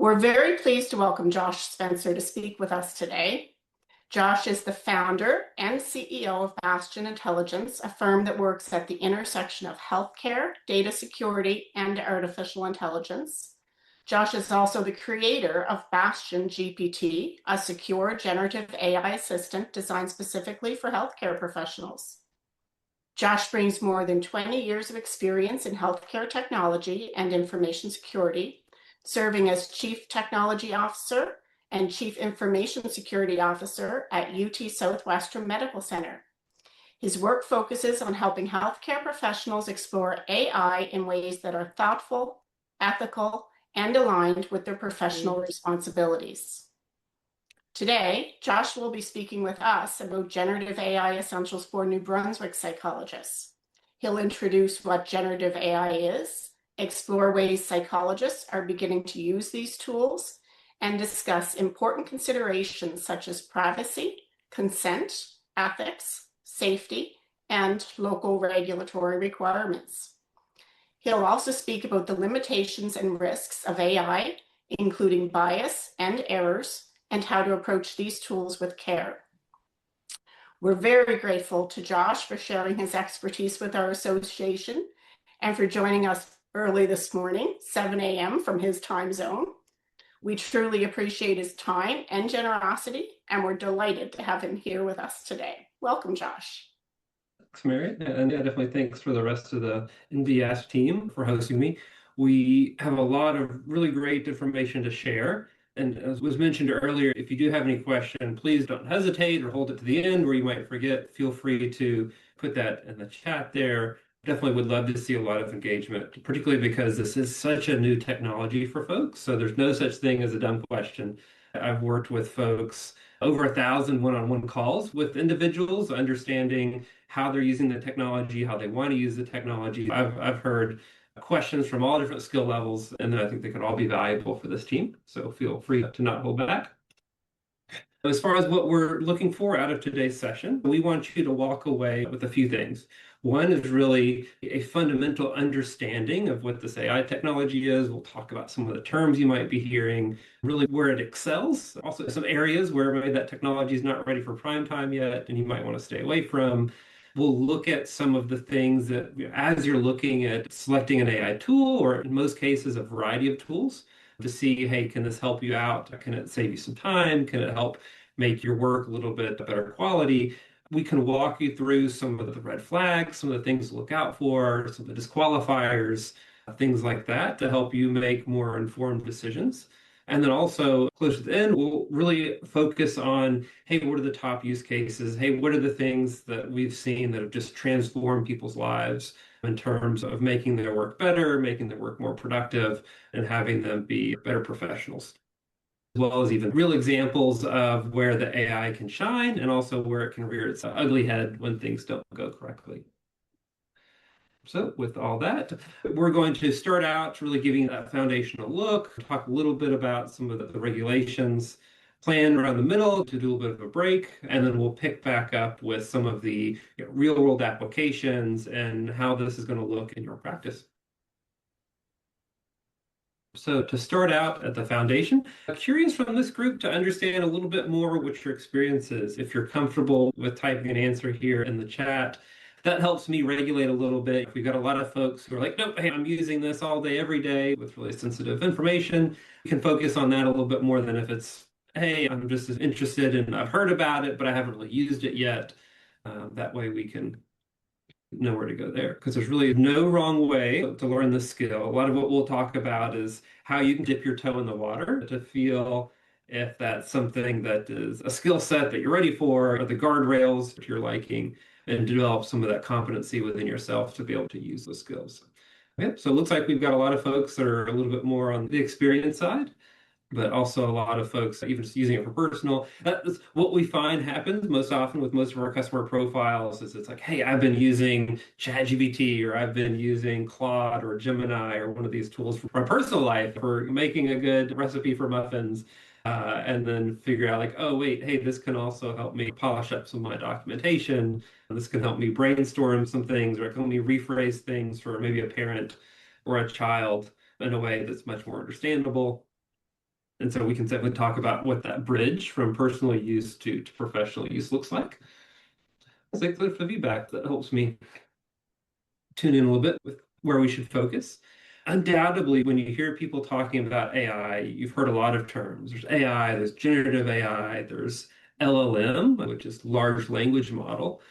We're very pleased to welcome Josh Spencer to speak with us today. Josh is the founder and CEO of Bastion Intelligence, a firm that works at the intersection of healthcare, data security, and artificial intelligence. Josh is also the creator of BastionGPT, a secure generative AI assistant designed specifically for healthcare professionals. Josh brings more than 20 years of experience in healthcare technology and information security, serving as Chief Technology Officer and Chief Information Security Officer at UT Southwestern Medical Center. His work focuses on helping healthcare professionals explore AI in ways that are thoughtful, ethical, and aligned with their professional responsibilities. Today, Josh will be speaking with us about generative AI essentials for New Brunswick psychologists. He'll introduce what generative AI is, explore ways psychologists are beginning to use these tools, and discuss important considerations such as privacy, consent, ethics, safety, and local regulatory requirements. He'll also speak about the limitations and risks of AI, including bias and errors, and how to approach these tools with care. We're very grateful to Josh for sharing his expertise with our association and for joining us early this morning, 7 a.m. from his time zone. We truly appreciate his time and generosity, and we're delighted to have him here with us today. Welcome, Josh. Thanks, Mary. And definitely thanks for the rest of the NBS team for hosting me. We have a lot of really great information to share. And as was mentioned earlier, if you do have any question, please don't hesitate or hold it to the end where you might forget. Feel free to put that in the chat there. Definitely would love to see a lot of engagement, particularly because this is such a new technology for folks. So there's no such thing as a dumb question. I've worked with folks over 1,000 one-on-one calls with individuals, understanding how they're using the technology, how they want to use the technology. I've heard questions from all different skill levels, and I think they could all be valuable for this team. So feel free to not hold back. As far as what we're looking for out of today's session, we want you to walk away with a few things. One is really a fundamental understanding of what this AI technology is. We'll talk about some of the terms you might be hearing, really where it excels. Also, some areas where maybe that technology is not ready for prime time yet, and you might want to stay away from. We'll look at some of the things that, as you're looking at selecting an AI tool, or in most cases, a variety of tools, to see, hey, can this help you out? Can it save you some time? Can it help make your work a little bit better quality? We can walk you through some of the red flags, some of the things to look out for, some of the disqualifiers, things like that to help you make more informed decisions. And then also, close to the end, we'll really focus on, hey, what are the top use cases? Hey, what are the things that we've seen that have just transformed people's lives in terms of making their work better, making their work more productive, and having them be better professionals, as well as even real examples of where the AI can shine and also where it can rear its ugly head when things don't go correctly. So with all that, we're going to start out really giving that foundational look, talk a little bit about some of the regulations, plan around the middle to do a little bit of a break, and then we'll pick back up with some of the real world applications and how this is going to look in your practice. So to start out at the foundation, I'm curious from this group to understand a little bit more what your experience is. If you're comfortable with typing an answer here in the chat, that helps me regulate a little bit. We've got a lot of folks who are like, nope, hey, I'm using this all day, every day with really sensitive information. You can focus on that a little bit more than if it's, hey, I'm just as interested and I've heard about it, but I haven't really used it yet. That way we can know where to go there, because there's really no wrong way to learn this skill. A lot of what we'll talk about is how you can dip your toe in the water to feel if that's something that is a skill set that you're ready for, or the guardrails that you're liking, and develop some of that competency within yourself to be able to use those skills. Okay, so it looks like we've got a lot of folks that are a little bit more on the experience side, but also a lot of folks even just using it for personal. That's what we find happens most often with most of our customer profiles is it's like, hey, I've been using ChatGPT, or I've been using Claude or Gemini or one of these tools for my personal life for making a good recipe for muffins. And then figure out like, oh, wait, hey, this can also help me polish up some of my documentation. This can help me brainstorm some things, or it can help me rephrase things for maybe a parent or a child in a way that's much more understandable. And so we can definitely talk about what that bridge from personal use to professional use looks like. Thanks for the feedback. That helps me tune in a little bit with where we should focus. Undoubtedly, when you hear people talking about AI, you've heard a lot of terms. There's AI, there's generative AI, there's LLM, which is large language model.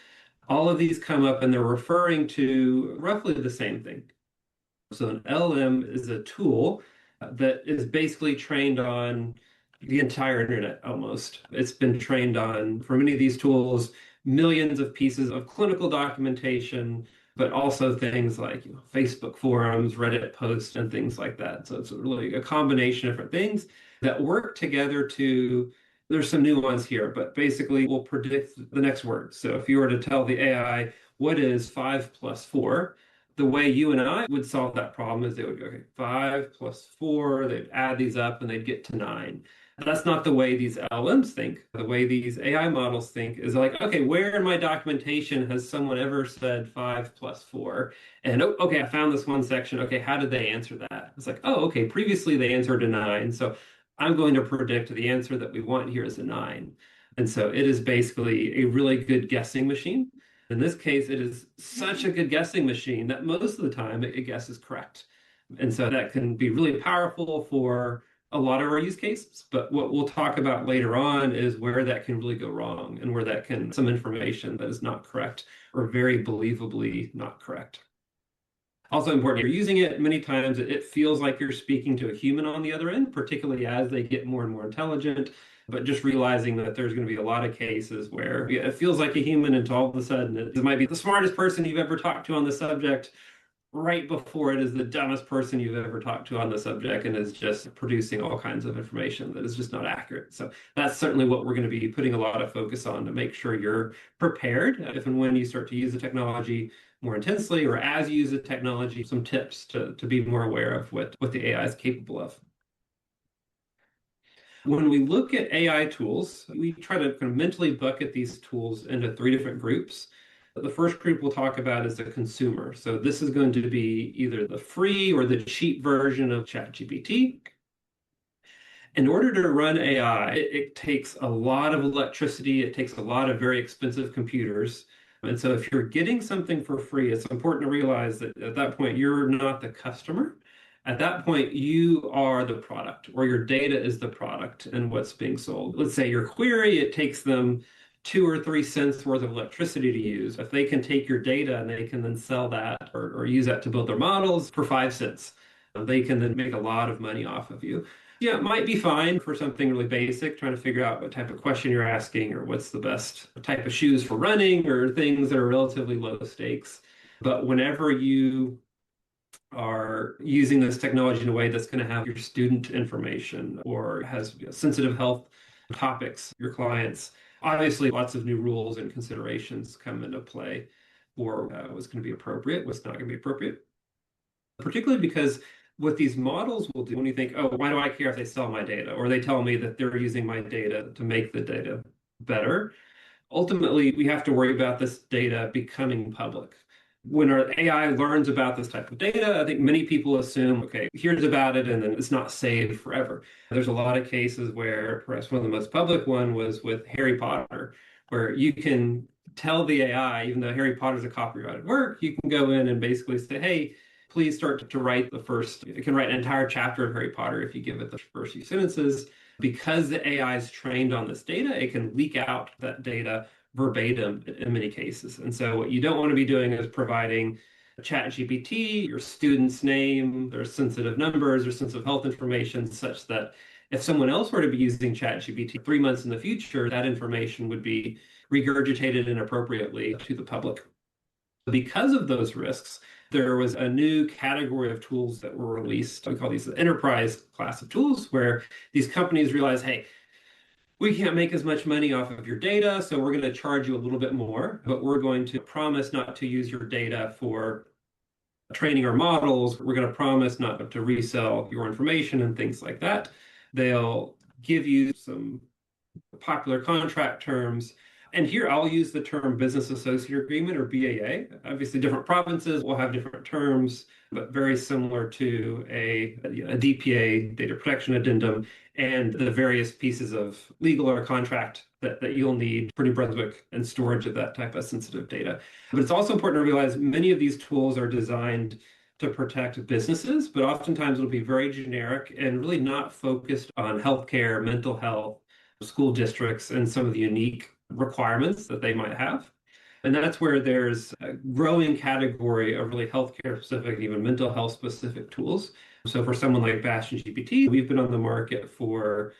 All of these come up and they're referring to roughly the same thing. So an LM is a tool that is basically trained on the entire internet almost. It's been trained on, for many of these tools, millions of pieces of clinical documentation, but also things like Facebook forums, Reddit posts, and things like that. So it's really a combination of different things that work together to, there's some nuance here, but basically we'll predict the next word. So if you were to tell the AI, what is 5 plus 4? The way you and I would solve that problem is they would go, okay, 5 plus 4, they'd add these up and they'd get to 9. And that's not the way these LLMs think. The way these AI models think is like, okay, where in my documentation has someone ever said 5 plus 4? And oh, okay, I found this one section. Okay, how did they answer that? It's like, oh, okay, previously they answered a 9. So I'm going to predict the answer that we want here is a 9. And so it is basically a really good guessing machine. In this case, it is such a good guessing machine that most of the time it guesses correct. And so that can be really powerful for a lot of our use cases. But what we'll talk about later on is where that can really go wrong and where that can, some information that is not correct or very believably not correct. Also important, you're using it many times, it feels like you're speaking to a human on the other end, particularly as they get more and more intelligent. But just realizing that there's going to be a lot of cases where it feels like a human, and all of a sudden it might be the smartest person you've ever talked to on the subject, right before it is the dumbest person you've ever talked to on the subject and is just producing all kinds of information that is just not accurate. So that's certainly what we're going to be putting a lot of focus on to make sure you're prepared if and when you start to use the technology more intensely, or as you use the technology, some tips to be more aware of what the AI is capable of. When we look at AI tools, we try to kind of mentally bucket these tools into 3 different groups. The first group we'll talk about is the consumer. So this is going to be either the free or the cheap version of ChatGPT. In order to run AI, it takes a lot of electricity. It takes a lot of very expensive computers. And so if you're getting something for free, it's important to realize that at that point, you're not the customer. At that point, you are the product, or your data is the product and what's being sold. Let's say your query, it takes them 2 or 3 cents worth of electricity to use. If they can take your data and they can then sell that or use that to build their models for 5 cents, they can then make a lot of money off of you. Yeah, it might be fine for something really basic, trying to figure out what type of question you're asking or what's the best type of shoes for running or things that are relatively low stakes. But whenever you are using this technology in a way that's going to have your student information or has sensitive health topics, your clients, obviously lots of new rules and considerations come into play for what's going to be appropriate, what's not going to be appropriate. Particularly because what these models will do when you think, oh, why do I care if they sell my data? Or they tell me that they're using my data to make the data better. Ultimately, we have to worry about this data becoming public. When our AI learns about this type of data, I think many people assume, okay, here's about it, and then it's not saved forever. There's a lot of cases where perhaps one of the most public one was with Harry Potter, where you can tell the AI, even though Harry Potter's a copyrighted work, you can go in and basically say, hey, please start to write the first, it can write an entire chapter of Harry Potter if you give it the first few sentences. Because the AI is trained on this data, it can leak out that data verbatim in many cases. And so what you don't want to be doing is providing ChatGPT, your student's name, their sensitive numbers, their sensitive health information, such that if someone else were to be using ChatGPT 3 months in the future, that information would be regurgitated inappropriately to the public. Because of those risks, there was a new category of tools that were released. We call these the enterprise class of tools, where these companies realize, hey, we can't make as much money off of your data, so we're going to charge you a little bit more, but we're going to promise not to use your data for training our models. We're going to promise not to resell your information and things like that. They'll give you some popular contract terms, And here I'll use the term business associate agreement or BAA. Obviously, different provinces will have different terms, but very similar to a DPA, data protection addendum, and the various pieces of legal or contract that you'll need for New Brunswick and storage of that type of sensitive data. But it's also important to realize many of these tools are designed to protect businesses, but oftentimes it'll be very generic and really not focused on healthcare, mental health, school districts, and some of the unique requirements that they might have. And that's where there's a growing category of really healthcare specific, even mental health specific tools. So for someone like BastionGPT, we've been on the market for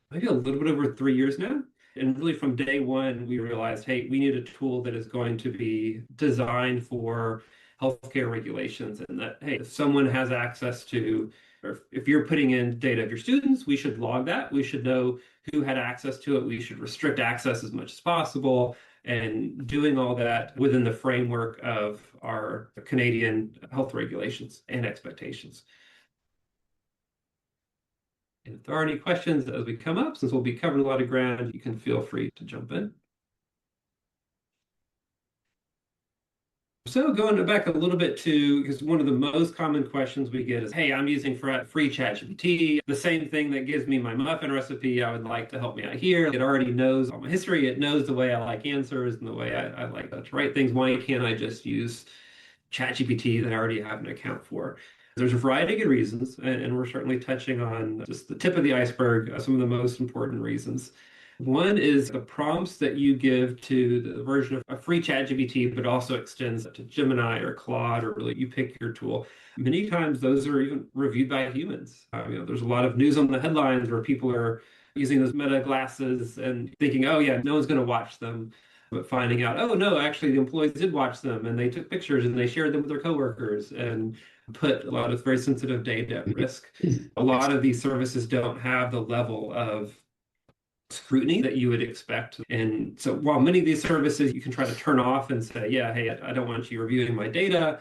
maybe a little bit over 3 years now. And really from day one, we realized, hey, we need a tool that is going to be designed for healthcare regulations, and that, hey, if someone has access to, or if you're putting in data of your students, we should log that. We should know who had access to it. We should restrict access as much as possible, and doing all that within the framework of our Canadian health regulations and expectations. And if there are any questions as we come up, since we'll be covering a lot of ground, you can feel free to jump in. So going back a little bit to, because one of the most common questions we get is, hey, I'm using free ChatGPT, the same thing that gives me my muffin recipe. I would like to help me out here. It already knows all my history. It knows the way I like answers and the way I like to write things. Why can't I just use ChatGPT that I already have an account for? There's a variety of good reasons, and we're certainly touching on just the tip of the iceberg, some of the most important reasons. One is the prompts that you give to the version of a free ChatGPT, but also extends to Gemini or Claude, or really you pick your tool. Many times those are even reviewed by humans. There's a lot of news on the headlines where people are using those meta glasses and thinking, oh yeah, no one's going to watch them. But finding out, oh no, actually the employees did watch them, and they took pictures and they shared them with their coworkers and put a lot of very sensitive data at risk. A lot of these services don't have the level of scrutiny that you would expect. And so while many of these services you can try to turn off and say, yeah, hey, I don't want you reviewing my data.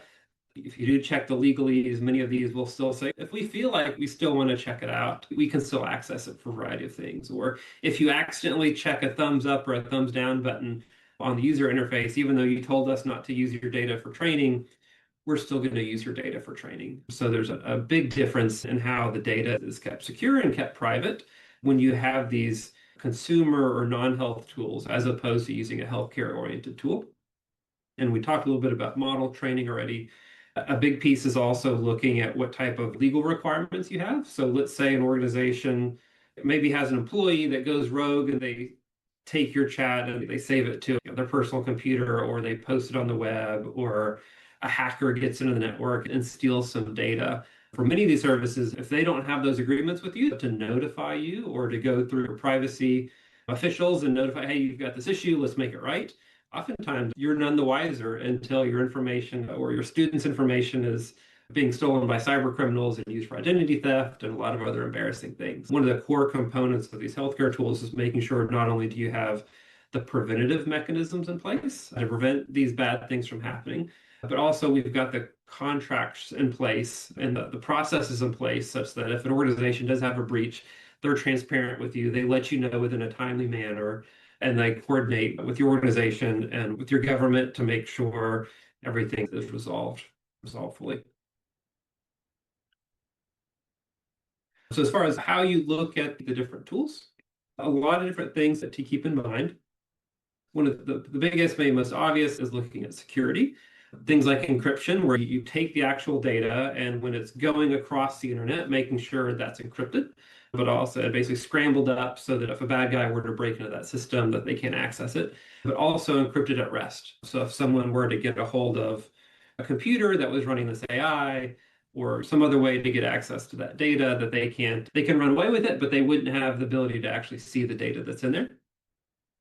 If you do check the legalese, many of these will still say, if we feel like we still want to check it out, we can still access it for a variety of things. Or if you accidentally check a thumbs up or a thumbs down button on the user interface, even though you told us not to use your data for training, we're still going to use your data for training. So there's a big difference in how the data is kept secure and kept private when you have these consumer or non-health tools as opposed to using a healthcare oriented tool. And we talked a little bit about model training already. A big piece is also looking at what type of legal requirements you have. So let's say an organization maybe has an employee that goes rogue and they take your chat and they save it to their personal computer, or they post it on the web, or a hacker gets into the network and steals some data. For many of these services, if they don't have those agreements with you to notify you or to go through privacy officials and notify, hey, you've got this issue, let's make it right. Oftentimes, you're none the wiser until your information or your students' information is being stolen by cyber criminals and used for identity theft and a lot of other embarrassing things. One of the core components of these healthcare tools is making sure not only do you have the preventative mechanisms in place to prevent these bad things from happening, but also we've got the contracts in place and the processes in place such that if an organization does have a breach, they're transparent with you. They let you know within a timely manner, and they coordinate with your organization and with your government to make sure everything is resolved fully. So as far as how you look at the different tools, a lot of different things that to keep in mind. One of the biggest, maybe most obvious, is looking at security. Things like encryption, where you take the actual data and when it's going across the internet, making sure that's encrypted, but also basically scrambled up so that if a bad guy were to break into that system, that they can't access it, but also encrypted at rest. So if someone were to get a hold of a computer that was running this AI or some other way to get access to that data, that they can run away with it, but they wouldn't have the ability to actually see the data that's in there.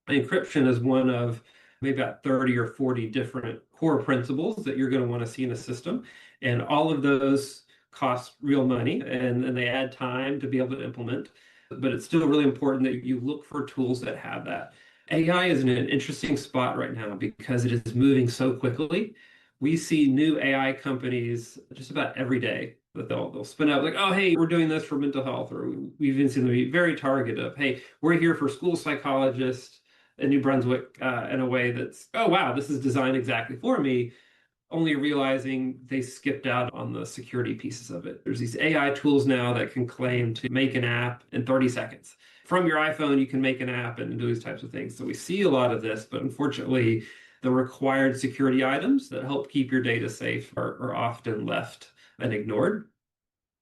Encryption is one of maybe about 30 or 40 different core principles that you're going to want to see in a system. And all of those cost real money and they add time to be able to implement. But it's still really important that you look for tools that have that. AI is in an interesting spot right now because it is moving so quickly. We see new AI companies just about every day that they'll spin out like, oh, hey, we're doing this for mental health, or we've even seen them be very targeted of, hey, we're here for school psychologists in New Brunswick in a way that's, oh, wow, this is designed exactly for me, only realizing they skipped out on the security pieces of it. There's these AI tools now that can claim to make an app in 30 seconds. From your iPhone, you can make an app and do these types of things. So we see a lot of this, but unfortunately, the required security items that help keep your data safe are often left and ignored.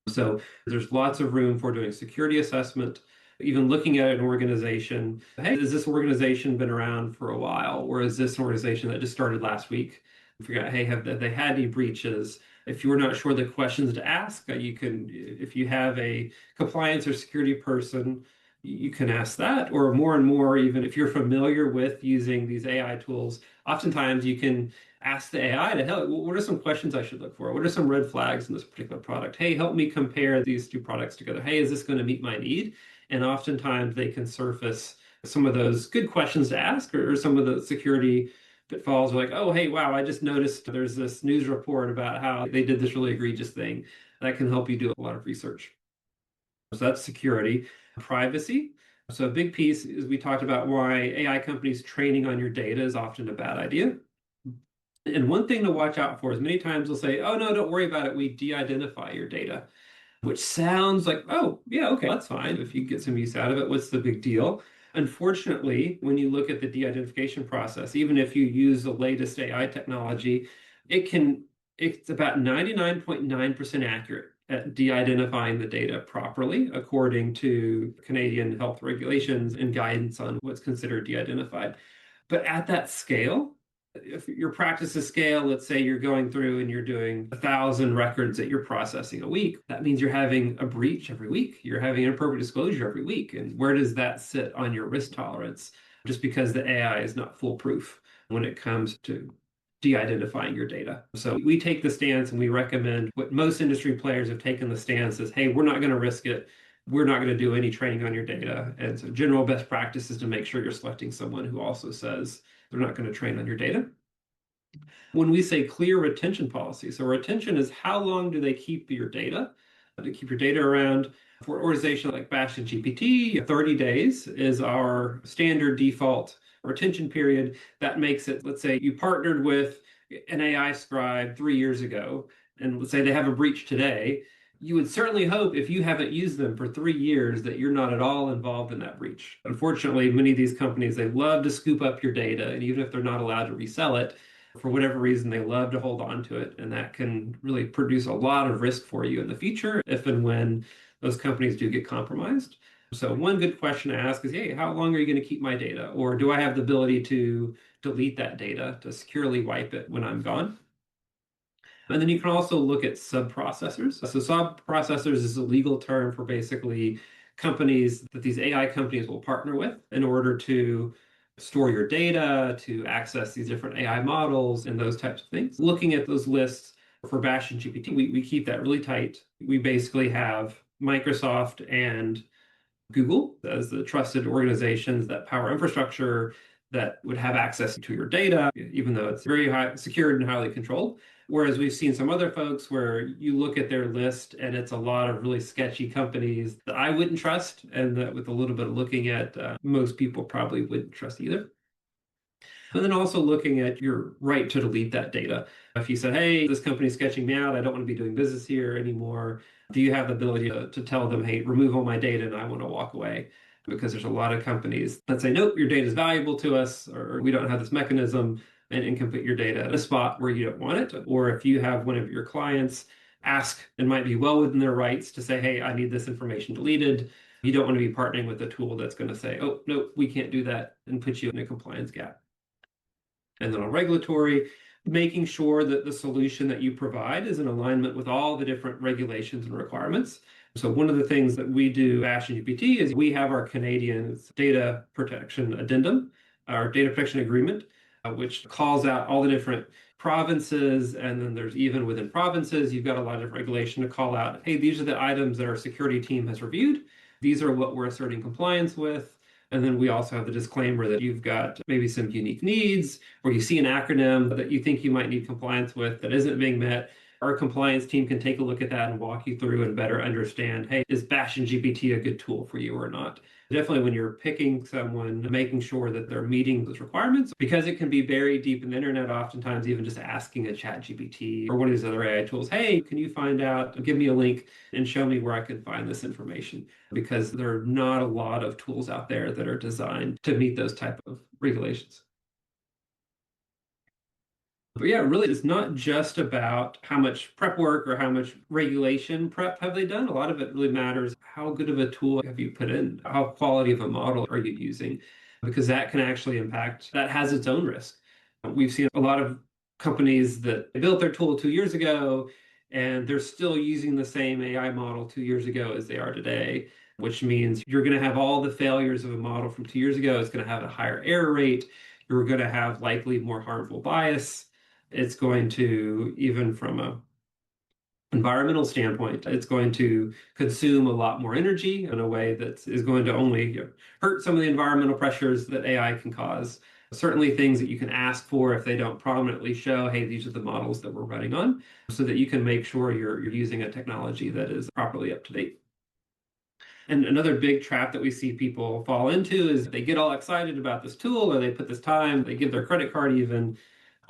So there's lots of room for doing security assessment, even looking at an organization. Hey, has this organization been around for a while? Or is this an organization that just started last week? Figure out, hey, have they had any breaches? If you're not sure the questions to ask, you can, if you have a compliance or security person, you can ask that. Or more and more, even if you're familiar with using these AI tools, oftentimes you can ask the AI to help. What are some questions I should look for? What are some red flags in this particular product? Hey, help me compare these two products together. Hey, is this going to meet my need? And oftentimes they can surface some of those good questions to ask, or some of the security pitfalls are like, oh, hey, wow, I just noticed there's this news report about how they did this really egregious thing. That can help you do a lot of research. So that's security. Privacy. So a big piece is we talked about why AI companies training on your data is often a bad idea. And one thing to watch out for is many times they'll say, oh, no, don't worry about it. We de-identify your data, which sounds like, oh, yeah, okay, that's fine. If you get some use out of it, what's the big deal? Unfortunately, when you look at the de-identification process, even if you use the latest AI technology, it's about 99.9% accurate at de-identifying the data properly, according to Canadian health regulations and guidance on what's considered de-identified. But at that scale, if your practices scale, let's say you're going through and you're doing 1,000 records that you're processing a week, that means you're having a breach every week. You're having inappropriate disclosure every week. And where does that sit on your risk tolerance? Just because the AI is not foolproof when it comes to de-identifying your data. So we take the stance and we recommend what most industry players have taken the stance is, hey, we're not going to risk it. We're not going to do any training on your data. And so general best practice is to make sure you're selecting someone who also says they're not going to train on your data. When we say clear retention policy, so retention is how long do they keep your data? To keep your data around. For an organization like BastionGPT, 30 days is our standard default retention period. That makes it, let's say you partnered with an AI scribe 3 years ago, and let's say they have a breach today. You would certainly hope if you haven't used them for 3 years that you're not at all involved in that breach. Unfortunately, many of these companies, they love to scoop up your data, and even if they're not allowed to resell it, for whatever reason, they love to hold on to it. And that can really produce a lot of risk for you in the future if and when those companies do get compromised. So one good question to ask is, hey, how long are you going to keep my data? Or do I have the ability to delete that data, to securely wipe it when I'm gone? And then you can also look at sub-processors. So sub-processors is a legal term for basically companies that these AI companies will partner with in order to store your data, to access these different AI models and those types of things. Looking at those lists for Bastion GPT, we keep that really tight. We basically have Microsoft and Google as the trusted organizations that power infrastructure that would have access to your data, even though it's very high, secured and highly controlled. Whereas we've seen some other folks where you look at their list and it's a lot of really sketchy companies that I wouldn't trust, and that with a little bit of looking at, most people probably wouldn't trust either. And then also looking at your right to delete that data. If you said, hey, this company's sketching me out, I don't want to be doing business here anymore, do you have the ability to tell them, hey, remove all my data and I want to walk away? Because there's a lot of companies that say, nope, your data is valuable to us, or we don't have this mechanism, and can put your data at a spot where you don't want it. Or if you have one of your clients ask, and might be well within their rights to say, hey, I need this information deleted, you don't want to be partnering with a tool that's going to say, oh, no, we can't do that, and put you in a compliance gap. And then on regulatory, making sure that the solution that you provide is in alignment with all the different regulations and requirements. So one of the things that we do at BastionGPT is we have our Canadian data protection addendum, our data protection agreement, which calls out all the different provinces. And then there's even within provinces, you've got a lot of regulation to call out, hey, these are the items that our security team has reviewed. These are what we're asserting compliance with. And then we also have the disclaimer that you've got maybe some unique needs, or you see an acronym that you think you might need compliance with that isn't being met. our compliance team can take a look at that and walk you through and better understand, hey, is Bastion GPT a good tool for you or not? Definitely when you're picking someone, making sure that they're meeting those requirements, because it can be buried deep in the internet, oftentimes even just asking a chat GPT or one of these other AI tools, hey, can you find out, give me a link and show me where I can find this information? Because there are not a lot of tools out there that are designed to meet those type of regulations. But yeah, really, it's not just about how much prep work or how much regulation prep have they done. A lot of it really matters. How good of a tool have you put in? How quality of a model are you using? Because that can actually impact, that has its own risk. We've seen a lot of companies that built their tool 2 years ago, and they're still using the same AI model 2 years ago as they are today, which means you're going to have all the failures of a model from 2 years ago. It's going to have a higher error rate. You're going to have likely more harmful bias. It's going to, even from a environmental standpoint, it's going to consume a lot more energy in a way that is going to only hurt some of the environmental pressures that AI can cause. Certainly things that you can ask for if they don't prominently show, hey, these are the models that we're running on, so that you can make sure you're using a technology that is properly up to date. And another big trap that we see people fall into is they get all excited about this tool or they put this time, they give their credit card even,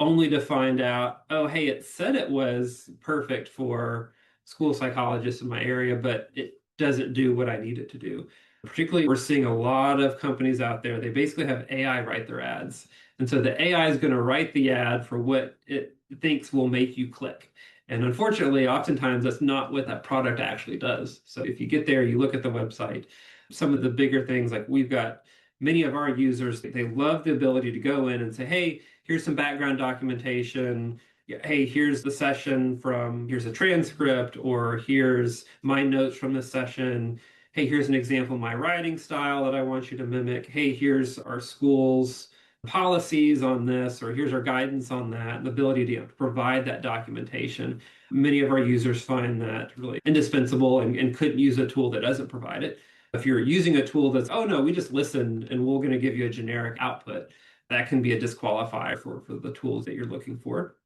only to find out, oh, hey, it said it was perfect for school psychologists in my area, but it doesn't do what I need it to do. Particularly, we're seeing a lot of companies out there, they basically have AI write their ads. And so the AI is going to write the ad for what it thinks will make you click. And unfortunately, oftentimes that's not what that product actually does. So if you get there, you look at the website, some of the bigger things, like we've got many of our users, they love the ability to go in and say, hey, here's some background documentation. Hey, here's the session here's a transcript, or here's my notes from the session. Hey, here's an example of my writing style that I want you to mimic. Hey, here's our school's policies on this, or here's our guidance on that, and the ability to provide that documentation. Many of our users find that really indispensable and couldn't use a tool that doesn't provide it. If you're using a tool that's, oh no, we just listened and we're going to give you a generic output, that can be a disqualifier for the tools that you're looking for.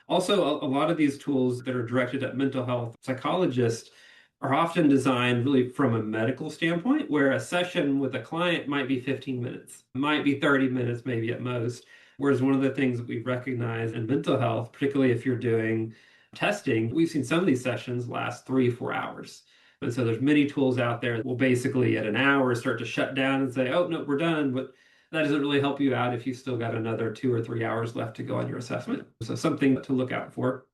Also, a lot of these tools that are directed at mental health psychologists are often designed really from a medical standpoint, where a session with a client might be 15 minutes, might be 30 minutes, maybe at most. Whereas one of the things that we've recognized in mental health, particularly if you're doing testing, we've seen some of these sessions last 3 or 4 hours. And so there's many tools out there that will basically at an hour start to shut down and say, oh, no, we're done. But that doesn't really help you out if you've still got another 2 or 3 hours left to go on your assessment. So something to look out for.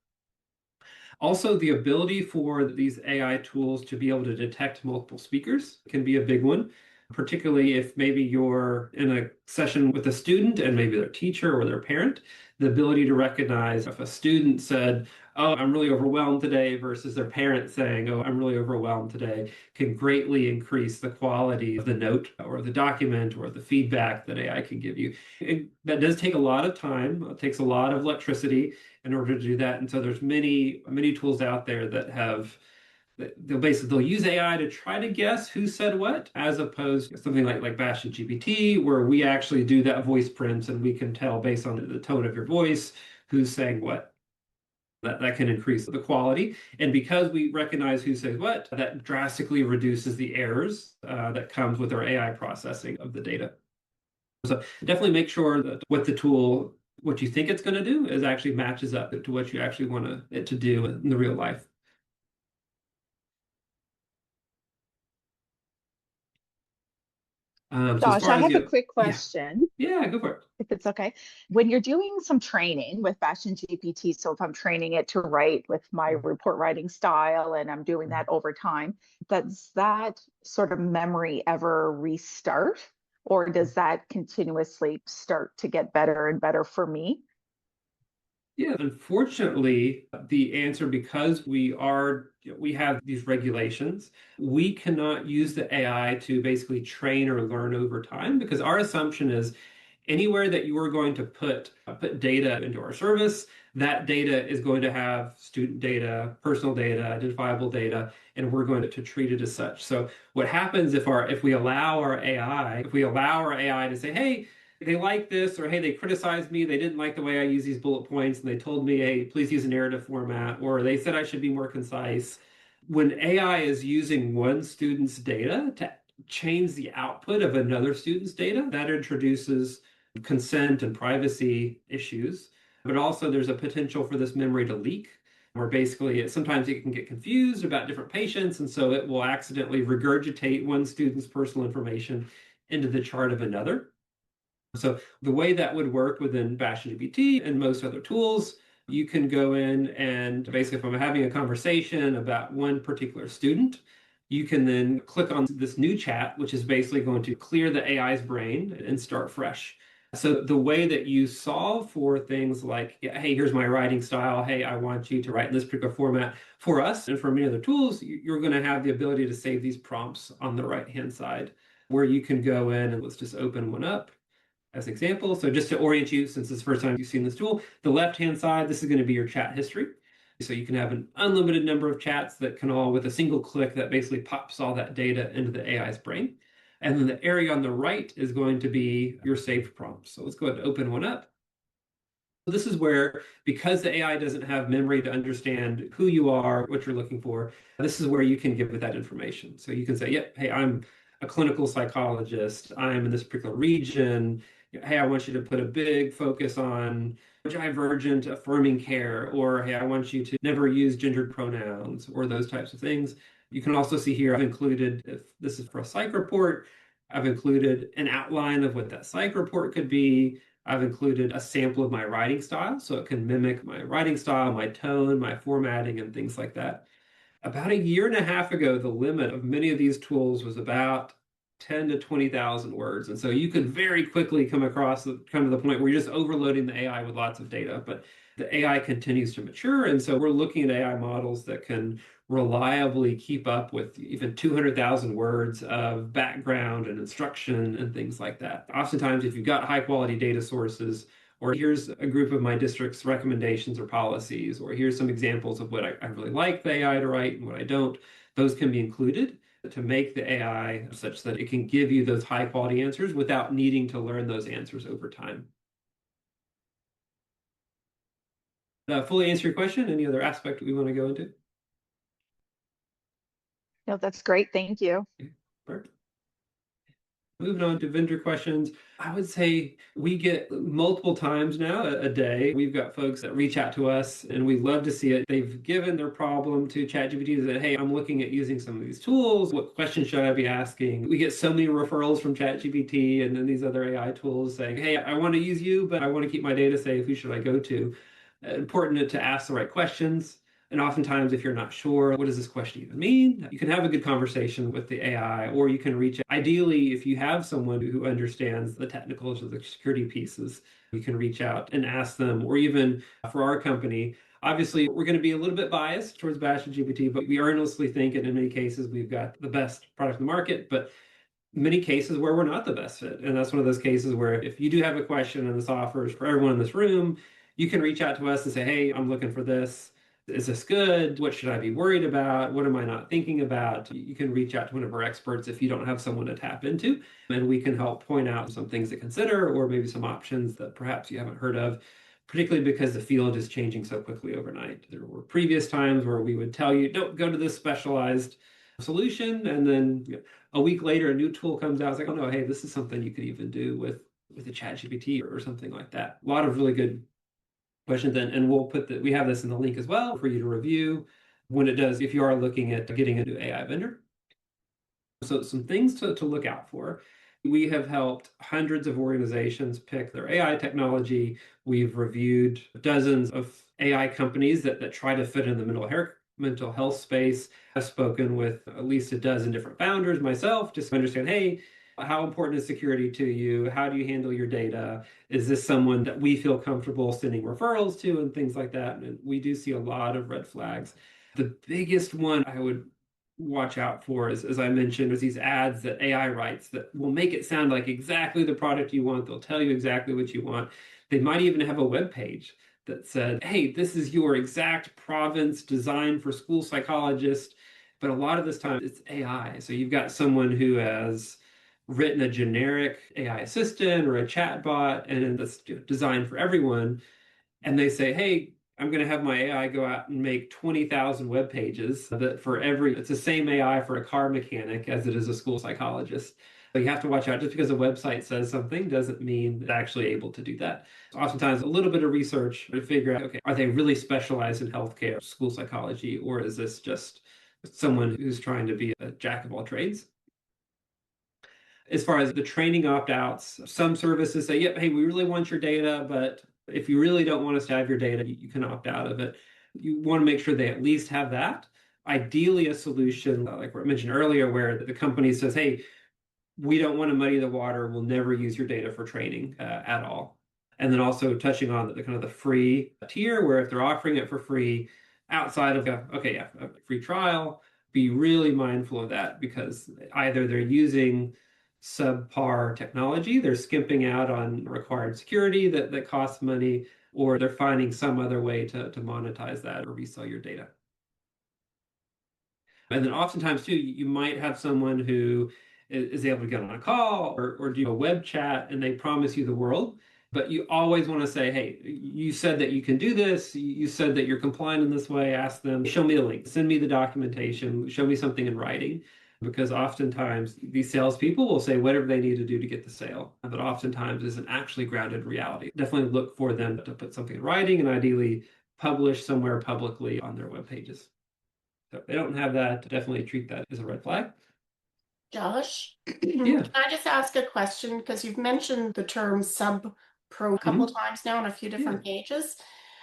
Also, the ability for these AI tools to be able to detect multiple speakers can be a big one, particularly if maybe you're in a session with a student and maybe their teacher or their parent. The ability to recognize if a student said, oh, I'm really overwhelmed today, versus their parent saying, oh, I'm really overwhelmed today, can greatly increase the quality of the note or the document or the feedback that AI can give you. That does take a lot of time. It takes a lot of electricity in order to do that. And so there's many tools out there that have they'll use AI to try to guess who said what, as opposed to something like Bastion GPT, where we actually do that voice print and we can tell based on the tone of your voice who's saying what. That can increase the quality. And because we recognize who says what, that drastically reduces the errors that comes with our AI processing of the data. So definitely make sure that what you think it's going to do is actually matches up to what you actually want it to do in the real life. So as Josh, far I as have a quick question, yeah, go for it. if it's okay. When you're doing some training with Bastion GPT, so if I'm training it to write with my report writing style and I'm doing that over time, does that sort of memory ever restart? Or does that continuously start to get better and better for me? Yeah, unfortunately, the answer, because we have these regulations, we cannot use the AI to basically train or learn over time, because our assumption is anywhere that you are going to put data into our service, that data is going to have student data, personal data, identifiable data, and we're going to treat it as such. So what happens if we allow our AI to say, hey, they like this, or hey, they criticized me, they didn't like the way I use these bullet points, and they told me, hey, please use a narrative format, or they said I should be more concise. When AI is using one student's data to change the output of another student's data, that introduces consent and privacy issues. But also, there's a potential for this memory to leak, where basically sometimes it can get confused about different patients, and so it will accidentally regurgitate one student's personal information into the chart of another. So the way that would work within BastionGPT and most other tools, you can go in and basically, if I'm having a conversation about one particular student, you can then click on this new chat, which is basically going to clear the AI's brain and start fresh. So the way that you solve for things like, yeah, hey, here's my writing style. Hey, I want you to write in this particular format. For us and for many other tools, you're going to have the ability to save these prompts on the right-hand side, where you can go in and let's just open one up as an example. So just to orient you, since it's the first time you've seen this tool, the left-hand side, this is going to be your chat history. So you can have an unlimited number of chats that can all, with a single click, that basically pops all that data into the AI's brain. And then the area on the right is going to be your saved prompts. So let's go ahead and open one up. This is where, because the AI doesn't have memory to understand who you are, what you're looking for, this is where you can give it that information. So you can say, yep, hey, I'm a clinical psychologist. I'm in this particular region. Hey, I want you to put a big focus on divergent affirming care, or hey, I want you to never use gendered pronouns, or those types of things. You can also see here, I've included, if this is for a psych report, I've included an outline of what that psych report could be. I've included a sample of my writing style, so it can mimic my writing style, my tone, my formatting, and things like that. About a year and a half ago, the limit of many of these tools was about 10 to 20,000 words. And so you could very quickly come to the point where you're just overloading the AI with lots of data. But the AI continues to mature. And so we're looking at AI models that can reliably keep up with even 200,000 words of background and instruction and things like that. Oftentimes, if you've got high quality data sources, or here's a group of my district's recommendations or policies, or here's some examples of what I really like the AI to write and what I don't, those can be included to make the AI such that it can give you those high quality answers without needing to learn those answers over time. Fully answer your question? Any other aspect we want to go into? No, that's great. Thank you. Perfect. Moving on to vendor questions, I would say we get multiple times now a day. We've got folks that reach out to us and we love to see it. They've given their problem to ChatGPT that, hey, I'm looking at using some of these tools. What questions should I be asking? We get so many referrals from ChatGPT and then these other AI tools saying, hey, I want to use you, but I want to keep my data safe. Who should I go to? Important to ask the right questions. And oftentimes, if you're not sure, what does this question even mean? You can have a good conversation with the AI, or you can reach, ideally, if you have someone who understands the technicals or the security pieces, you can reach out and ask them, or even for our company, obviously, we're going to be a little bit biased towards BastionGPT, but we earnestly think, and in many cases, we've got the best product in the market, but many cases where we're not the best fit. And that's one of those cases where if you do have a question and this offers for everyone in this room, you can reach out to us and say, hey, I'm looking for this. Is this good? What should I be worried about? What am I not thinking about? You can reach out to one of our experts if you don't have someone to tap into, and we can help point out some things to consider or maybe some options that perhaps you haven't heard of, particularly because the field is changing so quickly overnight. There were previous times where we would tell you, don't go to this specialized solution, and then a week later, a new tool comes out. It's like, oh no, hey, this is something you could even do with a ChatGPT or something like that. A lot of really good questions, and we'll we have this in the link as well for you to review when it does, if you are looking at getting a new AI vendor. So some things to look out for. We have helped hundreds of organizations pick their AI technology. We've reviewed dozens of AI companies that try to fit in the mental health space. I've spoken with at least a dozen different founders myself, just to understand, hey, how important is security to you? How do you handle your data? Is this someone that we feel comfortable sending referrals to and things like that? And we do see a lot of red flags. The biggest one I would watch out for is, as I mentioned, is these ads that AI writes that will make it sound like exactly the product you want. They'll tell you exactly what you want. They might even have a web page that said, hey, this is your exact province designed for school psychologists. But a lot of this time it's AI. So you've got someone who has written a generic AI assistant or a chatbot, and it's designed for everyone. And they say, hey, I'm going to have my AI go out and make 20,000 web pages that for it's the same AI for a car mechanic as it is a school psychologist. But you have to watch out. Just because a website says something doesn't mean it's actually able to do that. So oftentimes, a little bit of research to figure out, okay, are they really specialized in healthcare, school psychology, or is this just someone who's trying to be a jack of all trades? As far as the training opt-outs, some services say, yep, hey, we really want your data, but if you really don't want us to have your data, you can opt out of it. You want to make sure they at least have that. Ideally, a solution like I mentioned earlier, where the company says, hey, we don't want to muddy the water. We'll never use your data for training at all. And then also touching on the kind of the free tier, where if they're offering it for free outside of, okay, yeah, a free trial, be really mindful of that, because either they're using subpar technology, they're skimping out on required security that costs money, or they're finding some other way to monetize that or resell your data. And then oftentimes too, you might have someone who is able to get on a call or do a web chat, and they promise you the world. But you always want to say, hey, you said that you can do this. You said that you're compliant in this way. Ask them, show me a link, send me the documentation, show me something in writing. Because oftentimes these salespeople will say whatever they need to do to get the sale, but oftentimes isn't actually grounded in reality. Definitely look for them to put something in writing and ideally publish somewhere publicly on their web pages. So if they don't have that, definitely treat that as a red flag. Josh, Yeah. can I just ask a question? Because you've mentioned the term sub-pro a couple times now on a few different pages.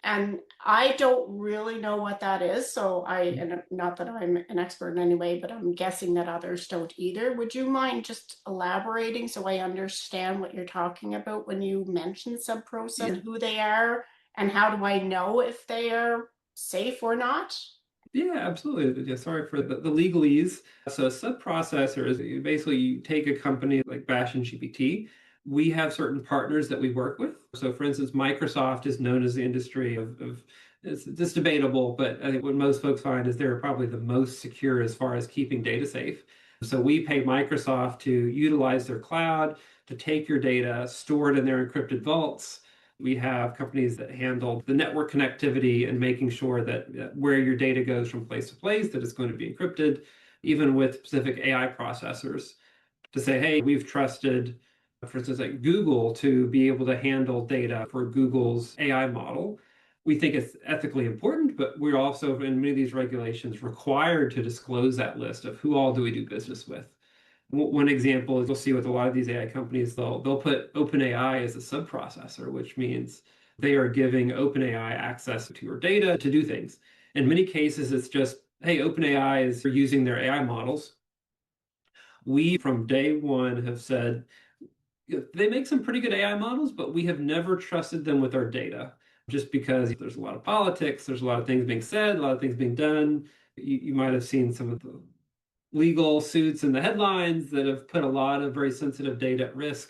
And I don't really know what that is. So and not that I'm an expert in any way, but I'm guessing that others don't either. Would you mind just elaborating so I understand what you're talking about when you mention sub-pros and who they are, and how do I know if they are safe or not? Yeah, absolutely. Yeah, sorry for the legalese. So a sub-processor is basically you take a company like BastionGPT. We have certain partners that we work with. So for instance, Microsoft is known as the industry of it's debatable, but I think what most folks find is they're probably the most secure as far as keeping data safe. So we pay Microsoft to utilize their cloud, to take your data, store it in their encrypted vaults. We have companies that handle the network connectivity and making sure that where your data goes from place to place, that it's going to be encrypted, even with specific AI processors to say, hey, we've trusted, for instance, like Google to be able to handle data for Google's AI model. We think it's ethically important, but we're also in many of these regulations required to disclose that list of who all do we do business with. One example is you'll see with a lot of these AI companies, they'll put OpenAI as a sub-processor, which means they are giving OpenAI access to your data to do things. In many cases, it's just, hey, OpenAI is using their AI models. We, from day one, have said they make some pretty good AI models, but we have never trusted them with our data, just because there's a lot of politics, there's a lot of things being said, a lot of things being done. You might have seen some of the legal suits in the headlines that have put a lot of very sensitive data at risk.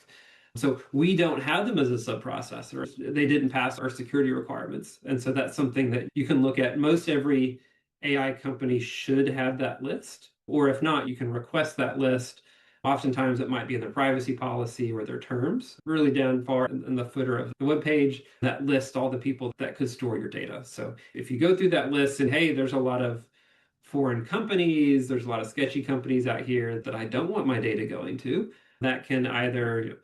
So we don't have them as a sub-processor. They didn't pass our security requirements. And so that's something that you can look at. Most every AI company should have that list. Or if not, you can request that list. Oftentimes it might be in their privacy policy or their terms, really down far in the footer of the web page that lists all the people that could store your data. So if you go through that list and, hey, there's a lot of foreign companies, there's a lot of sketchy companies out here that I don't want my data going to, that can either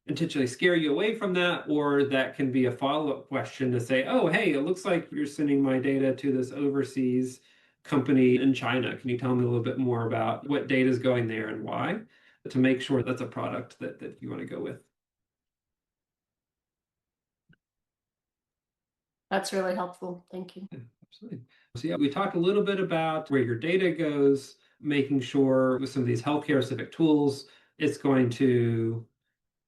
intentionally scare you away from that, or that can be a follow-up question to say, oh, hey, it looks like you're sending my data to this overseas company in China. Can you tell me a little bit more about what data is going there and why? To make sure that's a product that you want to go with. That's really helpful. Thank you. Yeah, absolutely. So yeah, we talked a little bit about where your data goes, making sure with some of these healthcare specific tools, it's going to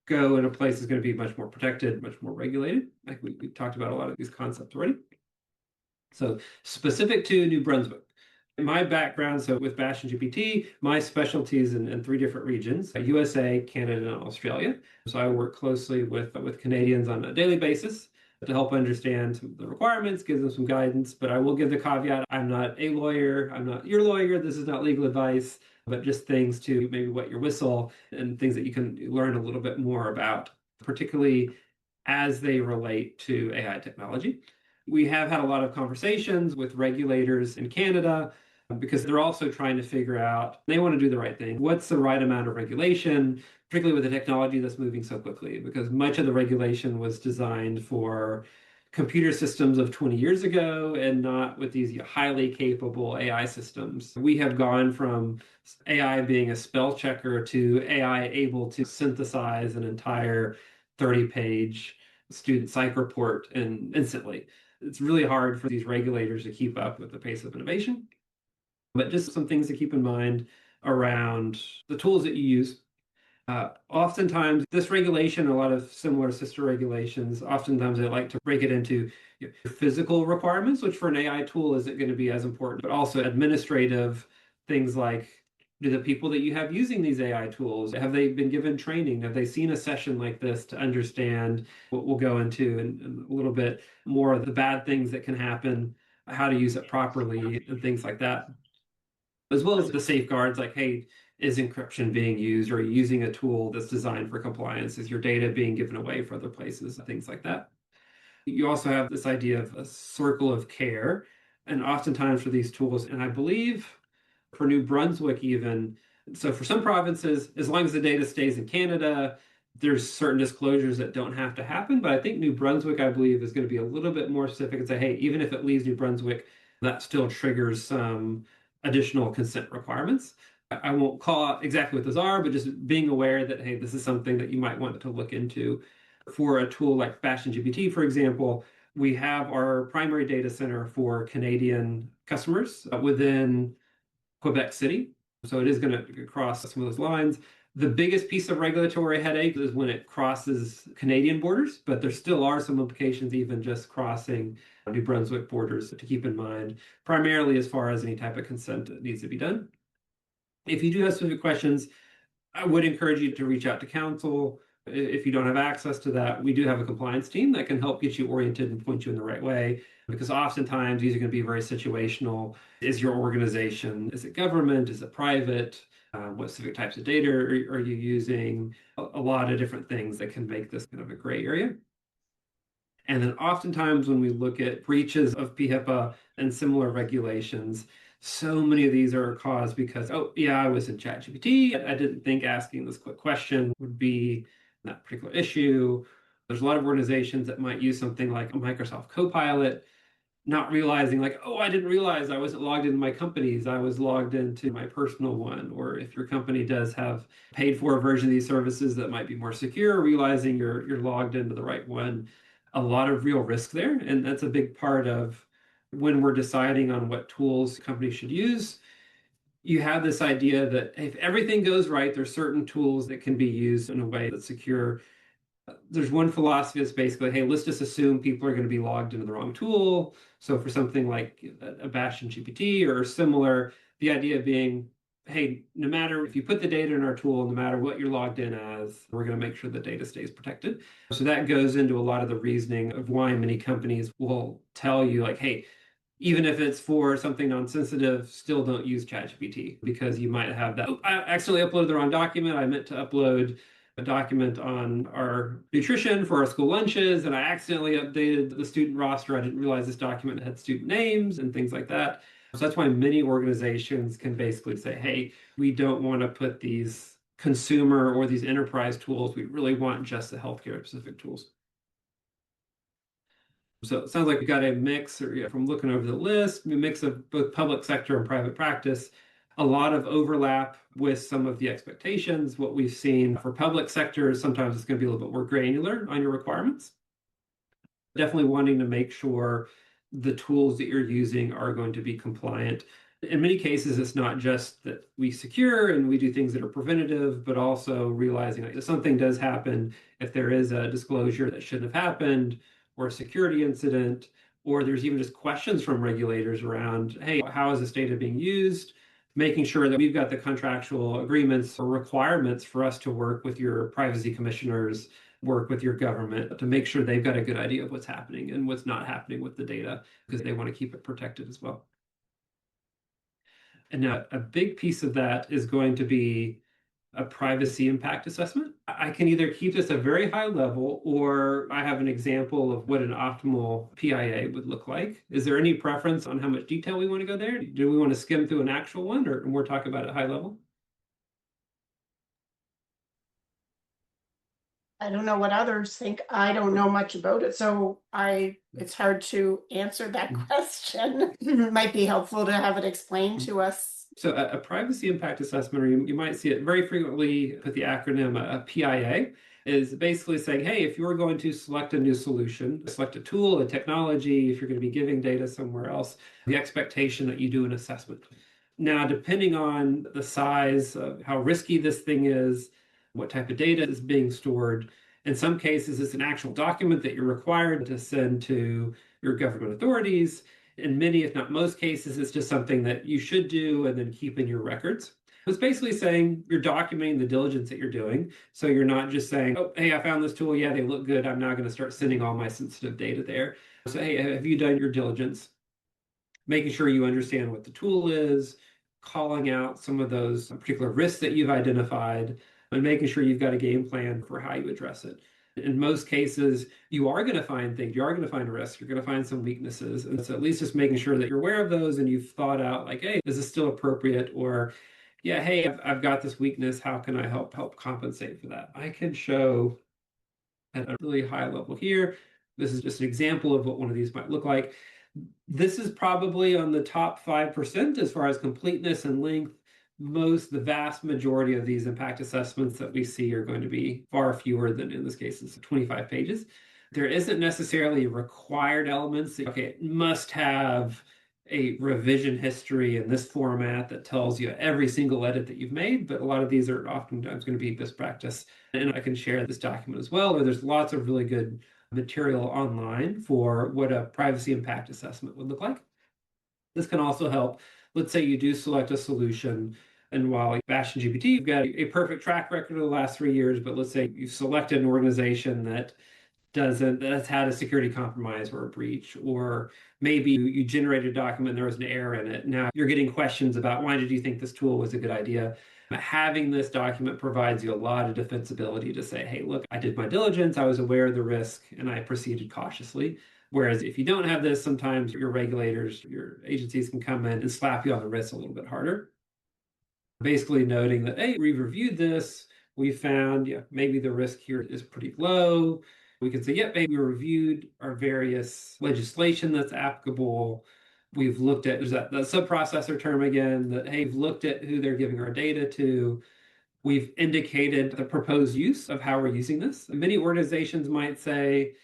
go in a place that's going to be much more protected, much more regulated. Like we talked about a lot of these concepts already. So specific to New Brunswick, in my background, so with BastionGPT, my specialty is in 3 different regions, USA, Canada, and Australia. So I work closely with Canadians on a daily basis to help understand the requirements, give them some guidance. But I will give the caveat, I'm not a lawyer, I'm not your lawyer, this is not legal advice. but just things to maybe wet your whistle and things that you can learn a little bit more about, particularly as they relate to AI technology. We have had a lot of conversations with regulators in Canada because they're also trying to figure out, they want to do the right thing. What's the right amount of regulation, particularly with the technology that's moving so quickly? Because much of the regulation was designed for computer systems of 20 years ago and not with these highly capable AI systems. We have gone from AI being a spell checker to AI able to synthesize an entire 30-page student psych report and instantly. It's really hard for these regulators to keep up with the pace of innovation. But just some things to keep in mind around the tools that you use. Oftentimes, this regulation, a lot of similar sister regulations, oftentimes they like to break it into physical requirements, which for an AI tool isn't going to be as important, but also administrative things like, do the people that you have using these AI tools, have they been given training? Have they seen a session like this to understand what we'll go into and a little bit more of the bad things that can happen, how to use it properly, and things like that, as well as the safeguards like, hey, is encryption being used? Or are you using a tool that's designed for compliance? Is your data being given away for other places? Things like that. You also have this idea of a circle of care. And oftentimes for these tools, and I believe for New Brunswick even, so for some provinces, as long as the data stays in Canada, there's certain disclosures that don't have to happen. But I think New Brunswick, I believe, is going to be a little bit more specific and say, hey, even if it leaves New Brunswick, that still triggers some additional consent requirements. I won't call out exactly what those are, but just being aware that, hey, this is something that you might want to look into. For a tool like BastionGPT, for example, we have our primary data center for Canadian customers within Quebec City. So it is going to cross some of those lines. The biggest piece of regulatory headache is when it crosses Canadian borders, but there still are some implications even just crossing New Brunswick borders to keep in mind, primarily as far as any type of consent that needs to be done. If you do have specific questions, I would encourage you to reach out to counsel. If you don't have access to that, we do have a compliance team that can help get you oriented and point you in the right way, because oftentimes these are going to be very situational. Is your organization, is it government, is it private? What specific types of data are you using? A lot of different things that can make this kind of a gray area. And then oftentimes when we look at breaches of PHIPAA and similar regulations, so many of these are caused because, oh, yeah, I was in ChatGPT. I didn't think asking this quick question would be that particular issue. There's a lot of organizations that might use something like a Microsoft Copilot, not realizing like, oh, I didn't realize I wasn't logged into my company's. I was logged into my personal one. Or if your company does have paid for a version of these services that might be more secure, realizing you're logged into the right one. A lot of real risk there. And that's a big part of when we're deciding on what tools companies should use. You have this idea that if everything goes right, there's certain tools that can be used in a way that's secure. There's one philosophy that's basically, hey, let's just assume people are going to be logged into the wrong tool. So for something like a Bastion GPT or similar, the idea being, hey, no matter if you put the data in our tool, no matter what you're logged in as, we're going to make sure the data stays protected. So that goes into a lot of the reasoning of why many companies will tell you like, hey, even if it's for something non-sensitive, still don't use ChatGPT because you might have that. Oh, I accidentally uploaded the wrong document. I meant to upload a document on our nutrition for our school lunches, and I accidentally updated the student roster. I didn't realize this document had student names and things like that. So that's why many organizations can basically say, hey, we don't want to put these consumer or these enterprise tools. We really want just the healthcare specific tools. So it sounds like we got a mix, or from looking over the list, a mix of both public sector and private practice. A lot of overlap with some of the expectations. What we've seen for public sector, sometimes it's going to be a little bit more granular on your requirements. Definitely wanting to make sure the tools that you're using are going to be compliant. In many cases, it's not just that we secure and we do things that are preventative, but also realizing that if something does happen, if there is a disclosure that shouldn't have happened, or a security incident, or there's even just questions from regulators around, hey, how is this data being used? Making sure that we've got the contractual agreements or requirements for us to work with your privacy commissioners, work with your government to make sure they've got a good idea of what's happening and what's not happening with the data, because they want to keep it protected as well. And now a big piece of that is going to be a privacy impact assessment. I can either keep this at a very high level, or I have an example of what an optimal PIA would look like. Is there any preference on how much detail we want to go there? Do we want to skim through an actual one, or more talk about it high level? I don't know what others think. I don't know much about it, so it's hard to answer that question. It might be helpful to have it explained to us. So a privacy impact assessment, or you might see it very frequently with the acronym a PIA, is basically saying, hey, if you're going to select a new solution, select a tool, a technology, if you're going to be giving data somewhere else, the expectation that you do an assessment. Now, depending on the size of how risky this thing is, what type of data is being stored, in some cases, it's an actual document that you're required to send to your government authorities. In many, if not most cases, it's just something that you should do and then keep in your records. It's basically saying you're documenting the diligence that you're doing. So you're not just saying, oh, hey, I found this tool. Yeah, they look good. I'm now going to start sending all my sensitive data there. So, hey, have you done your diligence? Making sure you understand what the tool is, calling out some of those particular risks that you've identified, and making sure you've got a game plan for how you address it. In most cases, you are going to find things, you are going to find risks, you're going to find some weaknesses. And so at least just making sure that you're aware of those and you've thought out like, hey, is this still appropriate? Or, yeah, hey, I've got this weakness. How can I help compensate for that? I can show at a really high level here. This is just an example of what one of these might look like. This is probably on the top 5% as far as completeness and length. The vast majority of these impact assessments that we see are going to be far fewer than, in this case, it's 25 pages. There isn't necessarily required elements. Okay, it must have a revision history in this format that tells you every single edit that you've made, but a lot of these are oftentimes going to be best practice. And I can share this document as well, or there's lots of really good material online for what a privacy impact assessment would look like. This can also help. Let's say you do select a solution, and while BastionGPT, you've got a perfect track record of the last 3 years, but let's say you've selected an organization that's had a security compromise or a breach, or maybe you generated a document and there was an error in it. Now you're getting questions about why did you think this tool was a good idea? Having this document provides you a lot of defensibility to say, hey, look, I did my diligence, I was aware of the risk, and I proceeded cautiously. Whereas if you don't have this, sometimes your regulators, your agencies can come in and slap you on the wrist a little bit harder. Basically noting that, hey, we've reviewed this, we found, yeah, maybe the risk here is pretty low. We can say, yep, maybe we reviewed our various legislation that's applicable. We've looked at, there's that sub-processor term again, that, hey, we've looked at who they're giving our data to. We've indicated the proposed use of how we're using this. Many organizations might say,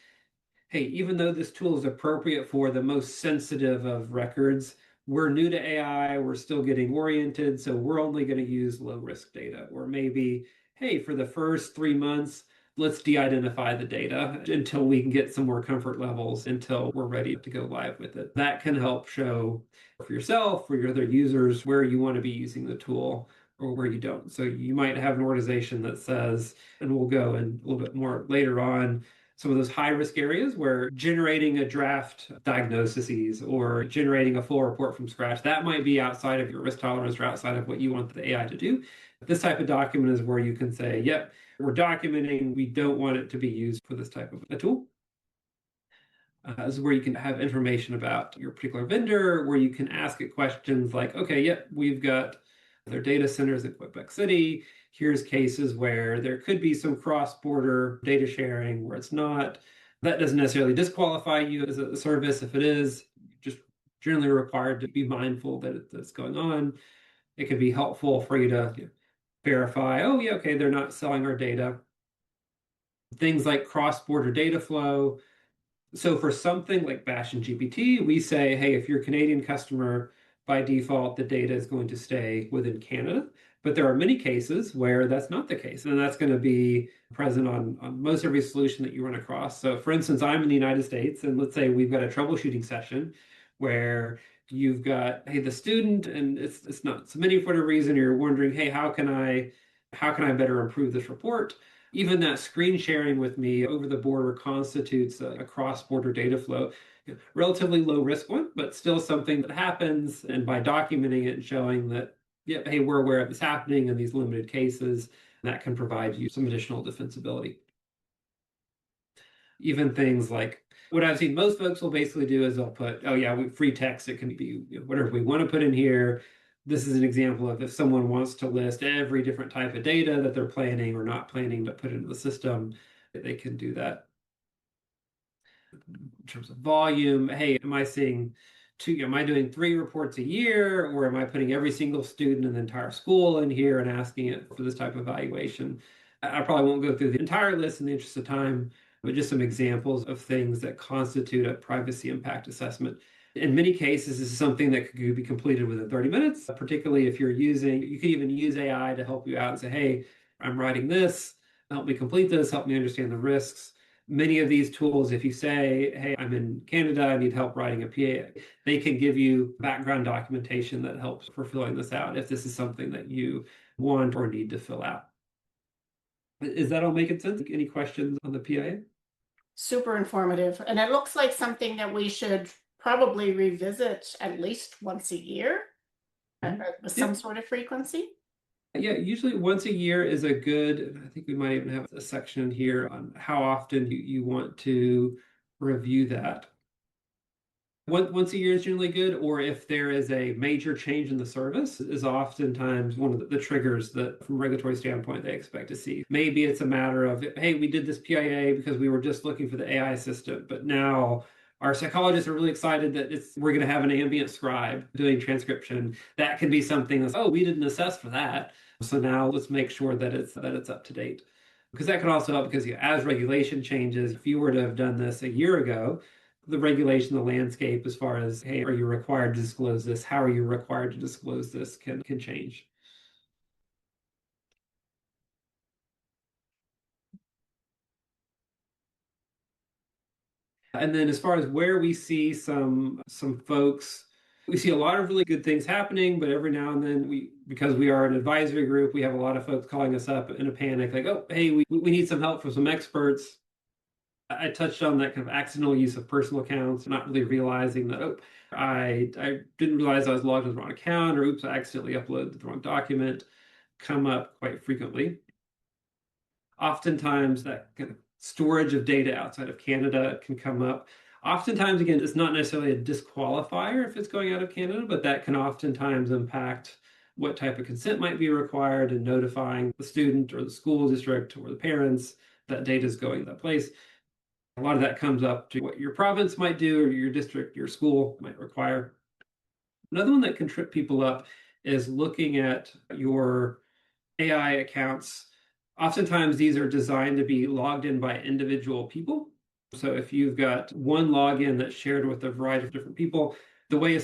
hey, even though this tool is appropriate for the most sensitive of records, we're new to AI, we're still getting oriented, so we're only going to use low risk data. Or maybe, hey, for the first 3 months, let's de-identify the data until we can get some more comfort levels, until we're ready to go live with it. That can help show for yourself, for your other users, where you want to be using the tool or where you don't. So you might have an organization that says, and we'll go in a little bit more later on, some of those high risk areas where generating a draft diagnoses or generating a full report from scratch, that might be outside of your risk tolerance or outside of what you want the AI to do. This type of document is where you can say, yep, we're documenting, we don't want it to be used for this type of a tool. This is where you can have information about your particular vendor, where you can ask it questions like, okay, yep, we've got their data centers in Quebec City. Here's cases where there could be some cross-border data sharing where it's not. That doesn't necessarily disqualify you as a service. If it is, just generally required to be mindful that it's going on. It can be helpful for you to verify, oh, yeah, okay, they're not selling our data. Things like cross-border data flow. So for something like BastionGPT, we say, hey, if you're a Canadian customer, by default, the data is going to stay within Canada. But there are many cases where that's not the case. And that's going to be present on most every solution that you run across. So for instance, I'm in the United States, and let's say we've got a troubleshooting session where you've got, hey, the student, and it's not submitting for a reason, you're wondering, hey, how can I How can I better improve this report? Even that screen sharing with me over the border constitutes a cross-border data flow. Relatively low risk one, but still something that happens. And by documenting it and showing that, yeah, hey, we're aware of this happening in these limited cases, that can provide you some additional defensibility. Even things like what I've seen most folks will basically do is they'll put, oh yeah, free text, it can be whatever we want to put in here. This is an example of if someone wants to list every different type of data that they're planning or not planning to put into the system, they can do that. In terms of volume, hey, am I seeing am I doing 3 reports a year, or am I putting every single student in the entire school in here and asking it for this type of evaluation? I probably won't go through the entire list in the interest of time, but just some examples of things that constitute a privacy impact assessment. In many cases, this is something that could be completed within 30 minutes, particularly if you could even use AI to help you out and say, hey, I'm writing this, help me complete this, help me understand the risks. Many of these tools, if you say, hey, I'm in Canada, I need help writing a PA, they can give you background documentation that helps for filling this out if this is something that you want or need to fill out. Is that all making sense? Any questions on the PIA? Super informative. And it looks like something that we should probably revisit at least once a year with some sort of frequency. Yeah, usually once a year is a good, I think we might even have a section here on how often you want to review that. Once a year is generally good, or if there is a major change in the service, is oftentimes one of the triggers that, from a regulatory standpoint, they expect to see. Maybe it's a matter of, hey, we did this PIA because we were just looking for the AI assistant, but now our psychologists are really excited that we're going to have an ambient scribe doing transcription. That can be something that's, oh, we didn't assess for that, so now let's make sure that it's up to date. Because that can also help, because as regulation changes, if you were to have done this a year ago, the regulation, the landscape, as far as, hey, are you required to disclose this? How are you required to disclose this can change. And then as far as where we see some folks, we see a lot of really good things happening, but every now and then because we are an advisory group, we have a lot of folks calling us up in a panic, like, oh, hey, we need some help from some experts. I touched on that kind of accidental use of personal accounts, not really realizing that, oh, I didn't realize I was logged with the wrong account, or oops, I accidentally uploaded the wrong document, come up quite frequently. Oftentimes that kind of storage of data outside of Canada can come up. Oftentimes, again, it's not necessarily a disqualifier if it's going out of Canada, but that can oftentimes impact what type of consent might be required and notifying the student or the school district or the parents that data is going to that place. A lot of that comes up to what your province might do or your district, your school might require. Another one that can trip people up is looking at your AI accounts. Oftentimes, these are designed to be logged in by individual people. So if you've got one login that's shared with a variety of different people, the way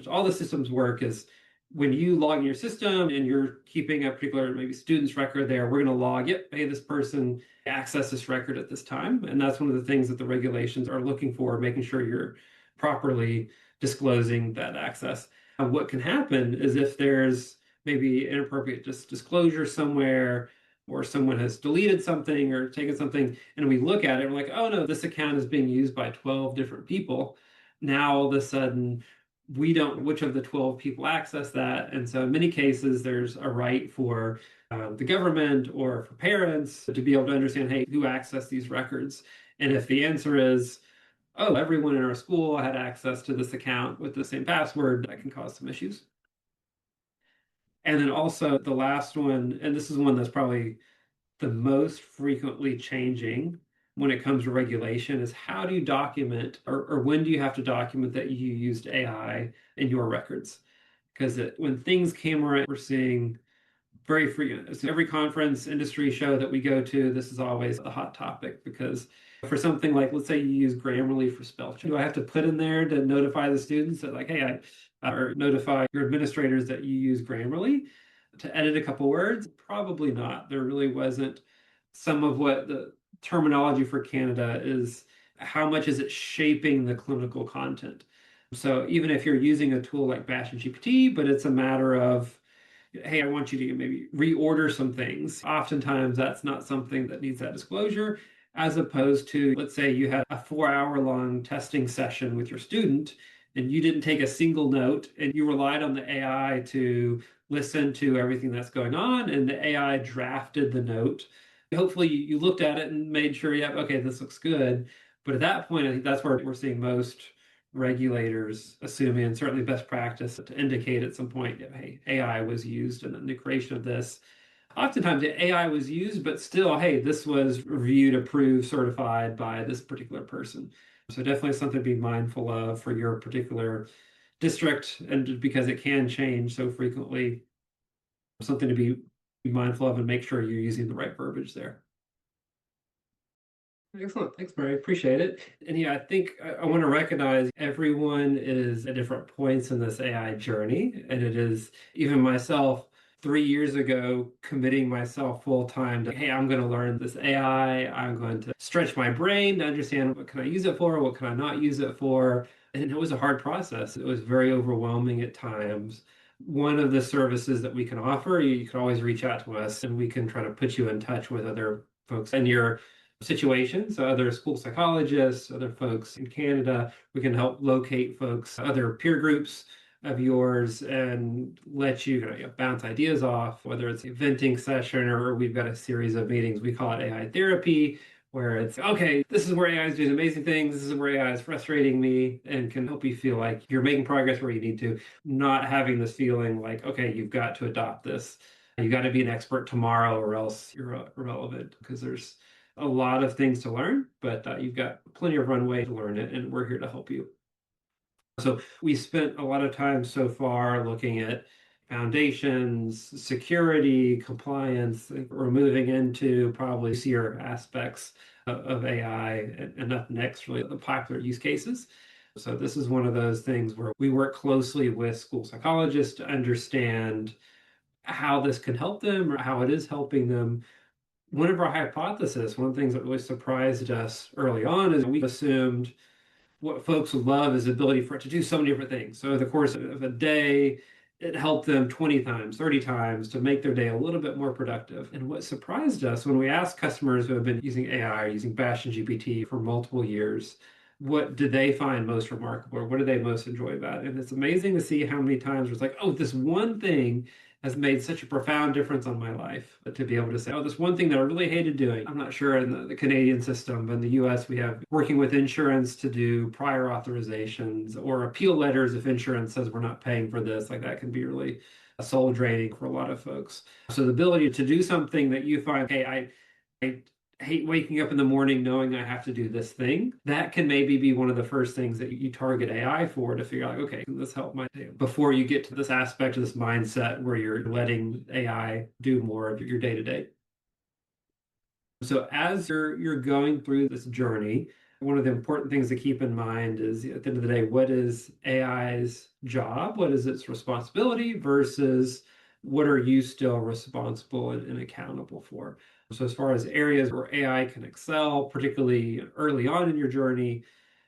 all the systems work is when you log in your system and you're keeping a particular maybe student's record there, we're going to log, yep, hey, this person accessed this record at this time. And that's one of the things that the regulations are looking for, making sure you're properly disclosing that access. And what can happen is if there's maybe inappropriate disclosure somewhere, or someone has deleted something or taken something, and we look at it, we're like, oh no, this account is being used by 12 different people. Now all of a sudden, we don't know which of the 12 people access that. And so in many cases, there's a right for the government or for parents to be able to understand, hey, who accessed these records? And if the answer is, oh, everyone in our school had access to this account with the same password, that can cause some issues. And then also the last one, and this is one that's probably the most frequently changing when it comes to regulation, is how do you document, or when do you have to document that you used AI in your records? Because when things came around, we're seeing very frequent. So every conference, industry show that we go to, this is always a hot topic, because for something like, let's say you use Grammarly for spell check, do I have to put in there to notify the students that, like, hey, or notify your administrators that you use Grammarly to edit a couple words? Probably not. There really wasn't. Some of what the terminology for Canada is, how much is it shaping the clinical content? So even if you're using a tool like BastionGPT, but it's a matter of, hey, I want you to maybe reorder some things. Oftentimes, that's not something that needs that disclosure, as opposed to, let's say you had a 4 hour long testing session with your student and you didn't take a single note and you relied on the AI to listen to everything that's going on, and the AI drafted the note. Hopefully, you looked at it and made sure, yeah, okay, this looks good. But at that point, I think that's where we're seeing most regulators assuming, and certainly best practice, to indicate at some point, hey, AI was used in the creation of this. Oftentimes, AI was used, but still, hey, this was reviewed, approved, certified by this particular person. So definitely something to be mindful of for your particular district, and because it can change so frequently, something to be mindful of and make sure you're using the right verbiage there. Excellent. Thanks, Mary. Appreciate it. And yeah, I think I want to recognize everyone is at different points in this AI journey. And it is even myself 3 years ago committing myself full time to, hey, I'm going to learn this AI. I'm going to stretch my brain to understand what can I use it for, what can I not use it for. And it was a hard process. It was very overwhelming at times. One of the services that we can offer, you can always reach out to us and we can try to put you in touch with other folks in your situations, other school psychologists, other folks in Canada. We can help locate folks, other peer groups of yours, and let you, bounce ideas off, whether it's a venting session or we've got a series of meetings. We call it AI therapy, where it's, okay, this is where AI is doing amazing things. This is where AI is frustrating me, and can help you feel like you're making progress where you need to, not having this feeling like, okay, you've got to adopt this. You got to be an expert tomorrow or else you're irrelevant, because there's a lot of things to learn, but you've got plenty of runway to learn it, and we're here to help you. So we spent a lot of time so far looking at foundations, security, compliance. We're moving into probably easier aspects of AI, and up next, really the popular use cases. So this is one of those things where we work closely with school psychologists to understand how this can help them or how it is helping them. One of our hypotheses, one of the things that really surprised us early on, is we assumed what folks would love is the ability for it to do so many different things. So, in the course of a day, it helped them 20 times, 30 times to make their day a little bit more productive. And what surprised us when we asked customers who have been using AI, using BastionGPT for multiple years, what did they find most remarkable, or what do they most enjoy about it? And it's amazing to see how many times it's like, oh, this one thing has made such a profound difference on my life. But to be able to say, oh, this one thing that I really hated doing. I'm not sure in the Canadian system, but in the US, we have working with insurance to do prior authorizations or appeal letters if insurance says we're not paying for this. Like, that can be really soul draining for a lot of folks. So the ability to do something that you find, hey, I hate waking up in the morning knowing I have to do this thing. That can maybe be one of the first things that you target AI for, to figure out, okay, can this help my day? Before you get to this aspect of this mindset where you're letting AI do more of your day to day. So as you're going through this journey, one of the important things to keep in mind is, at the end of the day, what is AI's job? What is its responsibility versus what are you still responsible and accountable for? So as far as areas where AI can excel, particularly early on in your journey,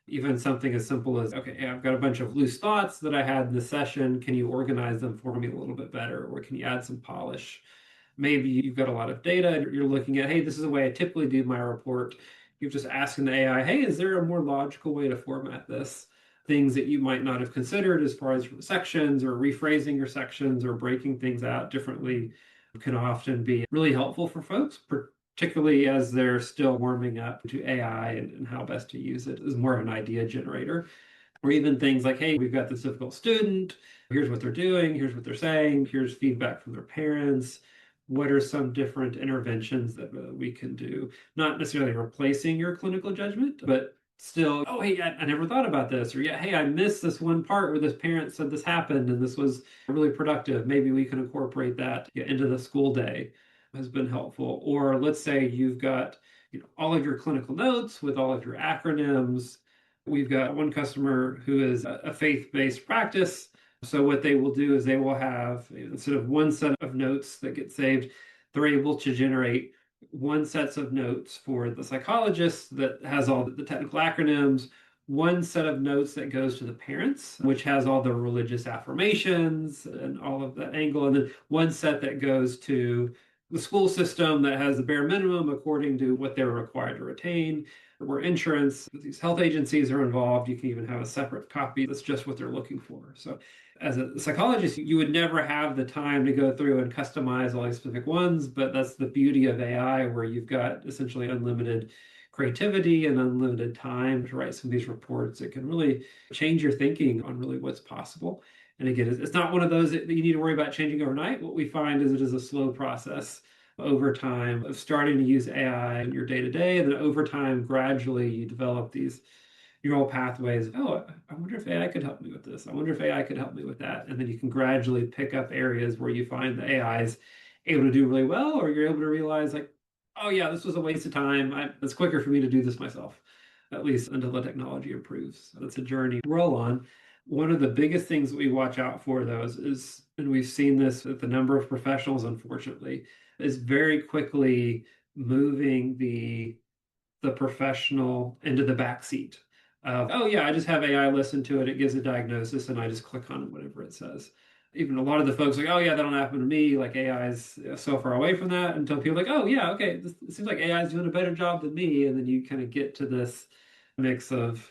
even something as simple as, okay, I've got a bunch of loose thoughts that I had in the session. Can you organize them for me a little bit better? Or can you add some polish? Maybe you've got a lot of data and you're looking at, hey, this is the way I typically do my report. You're just asking the AI, hey, is there a more logical way to format this? Things that you might not have considered as far as sections or rephrasing your sections or breaking things out differently can often be really helpful for folks, particularly as they're still warming up to AI and how best to use it as more of an idea generator. Or even things like, hey, we've got this difficult student, here's what they're doing, here's what they're saying, here's feedback from their parents. What are some different interventions that we can do? Not necessarily replacing your clinical judgment, but still, oh, hey, I never thought about this. Or, yeah, hey, I missed this one part where this parent said this happened and this was really productive. Maybe we can incorporate that into the school day. Has been helpful. Or let's say you've got all of your clinical notes with all of your acronyms. We've got one customer who is a faith-based practice. So what they will do is they will have, instead of one set of notes that get saved, they're able to generate one sets of notes for the psychologist that has all the technical acronyms, one set of notes that goes to the parents, which has all the religious affirmations and all of that angle, and then one set that goes to the school system that has the bare minimum according to what they're required to retain. Where insurance, these health agencies are involved, you can even have a separate copy that's just what they're looking for. So as a psychologist, you would never have the time to go through and customize all these specific ones, but that's the beauty of AI, where you've got essentially unlimited creativity and unlimited time to write some of these reports. It can really change your thinking on really what's possible. And again, it's not one of those that you need to worry about changing overnight. What we find is it is a slow process over time of starting to use AI in your day to day. And then over time, gradually, you develop these neural pathways. Oh, I wonder if AI could help me with this. I wonder if AI could help me with that. And then you can gradually pick up areas where you find the AI is able to do really well, or you're able to realize, like, oh, yeah, this was a waste of time. It's quicker for me to do this myself, at least until the technology improves. So it's a journey we're all on. One of the biggest things that we watch out for, though, is, and we've seen this with the number of professionals, unfortunately, is very quickly moving the professional into the back seat of, oh yeah, I just have AI listen to it, it gives a diagnosis, and I just click on whatever it says. Even a lot of the folks like, oh yeah, that don't happen to me. Like AI is so far away from that, until people are like, oh yeah, okay, it seems like AI is doing a better job than me. And then you kind of get to this mix of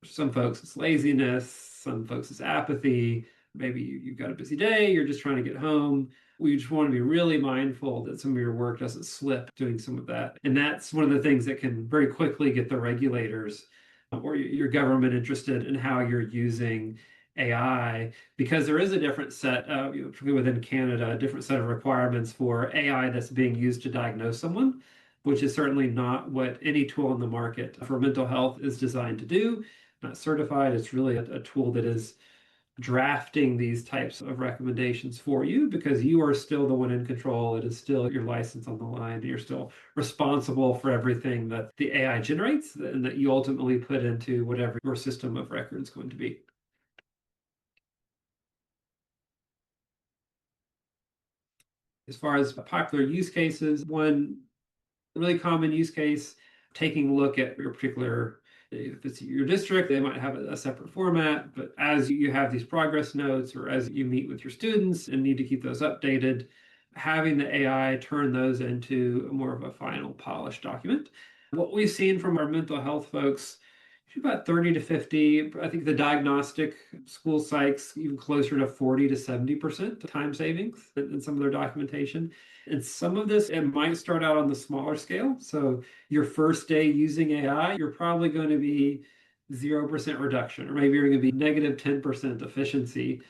some folks it's laziness, some folks it's apathy. Maybe you've got a busy day, you're just trying to get home. We just want to be really mindful that some of your work doesn't slip doing some of that. And that's one of the things that can very quickly get the regulators or your government interested in how you're using AI, because there is a different set of, particularly within Canada, a different set of requirements for AI that's being used to diagnose someone, which is certainly not what any tool in the market for mental health is designed to do. Not certified. It's really a tool that is drafting these types of recommendations for you, because you are still the one in control. It is still your license on the line. You're still responsible for everything that the AI generates and that you ultimately put into whatever your system of record is going to be. As far as popular use cases, one really common use case, taking a look at your particular, if it's your district, they might have a separate format, but as you have these progress notes or as you meet with your students and need to keep those updated, having the AI turn those into more of a final polished document. What we've seen from our mental health folks, about 30 to 50. I think the diagnostic school psychs, even closer to 40 to 70% time savings in some of their documentation. And some of this, it might start out on the smaller scale. So your first day using AI, you're probably going to be 0% reduction, or maybe you're going to be negative 10% efficiency.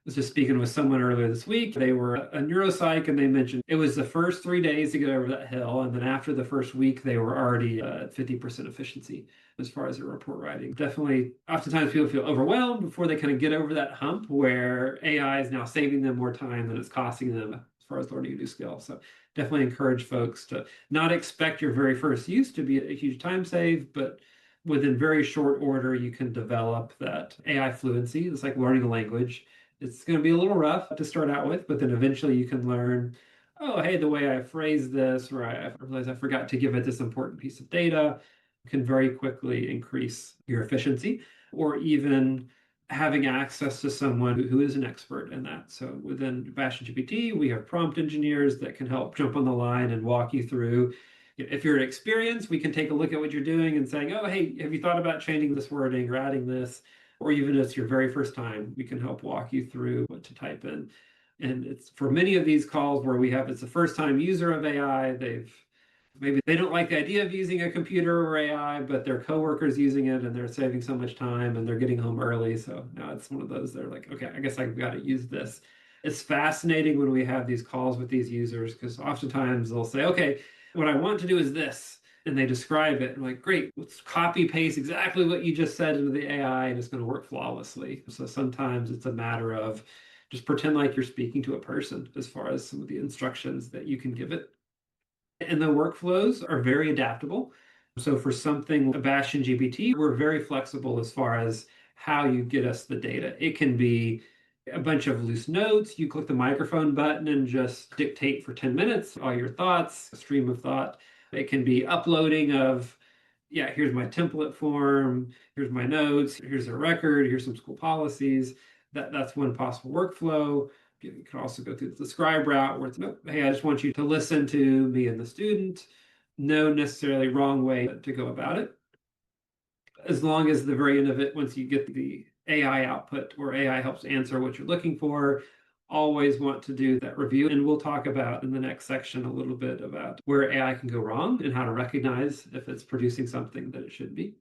Was just speaking with someone earlier this week. They were a neuropsych, and they mentioned it was the first 3 days to get over that hill. And then after the first week, they were already at 50% efficiency as far as their report writing. Definitely, oftentimes people feel overwhelmed before they kind of get over that hump where AI is now saving them more time than it's costing them as far as learning a new skill. So definitely encourage folks to not expect your very first use to be a huge time save, but within very short order, you can develop that AI fluency. It's like learning a language. It's going to be a little rough to start out with, but then eventually you can learn, oh, hey, the way I phrase this, or I realize I forgot to give it this important piece of data, can very quickly increase your efficiency, or even having access to someone who is an expert in that. So within BastionGPT, we have prompt engineers that can help jump on the line and walk you through. If you're experienced, we can take a look at what you're doing and saying, oh, hey, have you thought about changing this wording or adding this? Or even if it's your very first time, we can help walk you through what to type in. And it's for many of these calls where it's the first time user of AI, maybe they don't like the idea of using a computer or AI, but their coworkers using it and they're saving so much time and they're getting home early. So now it's one of those, they're like, okay, I guess I've got to use this. It's fascinating when we have these calls with these users, because oftentimes they'll say, okay, what I want to do is this. And they describe it. I'm like, great, let's copy paste exactly what you just said into the AI and it's going to work flawlessly. So sometimes it's a matter of just pretend like you're speaking to a person as far as some of the instructions that you can give it. And the workflows are very adaptable. So for something like Bastion GPT, we're very flexible as far as how you get us the data. It can be a bunch of loose notes. You click the microphone button and just dictate for 10 minutes all your thoughts, a stream of thought. It can be uploading of yeah, here's my template form, here's my notes, here's a record, here's some school policies. That's one possible workflow. You can also go through the scribe route where it's, nope, hey, I just want you to listen to me and the student. No necessarily wrong way to go about it. As long as the very end of it, once you get the AI output where AI helps answer what you're looking for, always want to do that review. And we'll talk about in the next section a little bit about where AI can go wrong and how to recognize if it's producing something that it should be.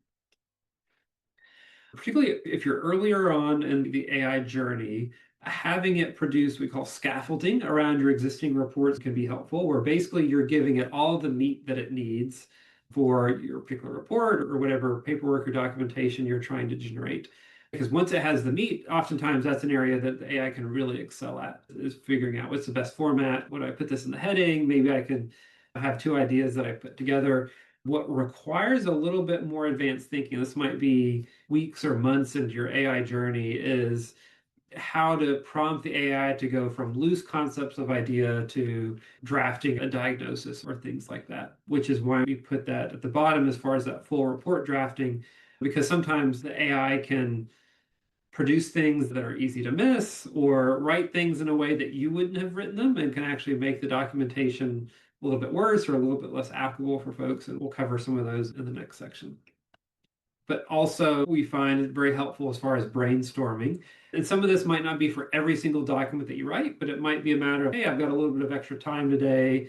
Particularly if you're earlier on in the AI journey, having it produce we call scaffolding around your existing reports can be helpful, where basically you're giving it all the meat that it needs for your particular report or whatever paperwork or documentation you're trying to generate. Because once it has the meat, oftentimes that's an area that the AI can really excel at, is figuring out what's the best format. Would I put this in the heading? Maybe I can have two ideas that I put together. What requires a little bit more advanced thinking, this might be weeks or months into your AI journey, is how to prompt the AI to go from loose concepts of idea to drafting a diagnosis or things like that, which is why we put that at the bottom as far as that full report drafting, because sometimes the AI can produce things that are easy to miss or write things in a way that you wouldn't have written them and can actually make the documentation a little bit worse or a little bit less applicable for folks. And we'll cover some of those in the next section. But also we find it very helpful as far as brainstorming. And some of this might not be for every single document that you write, but it might be a matter of, hey, I've got a little bit of extra time today.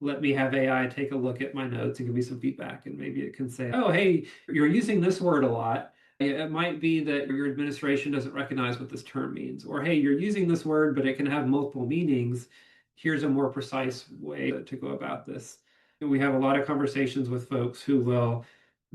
Let me have AI take a look at my notes and give me some feedback. And maybe it can say, oh, hey, you're using this word a lot. It might be that your administration doesn't recognize what this term means. Or, hey, you're using this word, but it can have multiple meanings. Here's a more precise way to go about this. And we have a lot of conversations with folks who will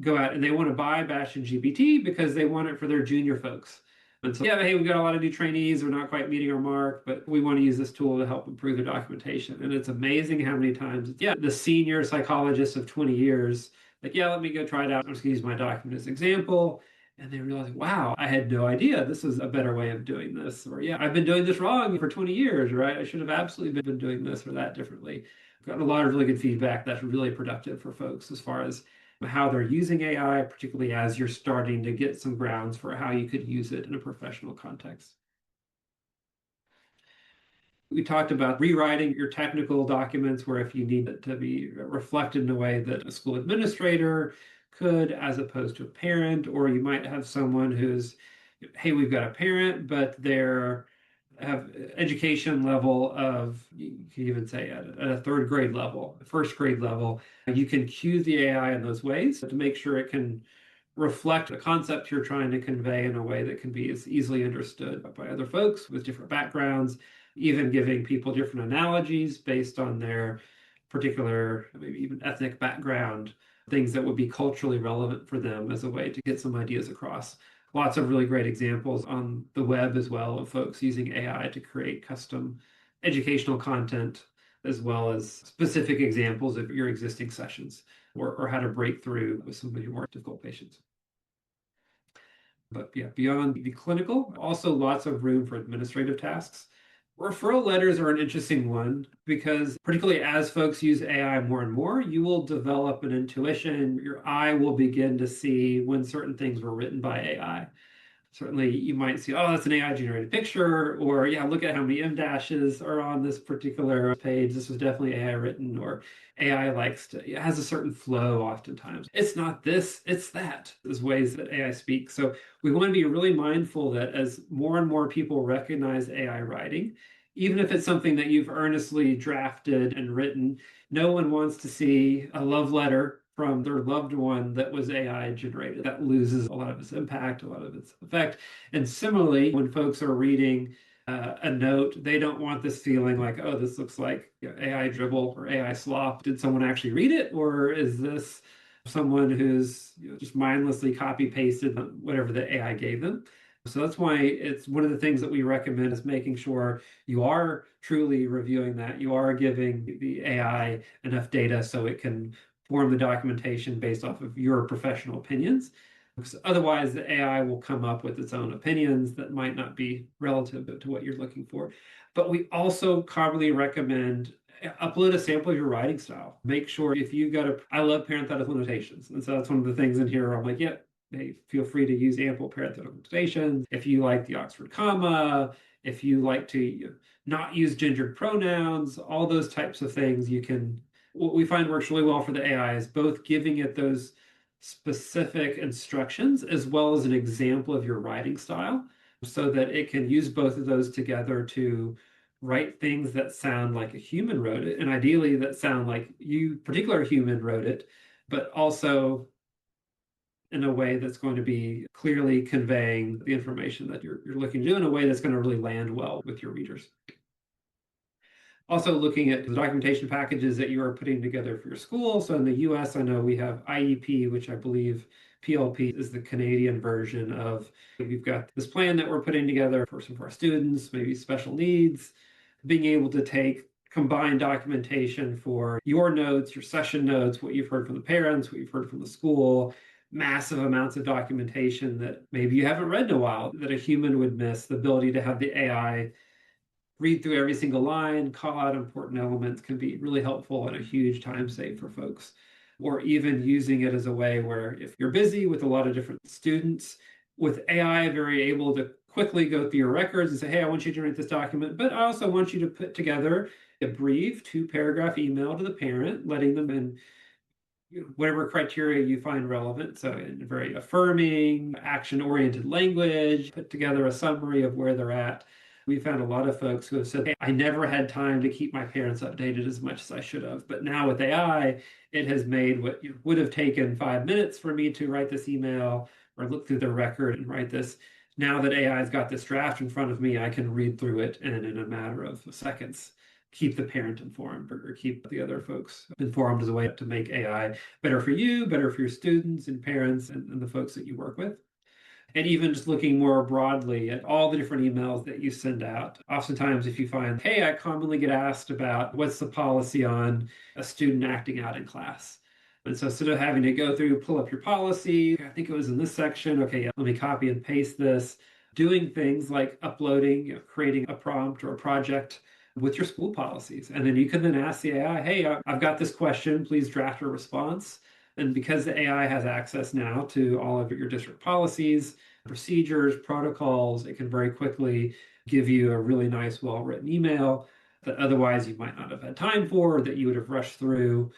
go out and they want to buy BastionGPT because they want it for their junior folks. And so, yeah, hey, we've got a lot of new trainees. We're not quite meeting our mark, but we want to use this tool to help improve their documentation. And it's amazing how many times, yeah, the senior psychologist of 20 years, like, yeah, let me go try it out. I'm just going to use my document as an example. And they realize, wow, I had no idea this was a better way of doing this. Or, yeah, I've been doing this wrong for 20 years, right? I should have absolutely been doing this or that differently. I've gotten a lot of really good feedback that's really productive for folks as far as how they're using AI, particularly as you're starting to get some grounds for how you could use it in a professional context. We talked about rewriting your technical documents where if you need it to be reflected in a way that a school administrator could, as opposed to a parent, or you might have someone who's, hey, we've got a parent, but they're have education level of, you can even say at a third grade level, first grade level, you can cue the AI in those ways to make sure it can reflect a concept you're trying to convey in a way that can be as easily understood by other folks with different backgrounds, even giving people different analogies based on their particular, maybe even ethnic background, things that would be culturally relevant for them as a way to get some ideas across. Lots of really great examples on the web as well of folks using AI to create custom educational content, as well as specific examples of your existing sessions or how to break through with some of your more difficult patients. But yeah, beyond the clinical, also lots of room for administrative tasks. Referral letters are an interesting one because particularly as folks use AI more and more, you will develop an intuition. Your eye will begin to see when certain things were written by AI. Certainly you might see, oh, that's an AI generated picture, or yeah, look at how many M dashes are on this particular page. This was definitely AI written, or AI likes to, it has a certain flow oftentimes. It's not this, it's that. There's ways that AI speaks. So we want to be really mindful that as more and more people recognize AI writing, even if it's something that you've earnestly drafted and written, no one wants to see a love letter from their loved one that was AI generated. That loses a lot of its impact, a lot of its effect. And similarly, when folks are reading a note, they don't want this feeling like, oh, this looks like, you know, AI dribble or AI slop. Did someone actually read it? Or is this someone who's, you know, just mindlessly copy pasted whatever the AI gave them? So that's why it's one of the things that we recommend is making sure you are truly reviewing that. You are giving the AI enough data so it can form the documentation based off of your professional opinions. Because otherwise, the AI will come up with its own opinions that might not be relative to what you're looking for. But we also commonly recommend upload a sample of your writing style. Make sure if you've got I love parenthetical notations. And so that's one of the things in here where I'm like, yeah, hey, feel free to use ample parenthetical notations. If you like the Oxford comma, if you like to not use gendered pronouns, all those types of things you can. What we find works really well for the AI is both giving it those specific instructions as well as an example of your writing style so that it can use both of those together to write things that sound like a human wrote it, and ideally that sound like you, particular human, wrote it, but also in a way that's going to be clearly conveying the information that you're looking to do in a way that's going to really land well with your readers. Also looking at the documentation packages that you are putting together for your school. So in the US, I know we have IEP, which I believe PLP is the Canadian version of, we've got this plan that we're putting together for some of our students, maybe special needs, being able to take combined documentation for your notes, your session notes, what you've heard from the parents, what you've heard from the school, massive amounts of documentation that maybe you haven't read in a while that a human would miss, the ability to have the AI read through every single line, call out important elements can be really helpful and a huge time save for folks. Or even using it as a way where if you're busy with a lot of different students, with AI, very able to quickly go through your records and say, hey, I want you to generate this document, but I also want you to put together a brief 2-paragraph email to the parent, letting them in whatever criteria you find relevant. So in very affirming, action-oriented language, put together a summary of where they're at. We found a lot of folks who have said, hey, I never had time to keep my parents updated as much as I should have. But now with AI, it has made what would have taken 5 minutes for me to write this email or look through the record and write this. Now that AI's got this draft in front of me, I can read through it and in a matter of seconds keep the parent informed or keep the other folks informed as a way to make AI better for you, better for your students and parents and the folks that you work with. And even just looking more broadly at all the different emails that you send out. Oftentimes, if you find, hey, I commonly get asked about what's the policy on a student acting out in class. And so instead of having to go through, pull up your policy, I think it was in this section, okay, yeah, let me copy and paste this, doing things like uploading, creating a prompt or a project with your school policies. And then you can then ask the AI, hey, I've got this question, please draft a response. And because the AI has access now to all of your district policies, procedures, protocols, it can very quickly give you a really nice, well-written email that otherwise you might not have had time for, or that you would have rushed through.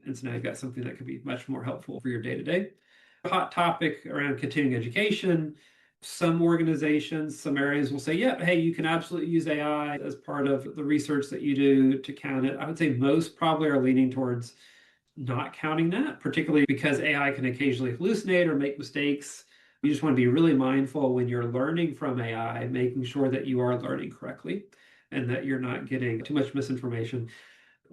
And so now you've got something that could be much more helpful for your day-to-day. Hot topic around continuing education. Some organizations, some areas will say, yeah, hey, you can absolutely use AI as part of the research that you do to count it. I would say most probably are leaning towards not counting that, particularly because AI can occasionally hallucinate or make mistakes. You just want to be really mindful when you're learning from AI, making sure that you are learning correctly and that you're not getting too much misinformation.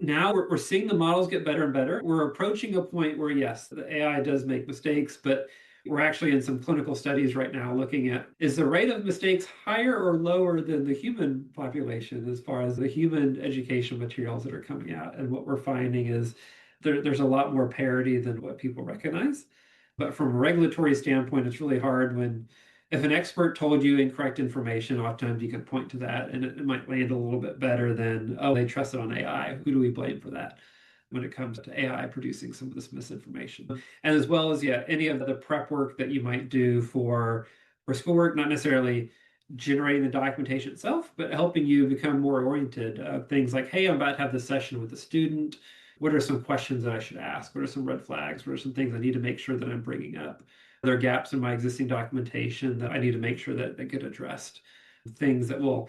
Now we're seeing the models get better and better. We're approaching a point where, yes, the AI does make mistakes, but we're actually in some clinical studies right now looking at, is the rate of mistakes higher or lower than the human population as far as the human education materials that are coming out? And what we're finding is there's a lot more parity than what people recognize. But from a regulatory standpoint, it's really hard when if an expert told you incorrect information, oftentimes you can point to that and it might land a little bit better than, oh, they trusted on AI. Who do we blame for that when it comes to AI producing some of this misinformation? And as well as, yeah, any of the prep work that you might do for schoolwork, not necessarily generating the documentation itself, but helping you become more oriented. Things like, hey, I'm about to have this session with a student. What are some questions that I should ask? What are some red flags? What are some things I need to make sure that I'm bringing up? Are there gaps in my existing documentation that I need to make sure that get addressed? Things that will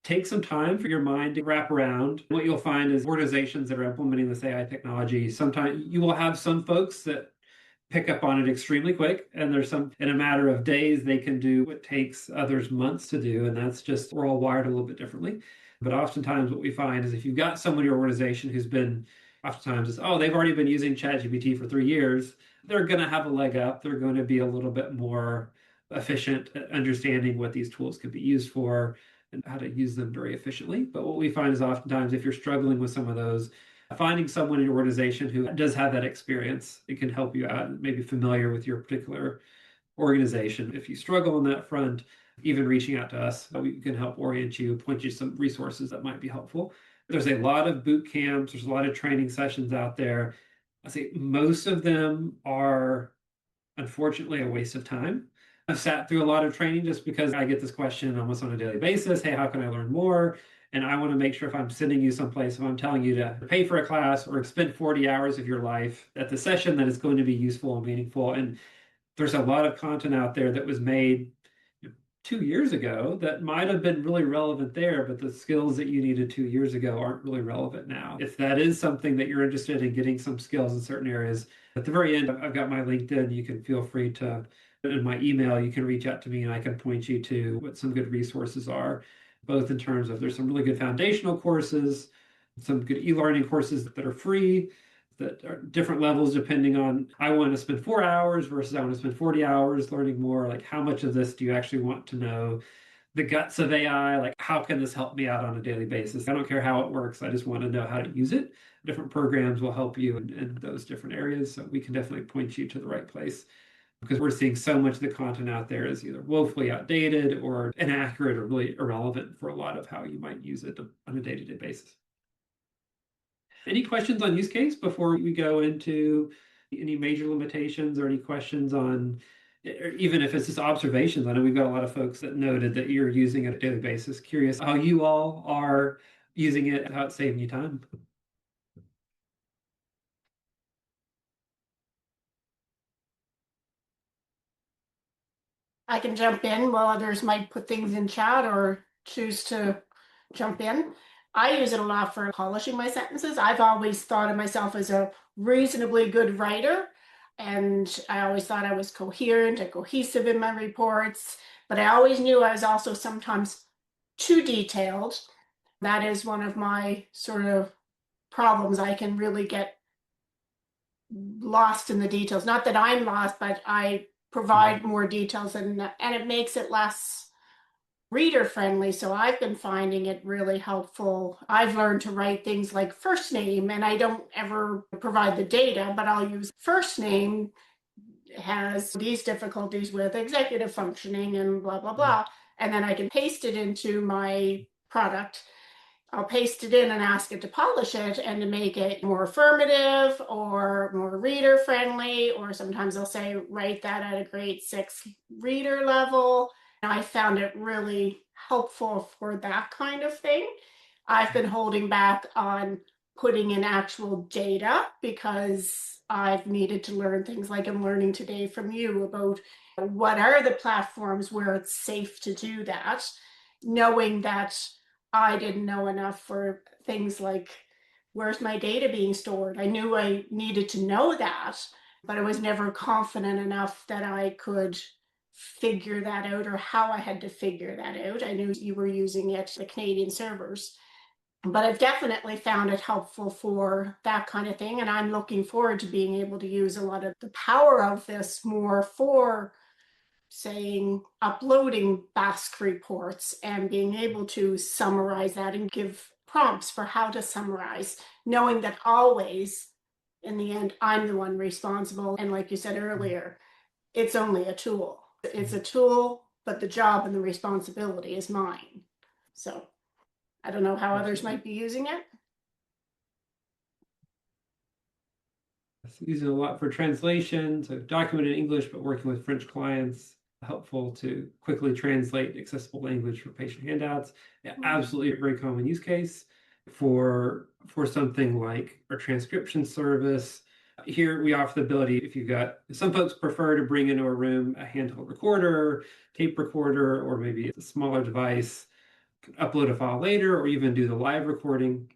take some time for your mind to wrap around. What you'll find is organizations that are implementing this AI technology, sometimes you will have some folks that pick up on it extremely quick, and there's some in a matter of days they can do what takes others months to do, and that's just we're all wired a little bit differently. But oftentimes what we find is if you've got someone in your organization who's been, oftentimes it's, oh, they've already been using ChatGPT for 3 years, they're going to have a leg up. They're going to be a little bit more efficient at understanding what these tools could be used for and how to use them very efficiently. But what we find is oftentimes if you're struggling with some of those, finding someone in your organization who does have that experience, it can help you out and maybe familiar with your particular organization. If you struggle on that front, even reaching out to us, we can help orient you, point you some resources that might be helpful. There's a lot of boot camps, there's a lot of training sessions out there. I say most of them are unfortunately a waste of time. I've sat through a lot of training just because I get this question almost on a daily basis. Hey, how can I learn more? And I want to make sure if I'm sending you someplace, if I'm telling you to pay for a class or spend 40 hours of your life at the session, that it's going to be useful and meaningful. And there's a lot of content out there that was made 2 years ago that might have been really relevant there, but the skills that you needed 2 years ago aren't really relevant now. If that is something that you're interested in getting some skills in certain areas, at the very end, I've got my LinkedIn. You can feel free to, in my email, you can reach out to me and I can point you to what some good resources are, both in terms of there's some really good foundational courses, some good e-learning courses that are free, that are different levels depending on I want to spend 4 hours versus I want to spend 40 hours learning more. Like, how much of this do you actually want to know? The guts of AI, like, how can this help me out on a daily basis? I don't care how it works. I just want to know how to use it. Different programs will help you in those different areas. So we can definitely point you to the right place because we're seeing so much of the content out there is either woefully outdated or inaccurate or really irrelevant for a lot of how you might use it on a day-to-day basis. Any questions on use case before we go into any major limitations or any questions on, or even if it's just observations? I know we've got a lot of folks that noted that you're using it on a daily basis. Curious how you all are using it, how it's saving you time. I can jump in while others might put things in chat or choose to jump in. I use it a lot for polishing my sentences. I've always thought of myself as a reasonably good writer, and I always thought I was coherent and cohesive in my reports, but I always knew I was also sometimes too detailed. That is one of my sort of problems. I can really get lost in the details. Not that I'm lost, but I provide more details and it makes it less reader friendly. So I've been finding it really helpful. I've learned to write things like first name, and I don't ever provide the data, but I'll use first name has these difficulties with executive functioning and blah, blah, blah. And then I can paste it into my product. I'll paste it in and ask it to polish it and to make it more affirmative or more reader friendly, or sometimes I'll say, write that at a grade 6 reader level. And I found it really helpful for that kind of thing. I've been holding back on putting in actual data because I've needed to learn things like I'm learning today from you about what are the platforms where it's safe to do that, knowing that I didn't know enough for things like where's my data being stored. I knew I needed to know that, but I was never confident enough that I could figure that out or how I had to figure that out. I knew you were using it, the Canadian servers, but I've definitely found it helpful for that kind of thing. And I'm looking forward to being able to use a lot of the power of this more for saying uploading Basque reports and being able to summarize that and give prompts for how to summarize, knowing that always in the end, I'm the one responsible. And like you said earlier, it's only a tool. It's a tool, but the job and the responsibility is mine. So I don't know how others might be using it. Using a lot for translation, so documented English, but working with French clients, helpful to quickly translate accessible language for patient handouts. Yeah, absolutely a very common use case for something like our transcription service. Here we offer the ability, if you've got, some folks prefer to bring into a room a handheld recorder, tape recorder, or maybe a smaller device, upload a file later, or even do the live recording.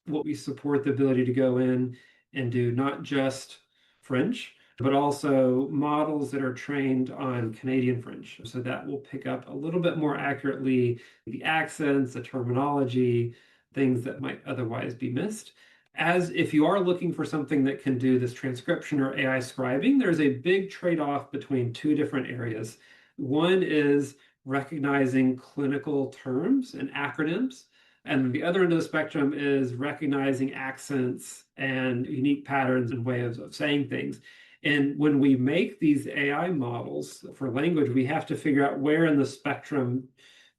What we support the ability to go in and do not just French, but also models that are trained on Canadian French. So that will pick up a little bit more accurately the accents, the terminology, things that might otherwise be missed. As if you are looking for something that can do this transcription or AI scribing, there's a big trade-off between two different areas. One is recognizing clinical terms and acronyms. And the other end of the spectrum is recognizing accents and unique patterns and ways of saying things. And when we make these AI models for language, we have to figure out where in the spectrum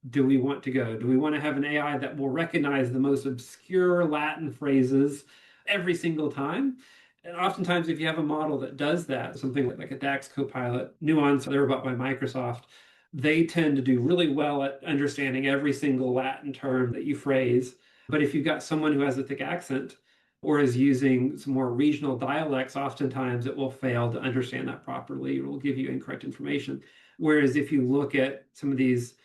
do we want to go? Do we want to have an AI that will recognize the most obscure Latin phrases every single time? And oftentimes, if you have a model that does that, something like a DAX Copilot, Nuance, they're bought by Microsoft, they tend to do really well at understanding every single Latin term that you phrase. But if you've got someone who has a thick accent or is using some more regional dialects, oftentimes it will fail to understand that properly. It will give you incorrect information. Whereas if you look at some of these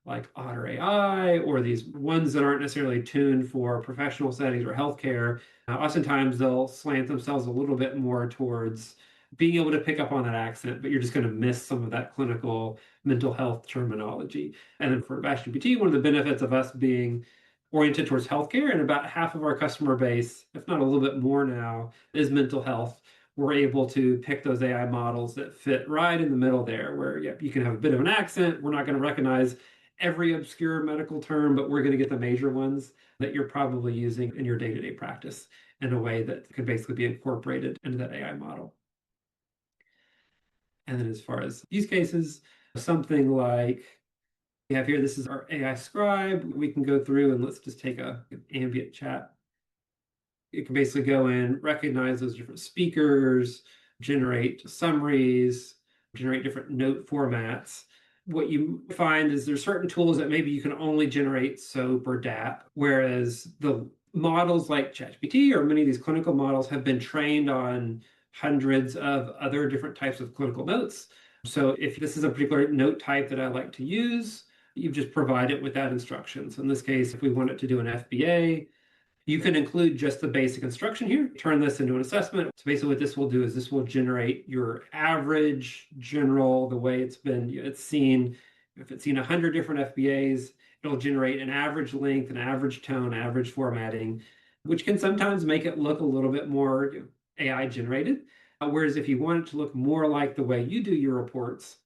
like Otter AI or these ones that aren't necessarily tuned for professional settings or healthcare, oftentimes they'll slant themselves a little bit more towards being able to pick up on that accent, but you're just going to miss some of that clinical mental health terminology. And then for BastionGPT, one of the benefits of us being oriented towards healthcare, and about half of our customer base, if not a little bit more now, is mental health. We're able to pick those AI models that fit right in the middle there, where yep, you can have a bit of an accent. We're not going to recognize every obscure medical term, but we're going to get the major ones that you're probably using in your day-to-day practice in a way that could basically be incorporated into that AI model. And then as far as use cases, something like we have here, this is our AI scribe. We can go through and let's just take an ambient chat. It can basically go in, recognize those different speakers, generate summaries, generate different note formats. What you find is there's certain tools that maybe you can only generate SOAP or DAP, whereas the models like ChatGPT or many of these clinical models have been trained on hundreds of other different types of clinical notes. So if this is a particular note type that I like to use, you just provide it with that instruction. So in this case, if we want it to do an FBA, you can include just the basic instruction here, turn this into an assessment. So basically what this will do is this will generate your average general, the way it's seen. If it's seen 100 different FBAs, it'll generate an average length, an average tone, average formatting, which can sometimes make it look a little bit more AI generated. Whereas if you want it to look more like the way you do your reports,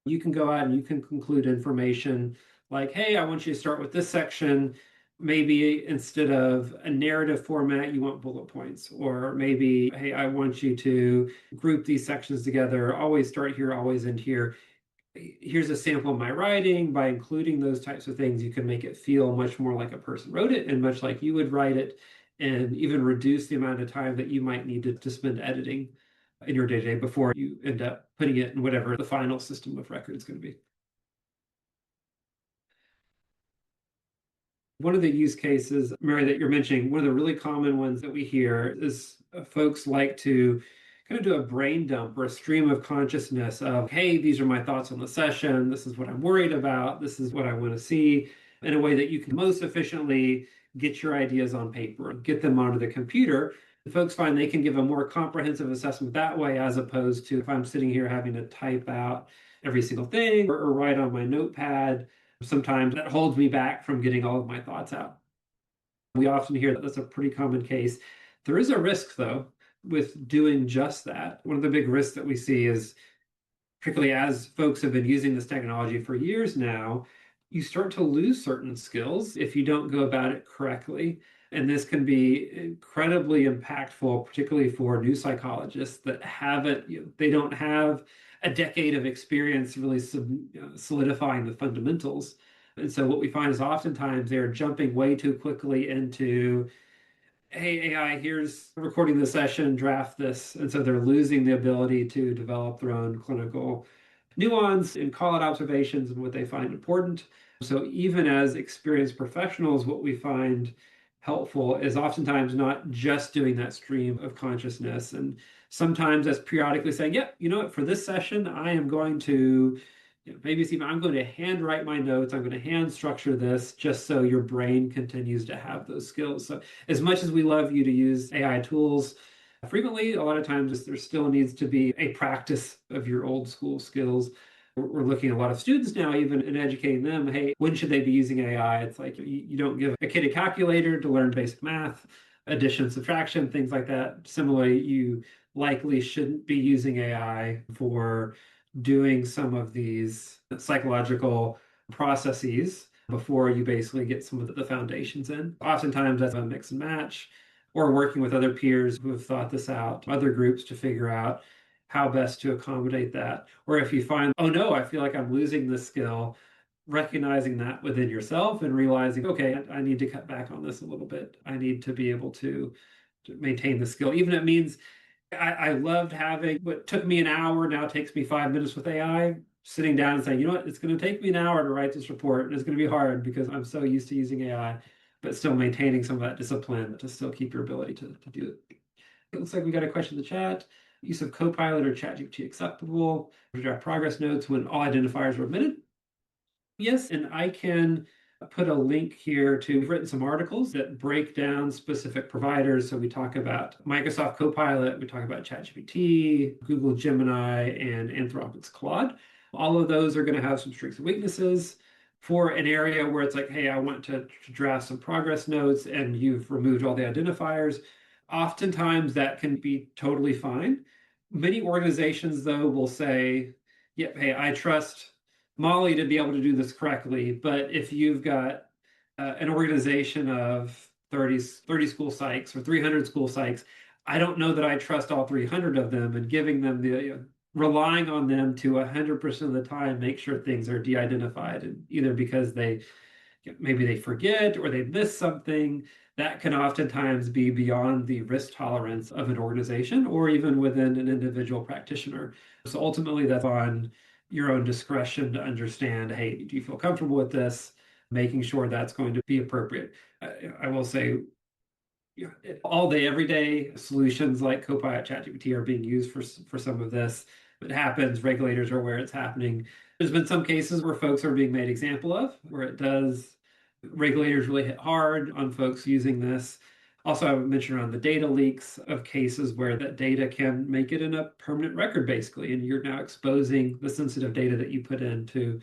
you can go out and you can conclude information like, hey, I want you to start with this section. Maybe instead of a narrative format, you want bullet points. Or maybe, hey, I want you to group these sections together. Always start here, always end here. Here's a sample of my writing. By including those types of things, you can make it feel much more like a person wrote it and much like you would write it, and even reduce the amount of time that you might need to spend editing in your day-to-day before you end up putting it in whatever the final system of record is going to be. One of the use cases, Mary, that you're mentioning, one of the really common ones that we hear is folks like to kind of do a brain dump or a stream of consciousness of, hey, these are my thoughts on the session. This is what I'm worried about. This is what I want to see, in a way that you can most efficiently get your ideas on paper and get them onto the computer. And folks find they can give a more comprehensive assessment that way, as opposed to if I'm sitting here having to type out every single thing or write on my notepad. Sometimes that holds me back from getting all of my thoughts out. We often hear that that's a pretty common case. There is a risk, though, with doing just that. One of the big risks that we see is, particularly as folks have been using this technology for years now, you start to lose certain skills if you don't go about it correctly. And this can be incredibly impactful, particularly for new psychologists that haven't, they don't have a decade of experience really solidifying the fundamentals. And so what we find is oftentimes they're jumping way too quickly into, hey, AI, here's recording the session, draft this. And so they're losing the ability to develop their own clinical nuance and call out observations and what they find important. So even as experienced professionals, what we find helpful is oftentimes not just doing that stream of consciousness, and sometimes that's periodically saying, yep, you know what, for this session, I am going to, maybe it's even, I'm going to handwrite my notes, I'm going to hand structure this, just so your brain continues to have those skills. So as much as we love you to use AI tools frequently, a lot of times there still needs to be a practice of your old school skills. We're looking at a lot of students now, even in educating them, hey, when should they be using AI? It's like you don't give a kid a calculator to learn basic math, addition, subtraction, things like that. Similarly, you likely shouldn't be using AI for doing some of these psychological processes before you basically get some of the foundations in. Oftentimes that's a mix and match, or working with other peers who have thought this out, other groups to figure out how best to accommodate that. Or if you find, oh no, I feel like I'm losing this skill, recognizing that within yourself and realizing, okay, I need to cut back on this a little bit. I need to be able to maintain the skill. Even if it means I loved having what took me an hour now takes me 5 minutes with AI, sitting down and saying, you know what, it's going to take me an hour to write this report, and it's going to be hard because I'm so used to using AI, but still maintaining some of that discipline to still keep your ability to do it. It looks like we got a question in the chat. Use of Copilot or ChatGPT acceptable? Draft progress notes when all identifiers are omitted? Yes, and I can put a link here to, we've written some articles that break down specific providers. So we talk about Microsoft Copilot, we talk about ChatGPT, Google Gemini, and Anthropic's Claude. All of those are going to have some strengths and weaknesses. For an area where it's like, hey, I want to draft some progress notes and you've removed all the identifiers, oftentimes that can be totally fine. Many organizations, though, will say, yep, hey, I trust Molly to be able to do this correctly. But if you've got an organization of 30 school psychs or 300 school psychs, I don't know that I trust all 300 of them, and giving them the relying on them to 100% of the time make sure things are de-identified, and either because maybe they forget or they miss something, that can oftentimes be beyond the risk tolerance of an organization or even within an individual practitioner. So ultimately, that's on your own discretion to understand, hey, do you feel comfortable with this? Making sure that's going to be appropriate. I will say, all day, every day, solutions like Copilot, ChatGPT are being used for some of this. It happens, regulators are aware it's happening. There's been some cases where folks are being made example of, where it does, regulators really hit hard on folks using this. Also, I would mention around the data leaks of cases where that data can make it in a permanent record, basically, and you're now exposing the sensitive data that you put into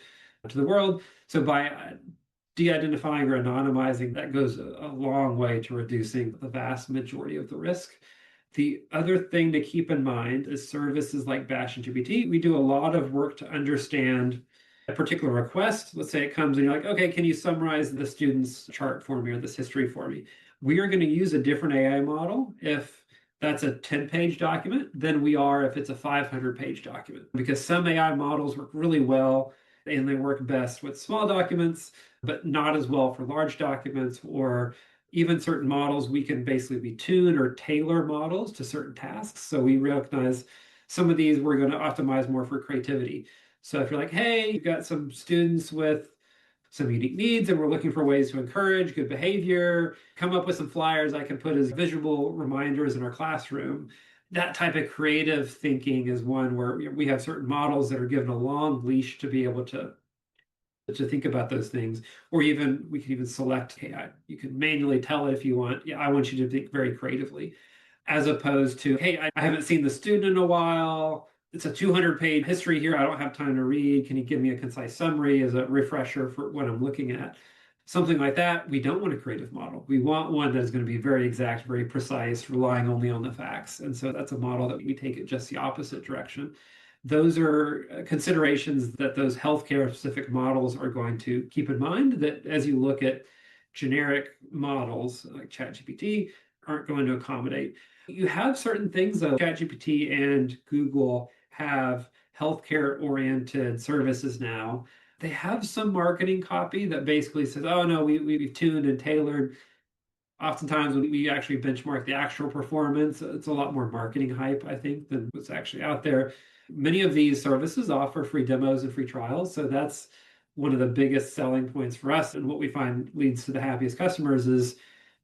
to the world. So by de-identifying or anonymizing, that goes a long way to reducing the vast majority of the risk. The other thing to keep in mind is services like BastionGPT. We do a lot of work to understand a particular request. Let's say it comes and you're like, okay, can you summarize the student's chart for me or this history for me? We are going to use a different AI model if that's a 10-page document than we are if it's a 500-page document, because some AI models work really well and they work best with small documents, but not as well for large documents, or even certain models we can basically tune or tailor models to certain tasks. So we recognize some of these we're going to optimize more for creativity. So if you're like, hey, you've got some students with some unique needs and we're looking for ways to encourage good behavior, come up with some flyers I can put as visual reminders in our classroom. That type of creative thinking is one where we have certain models that are given a long leash to be able to think about those things. Or even we can even select, hey, you can manually tell it if you want, yeah, I want you to think very creatively, as opposed to, hey, I haven't seen the student in a while. It's a 200-page history here. I don't have time to read. Can you give me a concise summary as a refresher for what I'm looking at? Something like that. We don't want a creative model. We want one that is going to be very exact, very precise, relying only on the facts. And so that's a model that we take it just the opposite direction. Those are considerations that those healthcare specific models are going to keep in mind, that as you look at generic models like ChatGPT aren't going to accommodate. You have certain things, though. ChatGPT and Google have healthcare oriented services now. They have some marketing copy that basically says, oh no, we've tuned and tailored. Oftentimes when we actually benchmark the actual performance, it's a lot more marketing hype, I think, than what's actually out there. Many of these services offer free demos and free trials. So that's one of the biggest selling points for us. And what we find leads to the happiest customers is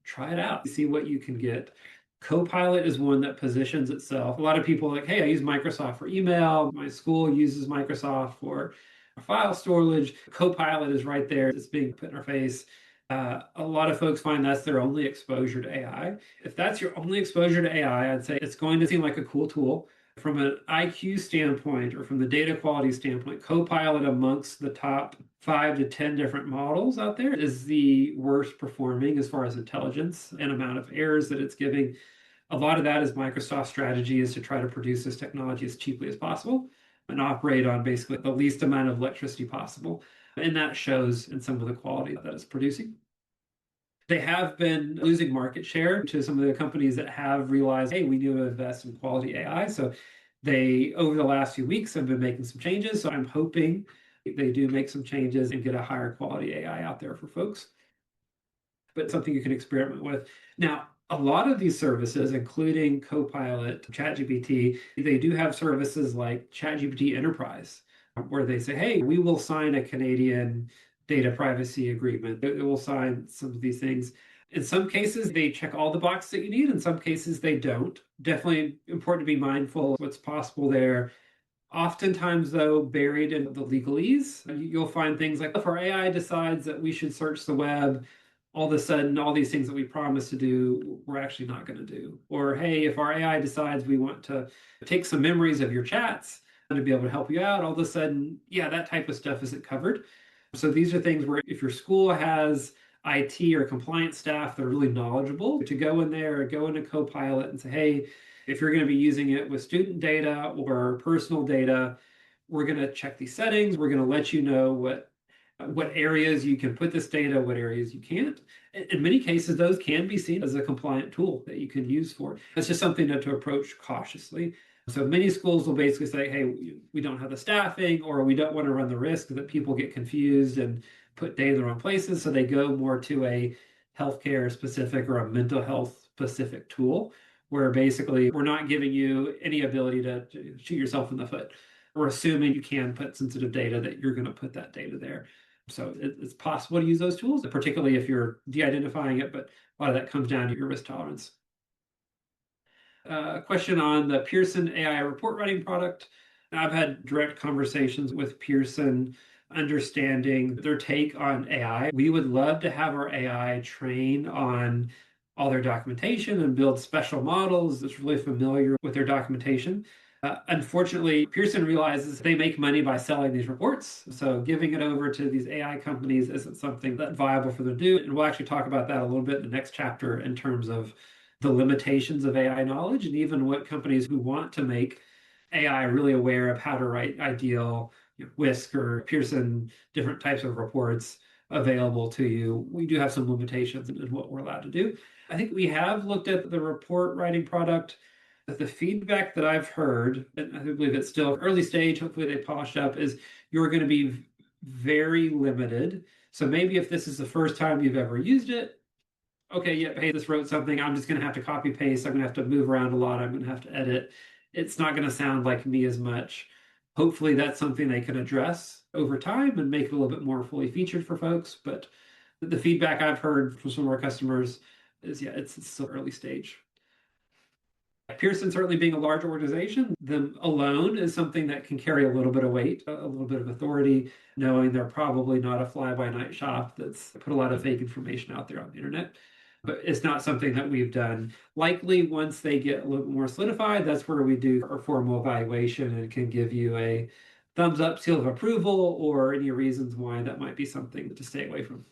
try it out, see what you can get. Copilot is one that positions itself. A lot of people are like, hey, I use Microsoft for email. My school uses Microsoft for file storage. Copilot is right there. It's being put in our face. A lot of folks find that's their only exposure to AI. If that's your only exposure to AI, I'd say it's going to seem like a cool tool. From an IQ standpoint or from the data quality standpoint, Copilot amongst the top 5 to 10 different models out there is the worst performing as far as intelligence and amount of errors that it's giving. A lot of that is Microsoft's strategy is to try to produce this technology as cheaply as possible and operate on basically the least amount of electricity possible. And that shows in some of the quality that it's producing. They have been losing market share to some of the companies that have realized, hey, we need to invest in quality AI. So they, over the last few weeks, have been making some changes. So I'm hoping They do make some changes and get a higher quality AI out there for folks, but something you can experiment with. Now, a lot of these services, including Copilot, ChatGPT, they do have services like ChatGPT Enterprise, where they say, hey, we will sign a Canadian data privacy agreement. It will sign some of these things. In some cases, they check all the boxes that you need. In some cases, they don't. Definitely important to be mindful of what's possible there. Oftentimes, though, buried in the legalese, you'll find things like if our AI decides that we should search the web, all of a sudden, all these things that we promised to do, we're actually not going to do. Or, hey, if our AI decides we want to take some memories of your chats to be able to help you out, all of a sudden, yeah, that type of stuff isn't covered. So these are things where if your school has IT or compliance staff that are really knowledgeable, to go in there, go into Copilot and say, hey, if you're going to be using it with student data or personal data, we're going to check these settings. We're going to let you know what areas you can put this data, what areas you can't. In many cases, those can be seen as a compliant tool that you can use for. It's just something to approach cautiously. So many schools will basically say, hey, we don't have the staffing, or we don't want to run the risk that people get confused and put data in the wrong places. So they go more to a healthcare specific or a mental health specific tool, where basically we're not giving you any ability to shoot yourself in the foot. We're assuming you can put sensitive data, that you're going to put that data there. So it's possible to use those tools, particularly if you're de-identifying it, but a lot of that comes down to your risk tolerance. Question on the Pearson AI report writing product. I've had direct conversations with Pearson, understanding their take on AI. We would love to have our AI train on all their documentation and build special models that's really familiar with their documentation. Unfortunately, Pearson realizes they make money by selling these reports. So giving it over to these AI companies isn't something that's viable for them to do. And we'll actually talk about that a little bit in the next chapter in terms of the limitations of AI knowledge, and even what companies who want to make AI really aware of how to write ideal Whisk or Pearson, different types of reports available to you. We do have some limitations in what we're allowed to do. I think we have looked at the report writing product. The feedback that I've heard, and I believe it's still early stage, hopefully they polish up, is you're going to be very limited. So maybe if this is the first time you've ever used it, okay, yeah, hey, this wrote something. I'm just going to have to copy paste. I'm going to have to move around a lot. I'm going to have to edit. It's not going to sound like me as much. Hopefully, that's something they can address over time and make it a little bit more fully featured for folks. But the feedback I've heard from some of our customers is, yeah, it's still early stage. Pearson certainly being a large organization, them alone is something that can carry a little bit of weight, a little bit of authority, knowing they're probably not a fly-by-night shop that's put a lot of fake information out there on the internet. But it's not something that we've done. Likely, once they get a little bit more solidified, that's where we do our formal evaluation and can give you a thumbs up, seal of approval, or any reasons why that might be something to stay away from.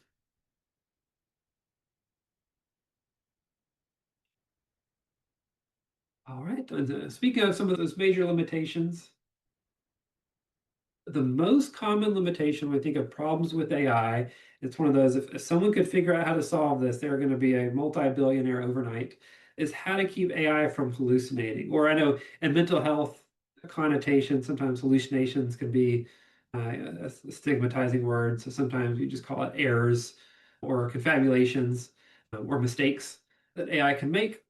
All right, and speaking of some of those major limitations, the most common limitation when I think of problems with AI, it's one of those, if someone could figure out how to solve this, they're going to be a multi-billionaire overnight, is how to keep AI from hallucinating. Or I know in mental health connotation, sometimes hallucinations can be a stigmatizing word. So sometimes we just call it errors or confabulations or mistakes that AI can make.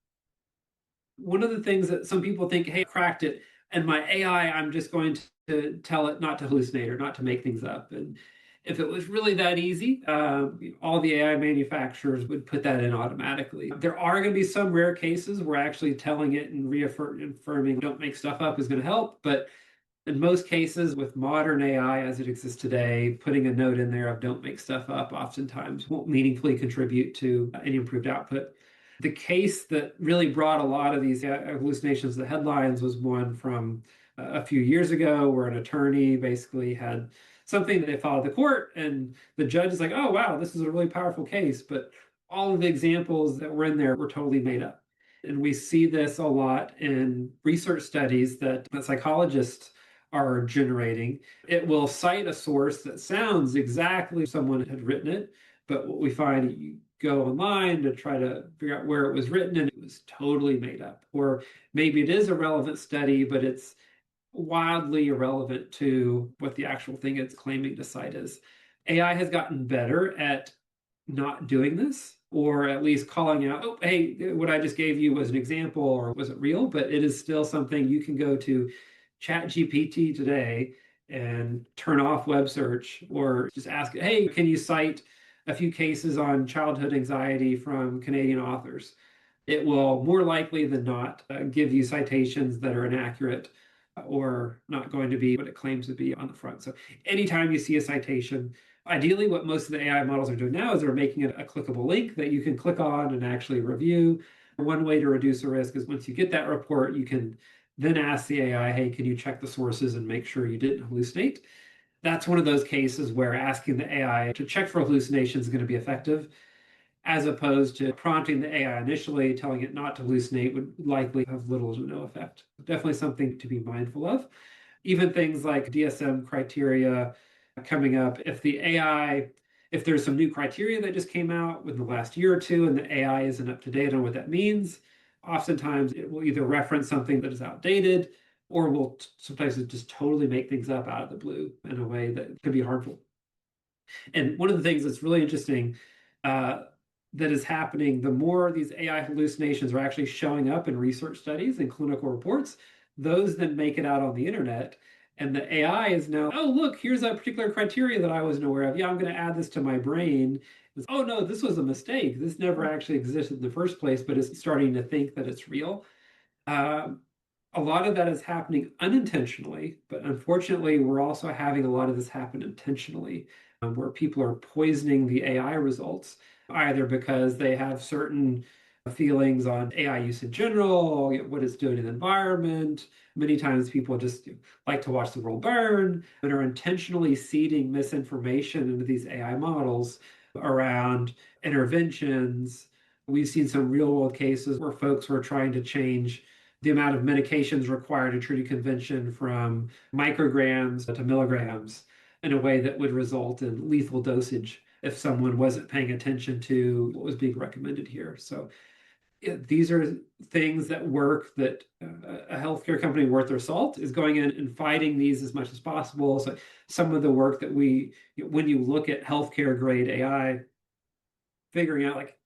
One of the things that some people think, hey, I cracked it, and my AI, I'm just going to tell it not to hallucinate or not to make things up. And if it was really that easy, all the AI manufacturers would put that in automatically. There are going to be some rare cases where actually telling it and reaffirming don't make stuff up is going to help. But in most cases, with modern AI as it exists today, putting a note in there of don't make stuff up oftentimes won't meaningfully contribute to any improved output. The case that really brought a lot of these hallucinations to the headlines was one from a few years ago, where an attorney basically had something that they filed at the court, and the judge is like, oh, wow, this is a really powerful case. But all of the examples that were in there were totally made up. And we see this a lot in research studies that psychologists are generating. It will cite a source that sounds exactly someone had written it, but what we find, you go online to try to figure out where it was written and it was totally made up. Or maybe it is a relevant study, but it's wildly irrelevant to what the actual thing it's claiming to cite is. AI has gotten better at not doing this, or at least calling out, oh, hey, what I just gave you was an example, or was it real? But it is still something you can go to ChatGPT today and turn off web search, or just ask it, hey, can you cite a few cases on childhood anxiety from Canadian authors? It will more likely than not give you citations that are inaccurate or not going to be what it claims to be on the front. So anytime you see a citation, ideally what most of the AI models are doing now is they're making it a clickable link that you can click on and actually review. One way to reduce the risk is once you get that report, you can then ask the AI, hey, can you check the sources and make sure you didn't hallucinate? That's one of those cases where asking the AI to check for hallucinations is going to be effective, as opposed to prompting the AI initially, telling it not to hallucinate would likely have little to no effect. Definitely something to be mindful of. Even things like DSM criteria coming up, if there's some new criteria that just came out within the last year or two and the AI isn't up to date on what that means, oftentimes it will either reference something that is outdated or will sometimes just totally make things up out of the blue in a way that could be harmful. And one of the things that's really interesting uh, that is happening, the more these AI hallucinations are actually showing up in research studies and clinical reports, those then make it out on the internet. And the AI is now, oh, look, here's a particular criteria that I wasn't aware of. Yeah, I'm going to add this to my brain. It's, oh, no, this was a mistake. This never actually existed in the first place, but it's starting to think that it's real. Uh, a lot of that is happening unintentionally, but unfortunately, we're also having a lot of this happen intentionally, where people are poisoning the AI results, either because they have certain feelings on AI use in general, what it's doing in the environment. Many times people just like to watch the world burn and are intentionally seeding misinformation into these AI models around interventions. We've seen some real world cases where folks were trying to change the amount of medications required to treat a convention from micrograms to milligrams in a way that would result in lethal dosage if someone wasn't paying attention to what was being recommended here. So these are things that work that a healthcare company worth their salt is going in and fighting these as much as possible. So some of the work that when you look at healthcare grade AI, figuring out like,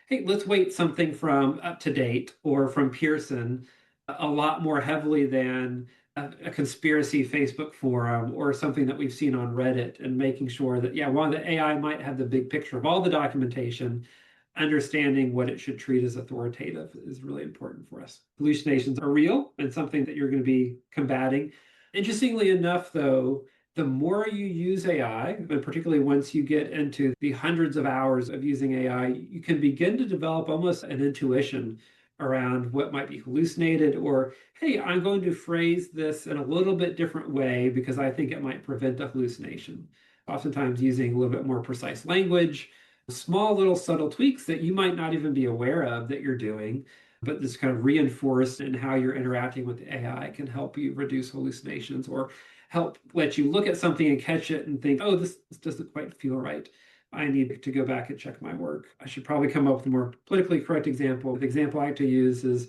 hey, let's weight something from Up to Date or from Pearson a lot more heavily than a conspiracy Facebook forum or something that we've seen on Reddit, and making sure that, yeah, while the AI might have the big picture of all the documentation, understanding what it should treat as authoritative is really important for us. Hallucinations are real and something that you're going to be combating. Interestingly enough, though, the more you use AI, and particularly once you get into the hundreds of hours of using AI, you can begin to develop almost an intuition around what might be hallucinated, or, hey, I'm going to phrase this in a little bit different way because I think it might prevent a hallucination. Oftentimes using a little bit more precise language, small little subtle tweaks that you might not even be aware of that you're doing, but this kind of reinforced in how you're interacting with the AI can help you reduce hallucinations, or help let you look at something and catch it and think, oh, this doesn't quite feel right. I need to go back and check my work. I should probably come up with a more politically correct example. The example I like to use is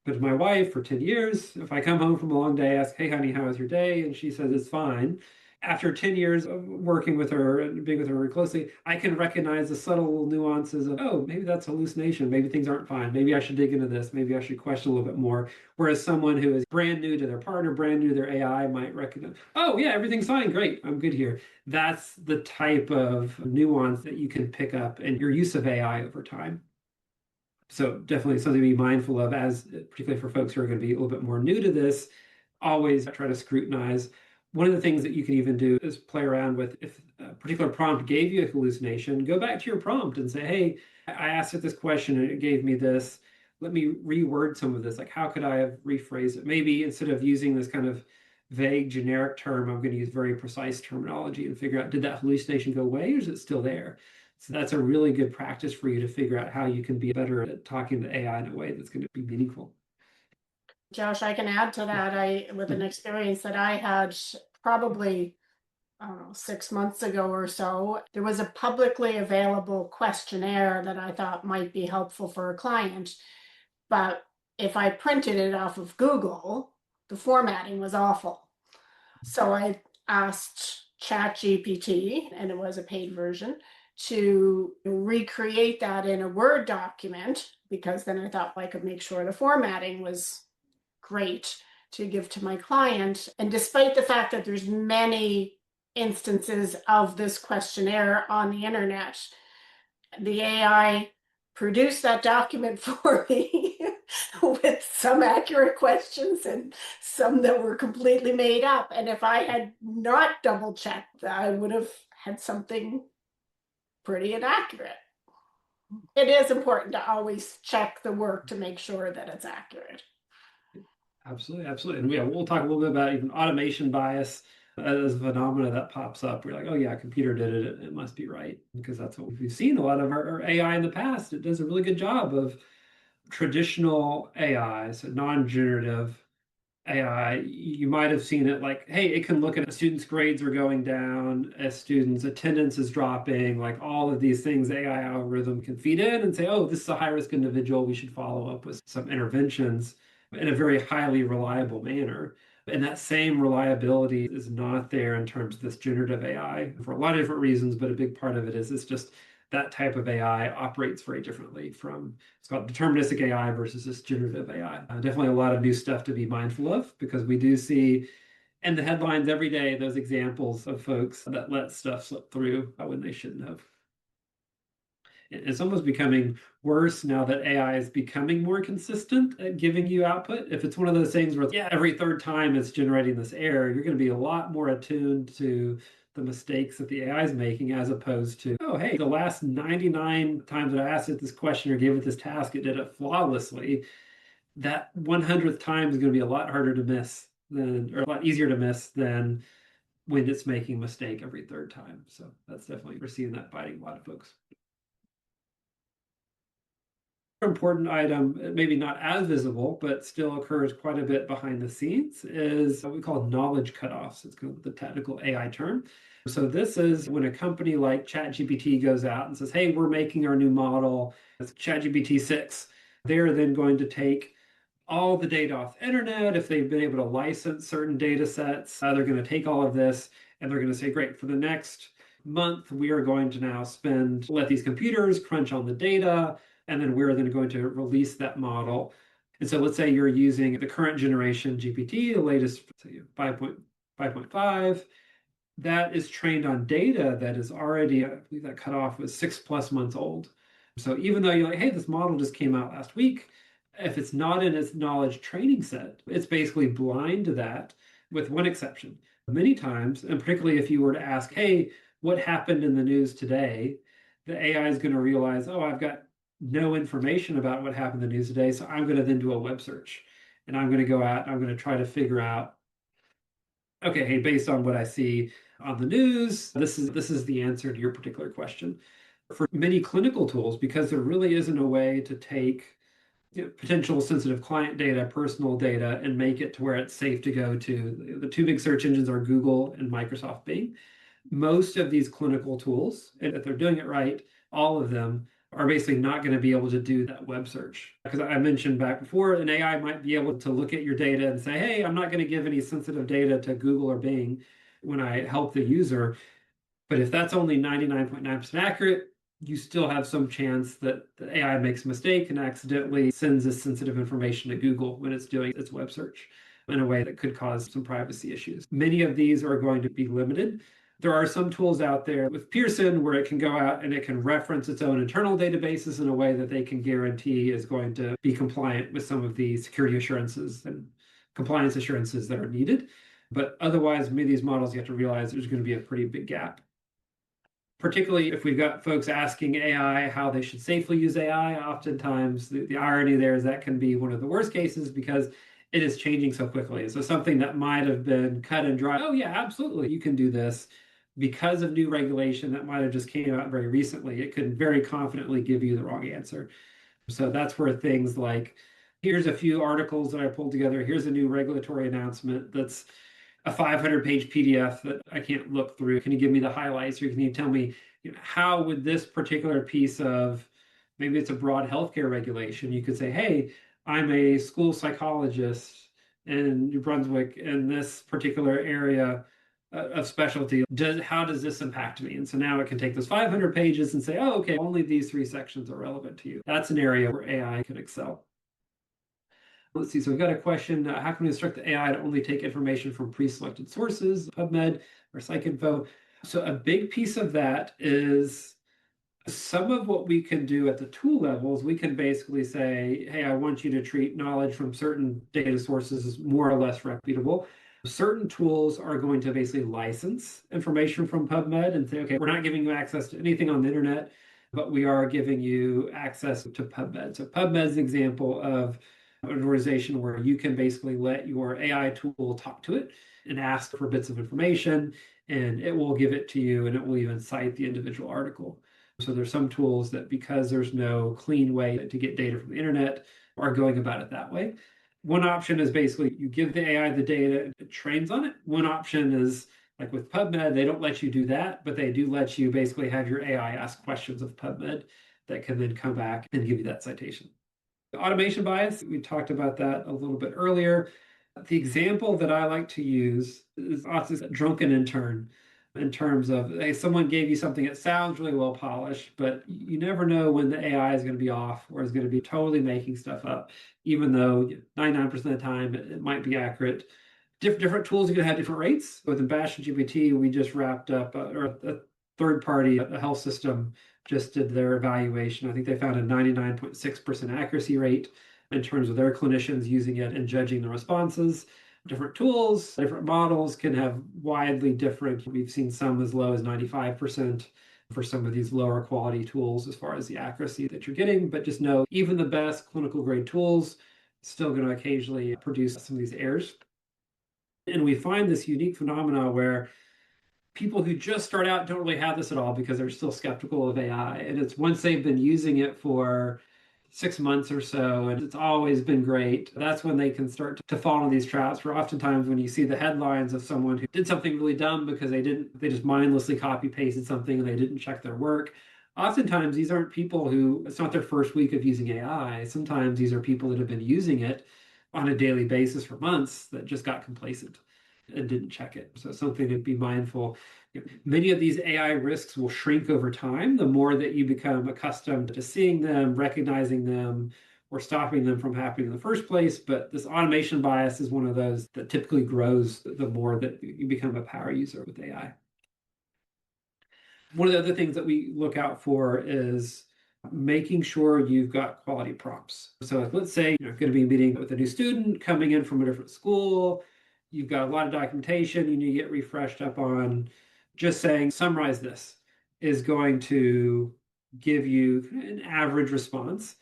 with my wife for 10 years. If I come home from a long day, ask, hey, honey, how was your day? And she says, it's fine. After 10 years of working with her and being with her very closely, I can recognize the subtle nuances of, oh, maybe that's hallucination. Maybe things aren't fine. Maybe I should dig into this. Maybe I should question a little bit more. Whereas someone who is brand new to their partner, brand new to their AI might recognize, oh, yeah, everything's fine. Great. I'm good here. That's the type of nuance that you can pick up in your use of AI over time. So definitely something to be mindful of, as particularly for folks who are going to be a little bit more new to this, always try to scrutinize. One of the things that you can even do is play around with, if a particular prompt gave you a hallucination, go back to your prompt and say, hey, I asked it this question and it gave me this. Let me reword some of this. Like, how could I have rephrased it? Maybe instead of using this kind of vague generic term, I'm going to use very precise terminology and figure out, did that hallucination go away or is it still there? So that's a really good practice for you to figure out how you can be better at talking to AI in a way that's going to be meaningful. Josh, I can add to that. With an experience that I had probably, I don't know, 6 months ago or so, there was a publicly available questionnaire that I thought might be helpful for a client. But if I printed it off of Google, the formatting was awful. So I asked ChatGPT, and it was a paid version, to recreate that in a Word document, because then I thought I could make sure the formatting was great to give to my client. And despite the fact that there's many instances of this questionnaire on the internet, the AI produced that document for me with some accurate questions and some that were completely made up. And if I had not double checked, I would have had something pretty inaccurate. It is important to always check the work to make sure that it's accurate. Absolutely, absolutely. And yeah, we'll talk a little bit about even automation bias as a phenomena that pops up. We're like, oh yeah, computer did it. It must be right. Because that's what we've seen a lot of our AI in the past. It does a really good job of traditional AI, so non-generative AI. You might have seen it like, hey, it can look at a student's grades are going down, a student's attendance is dropping, like all of these things the AI algorithm can feed in and say, oh, this is a high-risk individual. We should follow up with some interventions in a very highly reliable manner. And that same reliability is not there in terms of this generative AI for a lot of different reasons, but a big part of it is it's just that type of AI operates very differently from, it's called deterministic AI versus this generative AI. Definitely a lot of new stuff to be mindful of, because we do see in the headlines every day those examples of folks that let stuff slip through when they shouldn't have. It's almost becoming worse now that AI is becoming more consistent at giving you output. If it's one of those things where, yeah, every third time it's generating this error, you're going to be a lot more attuned to the mistakes that the AI is making, as opposed to, oh, hey, the last 99 times that I asked it this question or gave it this task, it did it flawlessly. That 100th time is going to be a lot harder to miss than, or a lot easier to miss than when it's making a mistake every third time. So that's definitely, we're seeing that biting a lot of folks. Important item, maybe not as visible, but still occurs quite a bit behind the scenes, is what we call knowledge cutoffs. It's kind of the technical AI term. So this is when a company like ChatGPT goes out and says, hey, we're making our new model, it's ChatGPT 6. They're then going to take all the data off the internet. If they've been able to license certain data sets, they're going to take all of this and they're going to say, great, for the next month, we are going to now let these computers crunch on the data, and then we're then going to release that model. And so let's say you're using the current generation GPT, the latest 5.5, that is trained on data that is already, I believe that cutoff was 6+ months old. So even though you're like, hey, this model just came out last week, if it's not in its knowledge training set, it's basically blind to that, with one exception. Many times, and particularly if you were to ask, hey, what happened in the news today, the AI is going to realize, oh, I've got no information about what happened in the news today, so I'm going to then do a web search. And I'm going to go out, I'm going to try to figure out, okay, hey, based on what I see on the news, this is the answer to your particular question. For many clinical tools, because there really isn't a way to take potential sensitive client data, personal data, and make it to where it's safe to go to. The two big search engines are Google and Microsoft Bing. Most of these clinical tools, and if they're doing it right, all of them are basically not going to be able to do that web search. Because I mentioned back before, an AI might be able to look at your data and say, hey, I'm not going to give any sensitive data to Google or Bing when I help the user. But if that's only 99.9% accurate, you still have some chance that the AI makes a mistake and accidentally sends this sensitive information to Google when it's doing its web search in a way that could cause some privacy issues. Many of these are going to be limited. There are some tools out there with Pearson where it can go out and it can reference its own internal databases in a way that they can guarantee is going to be compliant with some of the security assurances and compliance assurances that are needed. But otherwise, many of these models, you have to realize there's going to be a pretty big gap. Particularly if we've got folks asking AI how they should safely use AI, oftentimes the irony there is that can be one of the worst cases because it is changing so quickly. So something that might have been cut and dry, oh yeah, absolutely, you can do this. Because of new regulation that might have just came out very recently, it could very confidently give you the wrong answer. So that's where things like, here's a few articles that I pulled together, here's a new regulatory announcement that's a 500-page PDF that I can't look through. Can you give me the highlights, or can you tell me, how would this particular piece of, maybe it's a broad healthcare regulation, you could say, hey, I'm a school psychologist in New Brunswick in this particular area of specialty. How does this impact me? And so now it can take those 500 pages and say, oh, okay, only these 3 sections are relevant to you. That's an area where AI can excel. Let's see, so we've got a question, how can we instruct the AI to only take information from pre-selected sources, PubMed or PsycInfo? So a big piece of that is some of what we can do at the tool levels. We can basically say, hey, I want you to treat knowledge from certain data sources as more or less reputable. Certain tools are going to basically license information from PubMed and say, okay, we're not giving you access to anything on the internet, but we are giving you access to PubMed. So PubMed is an example of an organization where you can basically let your AI tool talk to it and ask for bits of information, and it will give it to you, and it will even cite the individual article. So there's some tools that, because there's no clean way to get data from the internet, are going about it that way. One option is basically you give the AI the data, it trains on it. One option is like with PubMed, they don't let you do that, but they do let you basically have your AI ask questions of PubMed that can then come back and give you that citation. The automation bias, we talked about that a little bit earlier. The example that I like to use is often a drunken intern, in terms of, hey, someone gave you something that sounds really well polished, but you never know when the AI is going to be off or is going to be totally making stuff up, even though 99% of the time it might be accurate. Different tools are going to have different rates. With BastionGPT, we just wrapped up, or a third party, a health system, just did their evaluation. I think they found a 99.6% accuracy rate in terms of their clinicians using it and judging the responses. Different tools, different models can have widely different. We've seen some as low as 95% for some of these lower quality tools as far as the accuracy that you're getting. But just know, even the best clinical grade tools still going to occasionally produce some of these errors. And we find this unique phenomena where people who just start out don't really have this at all because they're still skeptical of AI. And it's once they've been using it for 6 months or so, and it's always been great, that's when they can start to fall into these traps, where oftentimes when you see the headlines of someone who did something really dumb because they just mindlessly copy pasted something and they didn't check their work. Oftentimes these aren't people who, it's not their first week of using AI. Sometimes these are people that have been using it on a daily basis for months that just got complacent and didn't check it. So something to be mindful. Many of these AI risks will shrink over time the more that you become accustomed to seeing them, recognizing them, or stopping them from happening in the first place. But this automation bias is one of those that typically grows the more that you become a power user with AI. One of the other things that we look out for is making sure you've got quality prompts. So let's say you're going to be meeting with a new student coming in from a different school. You've got a lot of documentation you need to get refreshed up on. Just saying, summarize this is going to give you an average response.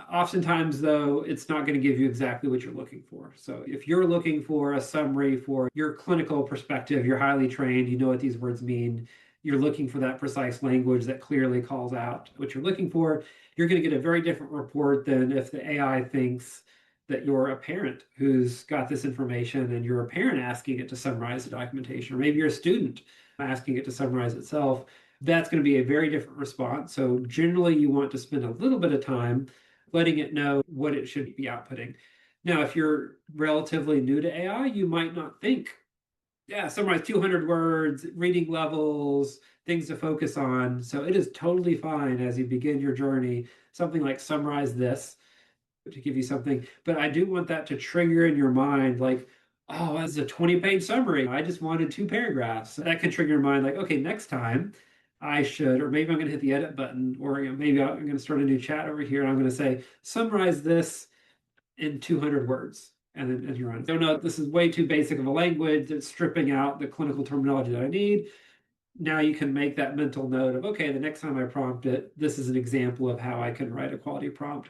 Oftentimes, though, it's not going to give you exactly what you're looking for. So if you're looking for a summary for your clinical perspective, you're highly trained, you know what these words mean, you're looking for that precise language that clearly calls out what you're looking for, you're going to get a very different report than if the AI thinks that you're a parent who's got this information and you're a parent asking it to summarize the documentation, or maybe you're a student asking it to summarize itself. That's going to be a very different response. So generally you want to spend a little bit of time letting it know what it should be outputting. Now, if you're relatively new to AI, you might not think, yeah, summarize 200 words, reading levels, things to focus on. So it is totally fine as you begin your journey, something like summarize this to give you something. But I do want that to trigger in your mind, like, oh, that's a 20-page summary. I just wanted 2 paragraphs. That could trigger your mind, like, okay, next time I should, or maybe I'm going to hit the edit button, or maybe I'm going to start a new chat over here and I'm going to say, summarize this in 200 words. And then you're on. Oh no, this is way too basic of a language. It's stripping out the clinical terminology that I need. Now you can make that mental note of, okay, the next time I prompt it, this is an example of how I can write a quality prompt,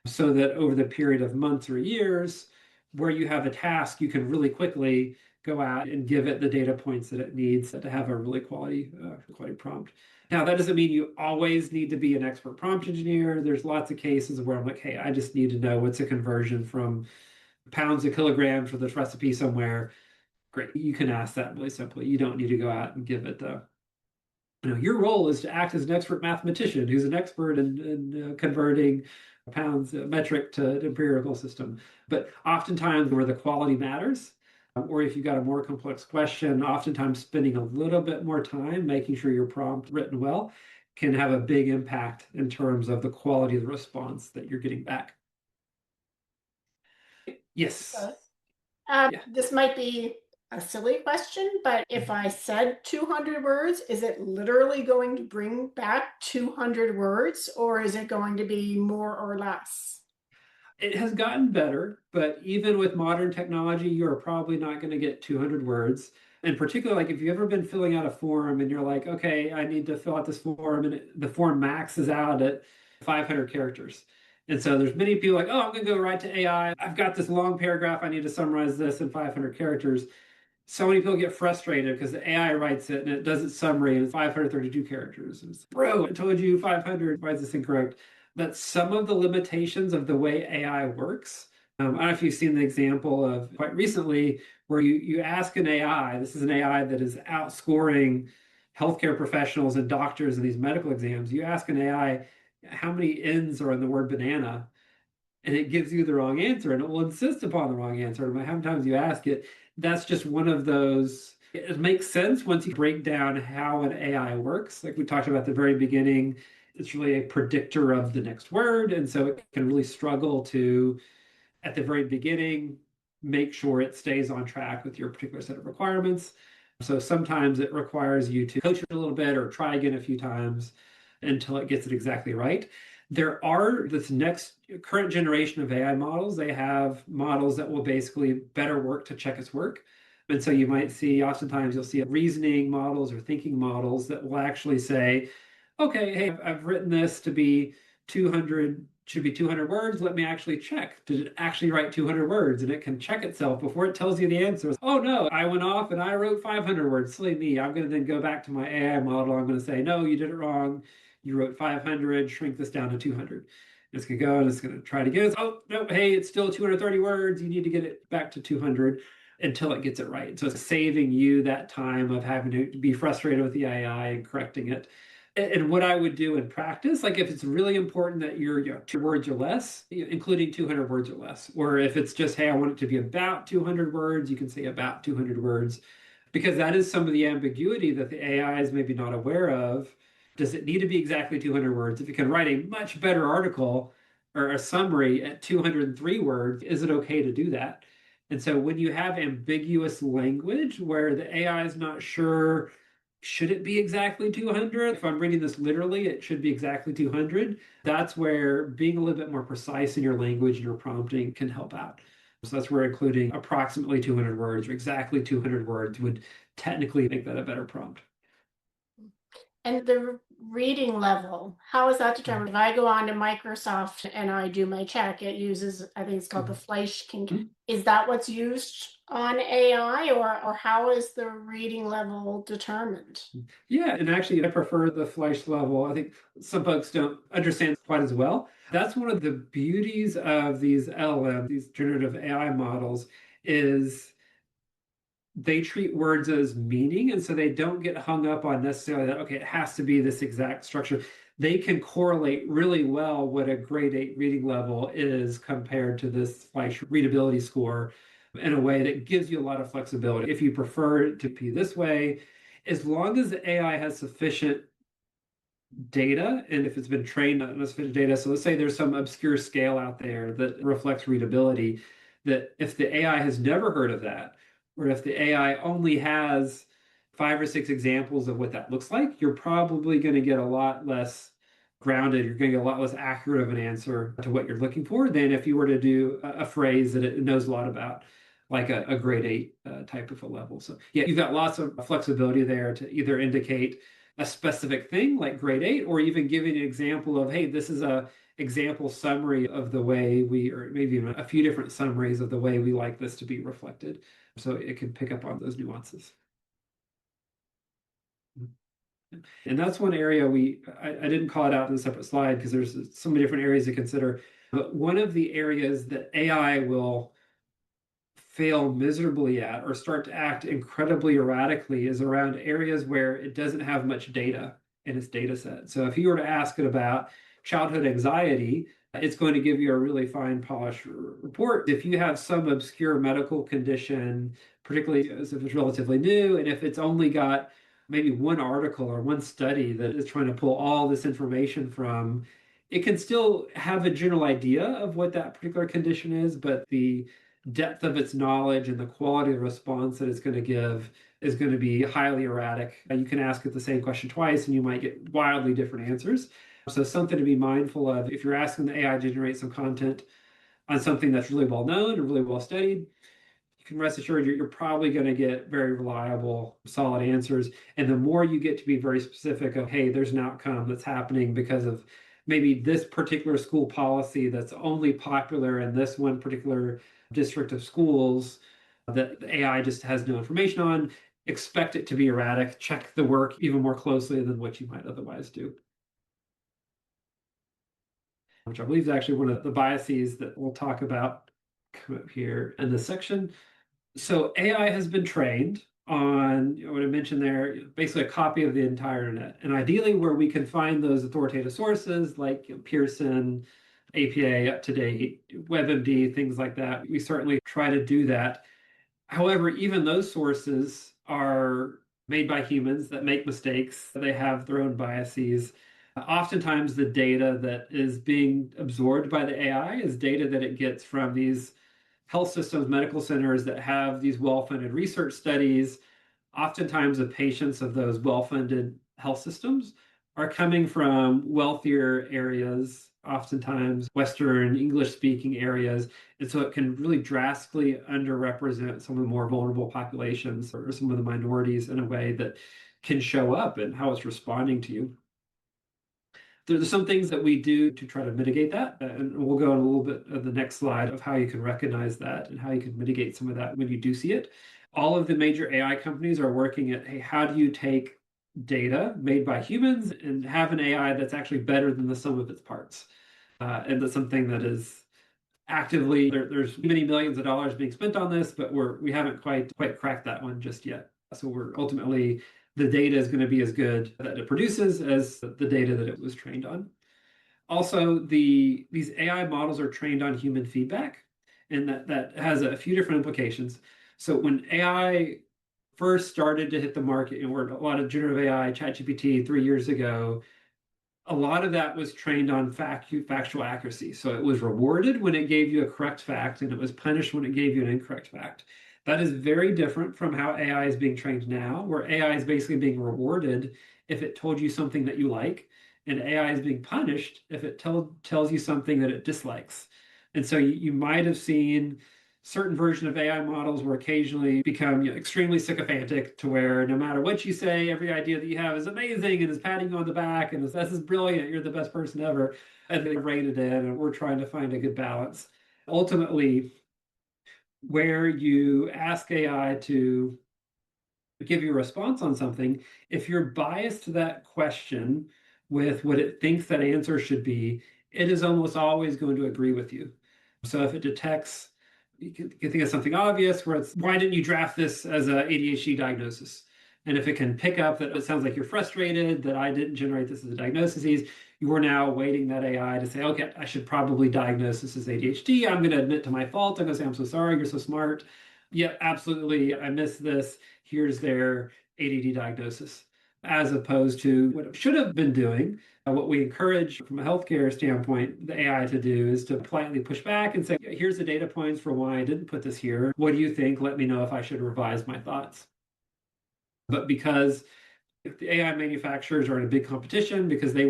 so that over the period of months or years, where you have a task, you can really quickly go out and give it the data points that it needs to have a really quality prompt. Now, that doesn't mean you always need to be an expert prompt engineer. There's lots of cases where I'm like, hey, I just need to know what's a conversion from pounds to kilograms for this recipe somewhere. Great. You can ask that really simply. You don't need to go out and give it your role is to act as an expert mathematician who's an expert in converting pounds metric to empirical system. But oftentimes where the quality matters, or if you've got a more complex question, oftentimes spending a little bit more time making sure your prompt written well can have a big impact in terms of the quality of the response that you're getting back. Yes. Yeah. This might be a silly question, but if I said 200 words, is it literally going to bring back 200 words, or is it going to be more or less? It has gotten better, but even with modern technology, you are probably not going to get 200 words. In particular, like if you've ever been filling out a form and you're like, okay, I need to fill out this form, and the form maxes out at 500 characters. And so there's many people like, oh, I'm going to go right to AI. I've got this long paragraph. I need to summarize this in 500 characters. So many people get frustrated because the AI writes it and it does its summary and it's 532 characters. And it's, bro, I told you 500. Why is this incorrect? That's some of the limitations of the way AI works. I don't know if you've seen the example of quite recently where you ask an AI, this is an AI that is outscoring healthcare professionals and doctors in these medical exams. You ask an AI how many N's are in the word banana, and it gives you the wrong answer, and it will insist upon the wrong answer. No matter how many times you ask it, that's just one of those. It makes sense once you break down how an AI works. Like we talked about at the very beginning, it's really a predictor of the next word. And so it can really struggle to, at the very beginning, make sure it stays on track with your particular set of requirements. So sometimes it requires you to coach it a little bit or try again a few times until it gets it exactly right. There are this next current generation of AI models. They have models that will basically better work to check its work. And so you might see, oftentimes you'll see reasoning models or thinking models that will actually say, okay, hey, I've written this to be 200, should be 200 words. Let me actually check. Did it actually write 200 words? And it can check itself before it tells you the answer. Oh no, I went off and I wrote 500 words. Silly me. I'm going to then go back to my AI model. I'm going to say, no, you did it wrong. You wrote 500, shrink this down to 200. It's going to go and it's going to try to get it. Oh, no, hey, it's still 230 words. You need to get it back to 200 until it gets it right. So it's saving you that time of having to be frustrated with the AI and correcting it. And what I would do in practice, like if it's really important that you're 2 words or less, including 200 words or less, or if it's just, hey, I want it to be about 200 words, you can say about 200 words, because that is some of the ambiguity that the AI is maybe not aware of. Does it need to be exactly 200 words? If it can write a much better article or a summary at 203 words, is it okay to do that? And so when you have ambiguous language where the AI is not sure, should it be exactly 200? If I'm reading this literally, it should be exactly 200. That's where being a little bit more precise in your language and your prompting can help out. So that's where including approximately 200 words or exactly 200 words would technically make that a better prompt. And the reading level, how is that determined? If I go on to Microsoft and I do my check, it uses, I think it's called the Fleischking. Is that what's used on AI, or how is the reading level determined? Yeah, and actually I prefer the Fleisch level. I think some folks don't understand quite as well. That's one of the beauties of these LLM, these generative AI models, is they treat words as meaning, and so they don't get hung up on necessarily that, okay, it has to be this exact structure. They can correlate really well what a grade 8 reading level is compared to this Fleisch readability score in a way that gives you a lot of flexibility. If you prefer it to be this way, as long as the AI has sufficient data and if it's been trained on sufficient data, so let's say there's some obscure scale out there that reflects readability, that if the AI has never heard of that, or if the AI only has 5 or 6 examples of what that looks like, you're probably going to get a lot less grounded. You're going to get a lot less accurate of an answer to what you're looking for than if you were to do a phrase that it knows a lot about, like a grade 8 type of a level. So yeah, you've got lots of flexibility there to either indicate a specific thing like grade 8, or even giving an example of, hey, this is a example summary of the way we, or maybe even a few different summaries of the way we like this to be reflected. So it can pick up on those nuances. And that's one area I didn't call it out in a separate slide because there's so many different areas to consider. But one of the areas that AI will fail miserably at or start to act incredibly erratically is around areas where it doesn't have much data in its data set. So if you were to ask it about childhood anxiety, it's going to give you a really fine polished report. If you have some obscure medical condition, particularly as if it's relatively new, and if it's only got maybe one article or one study that is trying to pull all this information from, it can still have a general idea of what that particular condition is, but the depth of its knowledge and the quality of response that it's going to give is going to be highly erratic. You can ask it the same question twice and you might get wildly different answers. So something to be mindful of if you're asking the AI to generate some content on something that's really well known and really well studied, you can rest assured you're probably going to get very reliable, solid answers. And the more you get to be very specific of, hey, there's an outcome that's happening because of maybe this particular school policy that's only popular in this one particular district of schools that the AI just has no information on, expect it to be erratic. Check the work even more closely than what you might otherwise do. Which I believe is actually one of the biases that we'll talk about come up here in this section. So AI has been trained on, what I mentioned there, basically a copy of the entire internet. And ideally where we can find those authoritative sources like Pearson, APA, UpToDate, WebMD, things like that, we certainly try to do that. However, even those sources are made by humans that make mistakes. They have their own biases. Oftentimes, the data that is being absorbed by the AI is data that it gets from these health systems, medical centers that have these well-funded research studies. Oftentimes, the patients of those well-funded health systems are coming from wealthier areas, oftentimes Western English-speaking areas. And so it can really drastically underrepresent some of the more vulnerable populations or some of the minorities in a way that can show up in how it's responding to you. There's some things that we do to try to mitigate that, and we'll go on a little bit of the next slide of how you can recognize that and how you can mitigate some of that when you do see it. All of the major AI companies are working at, hey, how do you take data made by humans and have an AI that's actually better than the sum of its parts? And that's something that is actively, there's many millions of dollars being spent on this, but we haven't quite cracked that one just yet. So we're ultimately, the data is going to be as good that it produces as the data that it was trained on. Also, these AI models are trained on human feedback, and that has a few different implications. So when AI first started to hit the market, and we're a lot of generative AI, ChatGPT 3 years ago, a lot of that was trained on factual accuracy. So it was rewarded when it gave you a correct fact, and it was punished when it gave you an incorrect fact. That is very different from how AI is being trained now, where AI is basically being rewarded if it told you something that you like, and AI is being punished if it tells you something that it dislikes. And so you might have seen certain version of AI models will occasionally become extremely sycophantic to where no matter what you say, every idea that you have is amazing and is patting you on the back and this is brilliant, you're the best person ever. And they rein it in, and we're trying to find a good balance. Ultimately, where you ask AI to give you a response on something, if you're biased to that question with what it thinks that answer should be, it is almost always going to agree with you. So if it detects, you can think of something obvious where it's, why didn't you draft this as a ADHD diagnosis? And if it can pick up that it sounds like you're frustrated, that I didn't generate this as a diagnosis, you are now waiting that AI to say, okay, I should probably diagnose this as ADHD. I'm going to admit to my fault. I'm going to say, I'm so sorry, you're so smart. Yeah, absolutely, I missed this. Here's their ADD diagnosis. As opposed to what it should have been doing, what we encourage from a healthcare standpoint, the AI to do is to politely push back and say, here's the data points for why I didn't put this here. What do you think? Let me know if I should revise my thoughts. But because the AI manufacturers are in a big competition because they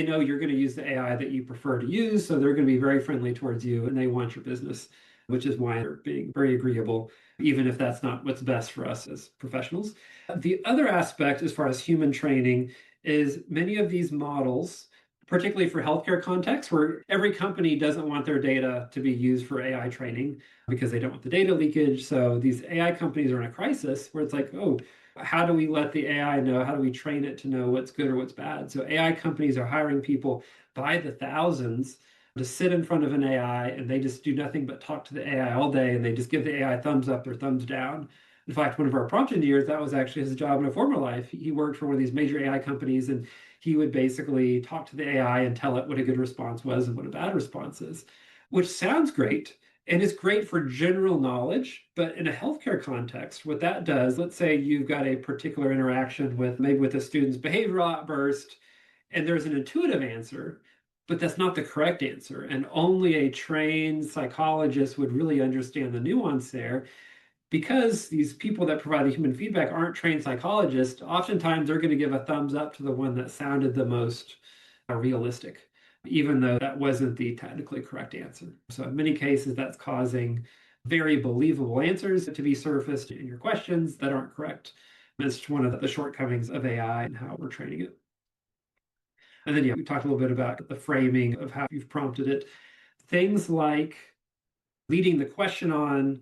know you're going to use the AI that you prefer to use, so they're going to be very friendly towards you and they want your business, which is why they're being very agreeable, even if that's not what's best for us as professionals. The other aspect, as far as human training, is many of these models, particularly for healthcare contexts, where every company doesn't want their data to be used for AI training because they don't want the data leakage. So these AI companies are in a crisis where it's like, oh, how do we let the AI know? How do we train it to know what's good or what's bad? So AI companies are hiring people by the thousands to sit in front of an AI and they just do nothing but talk to the AI all day and they just give the AI thumbs up or thumbs down. In fact, one of our prompt engineers, that was actually his job in a former life. He worked for one of these major AI companies and he would basically talk to the AI and tell it what a good response was and what a bad response is, which sounds great. And it's great for general knowledge, but in a healthcare context, what that does, let's say you've got a particular interaction with maybe with a student's behavioral outburst, and there's an intuitive answer, but that's not the correct answer. And only a trained psychologist would really understand the nuance there. Because these people that provide the human feedback aren't trained psychologists, oftentimes they're going to give a thumbs up to the one that sounded the most realistic, even though that wasn't the technically correct answer. So in many cases, that's causing very believable answers to be surfaced in your questions that aren't correct. It's one of the shortcomings of AI and how we're training it. And then, yeah, we talked a little bit about the framing of how you've prompted it. Things like leading the question on,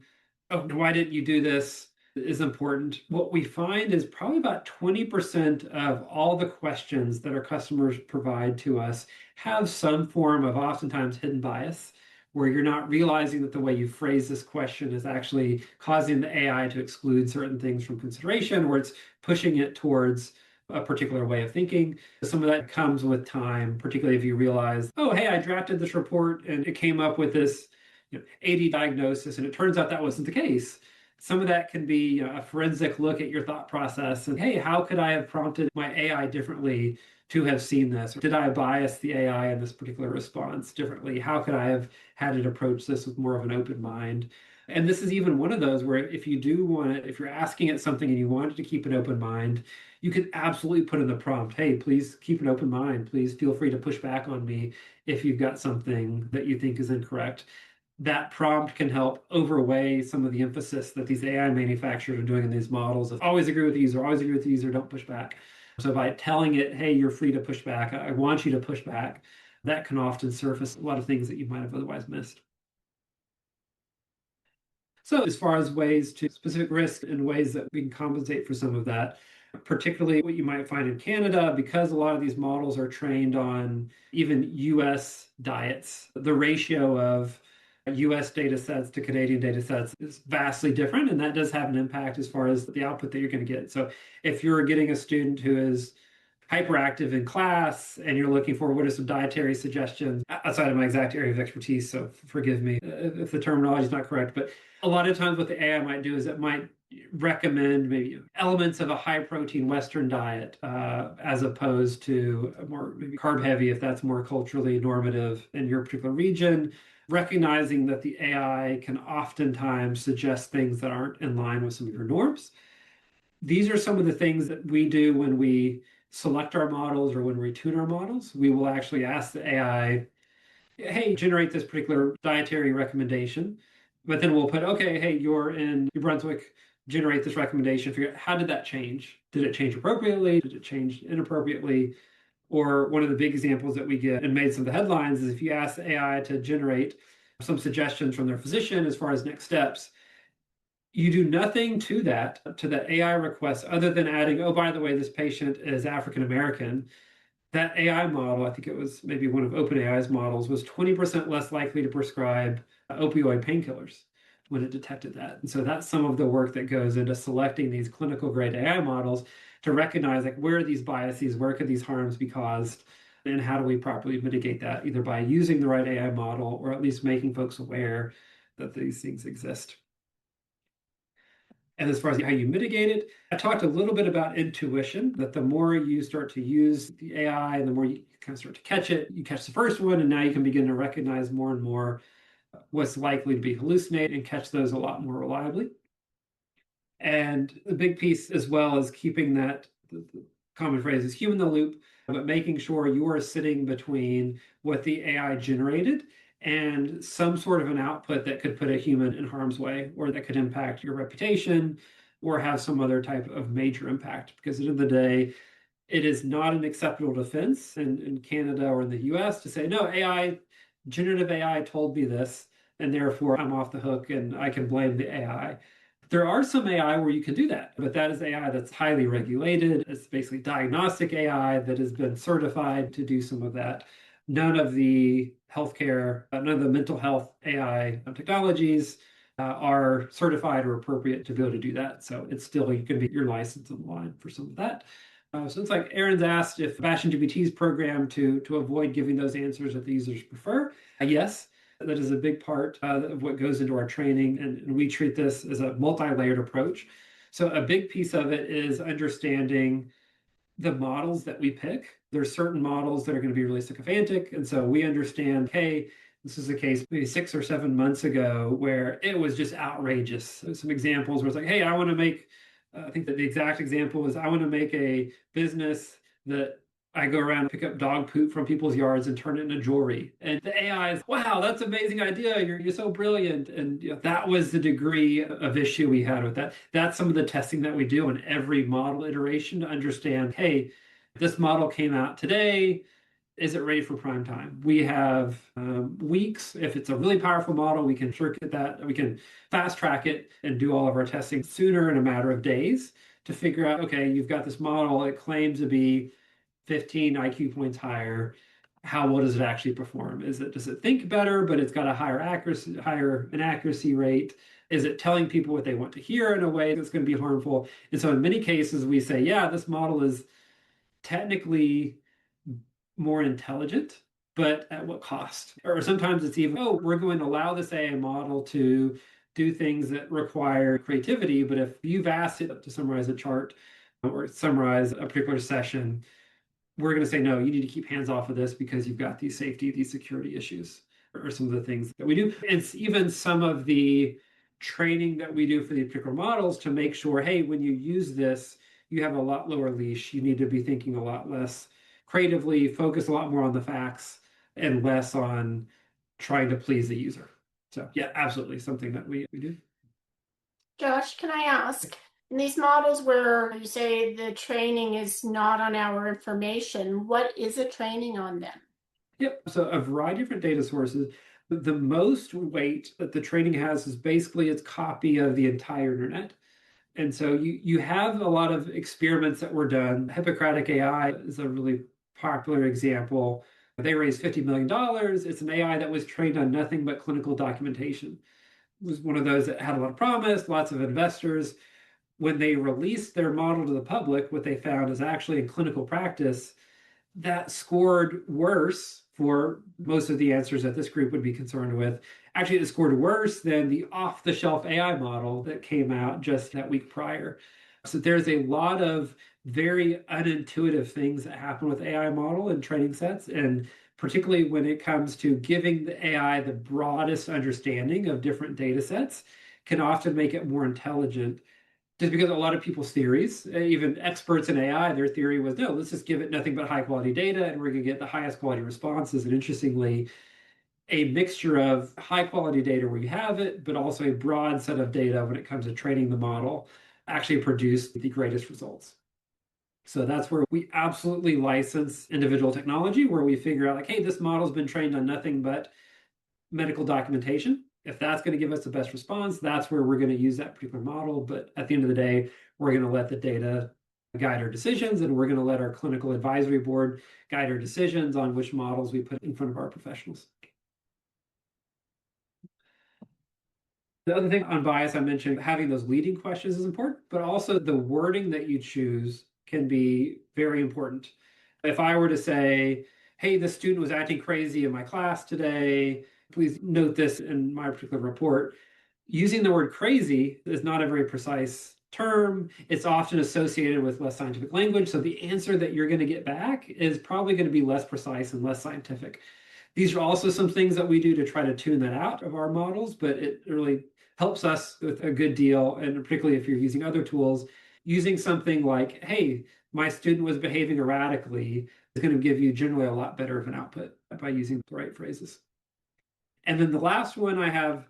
oh, why didn't you do this, is important. What we find is probably about 20% of all the questions that our customers provide to us have some form of oftentimes hidden bias, where you're not realizing that the way you phrase this question is actually causing the AI to exclude certain things from consideration, or it's pushing it towards a particular way of thinking. Some of that comes with time, particularly if you realize, oh, hey, I drafted this report and it came up with this 80 diagnosis, and it turns out that wasn't the case. Some of that can be a forensic look at your thought process and, hey, how could I have prompted my AI differently to have seen this? Or did I bias the AI in this particular response differently? How could I have had it approach this with more of an open mind? And this is even one of those where if you do want it, if you're asking it something and you want it to keep an open mind, you can absolutely put in the prompt, hey, please keep an open mind. Please feel free to push back on me if you've got something that you think is incorrect. That prompt can help overweigh some of the emphasis that these AI manufacturers are doing in these models of always agree with the user, always agree with the user, don't push back. So by telling it, hey, you're free to push back, I want you to push back, that can often surface a lot of things that you might have otherwise missed. So as far as ways to specific risk and ways that we can compensate for some of that, particularly what you might find in Canada, because a lot of these models are trained on even US diets, the ratio of US data sets to Canadian data sets is vastly different, and that does have an impact as far as the output that you're going to get. So if you're getting a student who is hyperactive in class and you're looking for what are some dietary suggestions outside of my exact area of expertise, so forgive me if the terminology is not correct, but a lot of times what the AI might do is it might recommend maybe elements of a high protein Western diet as opposed to a more maybe carb heavy if that's more culturally normative in your particular region, recognizing that the AI can oftentimes suggest things that aren't in line with some of your norms. These are some of the things that we do when we select our models or when we tune our models. We will actually ask the AI, hey, generate this particular dietary recommendation. But then we'll put, okay, hey, you're in New Brunswick, generate this recommendation. Figure out how did that change? Did it change appropriately? Did it change inappropriately? Or one of the big examples that we get and made some of the headlines is if you ask the AI to generate some suggestions from their physician as far as next steps, you do nothing to that AI request other than adding, oh, by the way, this patient is African American. That AI model, I think it was maybe one of OpenAI's models, was 20% less likely to prescribe opioid painkillers when it detected that. And so that's some of the work that goes into selecting these clinical grade AI models to recognize like where are these biases, where could these harms be caused, and how do we properly mitigate that either by using the right AI model or at least making folks aware that these things exist. And as far as how you mitigate it, I talked a little bit about intuition, that the more you start to use the AI and the more you kind of start to catch it, you catch the first one, and now you can begin to recognize more and more what's likely to be hallucinated and catch those a lot more reliably. And the big piece as well is keeping that, the common phrase is human in the loop, but making sure you are sitting between what the AI generated and some sort of an output that could put a human in harm's way or that could impact your reputation or have some other type of major impact. Because at the end of the day, it is not an acceptable defense in Canada or in the US to say, no, AI, generative AI told me this, and therefore I'm off the hook and I can blame the AI. There are some AI where you can do that, but that is AI that's highly regulated. It's basically diagnostic AI that has been certified to do some of that none of the healthcare, none of the mental health AI technologies are certified or appropriate to be able to do that. So it's still, you can be your license on the line for some of that. So it's like Aaron's asked if BastionGPT is programmed to avoid giving those answers that the users prefer. Yes, that is a big part of what goes into our training, and we treat this as a multi-layered approach. So a big piece of it is understanding the models that we pick. There's certain models that are going to be really sycophantic, and so we understand, hey, this is a case maybe 6 or 7 months ago where it was just outrageous. Some examples where it's like, hey, I want to make, I think that the exact example is I want to make a business that I go around and pick up dog poop from people's yards and turn it into jewelry. And the AI is, wow, that's an amazing idea. You're so brilliant. And that was the degree of issue we had with that. That's some of the testing that we do on every model iteration to understand, hey, this model came out today. Is it ready for prime time? We have weeks. If it's a really powerful model, we can circuit that, we can fast track it and do all of our testing sooner in a matter of days to figure out, okay, you've got this model, it claims to be 15 IQ points higher. How well does it actually perform? Does it think better, but it's got a higher inaccuracy rate? Is it telling people what they want to hear in a way that's going to be harmful? And so in many cases, we say, yeah, this model is technically more intelligent, but at what cost? Or sometimes it's even, oh, we're going to allow this AI model to do things that require creativity, but if you've asked it to summarize a chart or summarize a particular session, we're going to say, no, you need to keep hands off of this because you've got these safety, these security issues, or some of the things that we do. And even some of the training that we do for the particular models to make sure, hey, when you use this, you have a lot lower leash. You need to be thinking a lot less creatively, focus a lot more on the facts and less on trying to please the user. So yeah, absolutely something that we do. Josh, can I ask, in these models where you say the training is not on our information, what is it training on then? Yep. So a variety of different data sources. The most weight that the training has is basically its copy of the entire internet. And so you have a lot of experiments that were done. Hippocratic AI is a really popular example. They raised $50 million. It's an AI that was trained on nothing but clinical documentation. It was one of those that had a lot of promise, lots of investors. When they released their model to the public, what they found is actually in clinical practice, that scored worse for most of the answers that this group would be concerned with. Actually, it scored worse than the off-the-shelf AI model that came out just that week prior. So there's a lot of very unintuitive things that happen with AI model and training sets, and particularly when it comes to giving the AI the broadest understanding of different data sets, can often make it more intelligent just because a lot of people's theories, even experts in AI, their theory was, no, let's just give it nothing but high quality data and we're going to get the highest quality responses. And interestingly, a mixture of high quality data where you have it, but also a broad set of data when it comes to training the model actually produce the greatest results. So that's where we absolutely license individual technology, where we figure out like, hey, this model's been trained on nothing but medical documentation. If that's going to give us the best response, that's where we're going to use that particular model. But at the end of the day, we're going to let the data guide our decisions, and we're going to let our clinical advisory board guide our decisions on which models we put in front of our professionals. The other thing on bias, I mentioned having those leading questions is important, but also the wording that you choose can be very important. If I were to say, hey, the student was acting crazy in my class today, please note this in my particular report. Using the word crazy is not a very precise term. It's often associated with less scientific language. So the answer that you're going to get back is probably going to be less precise and less scientific. These are also some things that we do to try to tune that out of our models, but it really helps us with a good deal. And particularly if you're using other tools, using something like, hey, my student was behaving erratically is going to give you generally a lot better of an output by using the right phrases. And then the last one I have,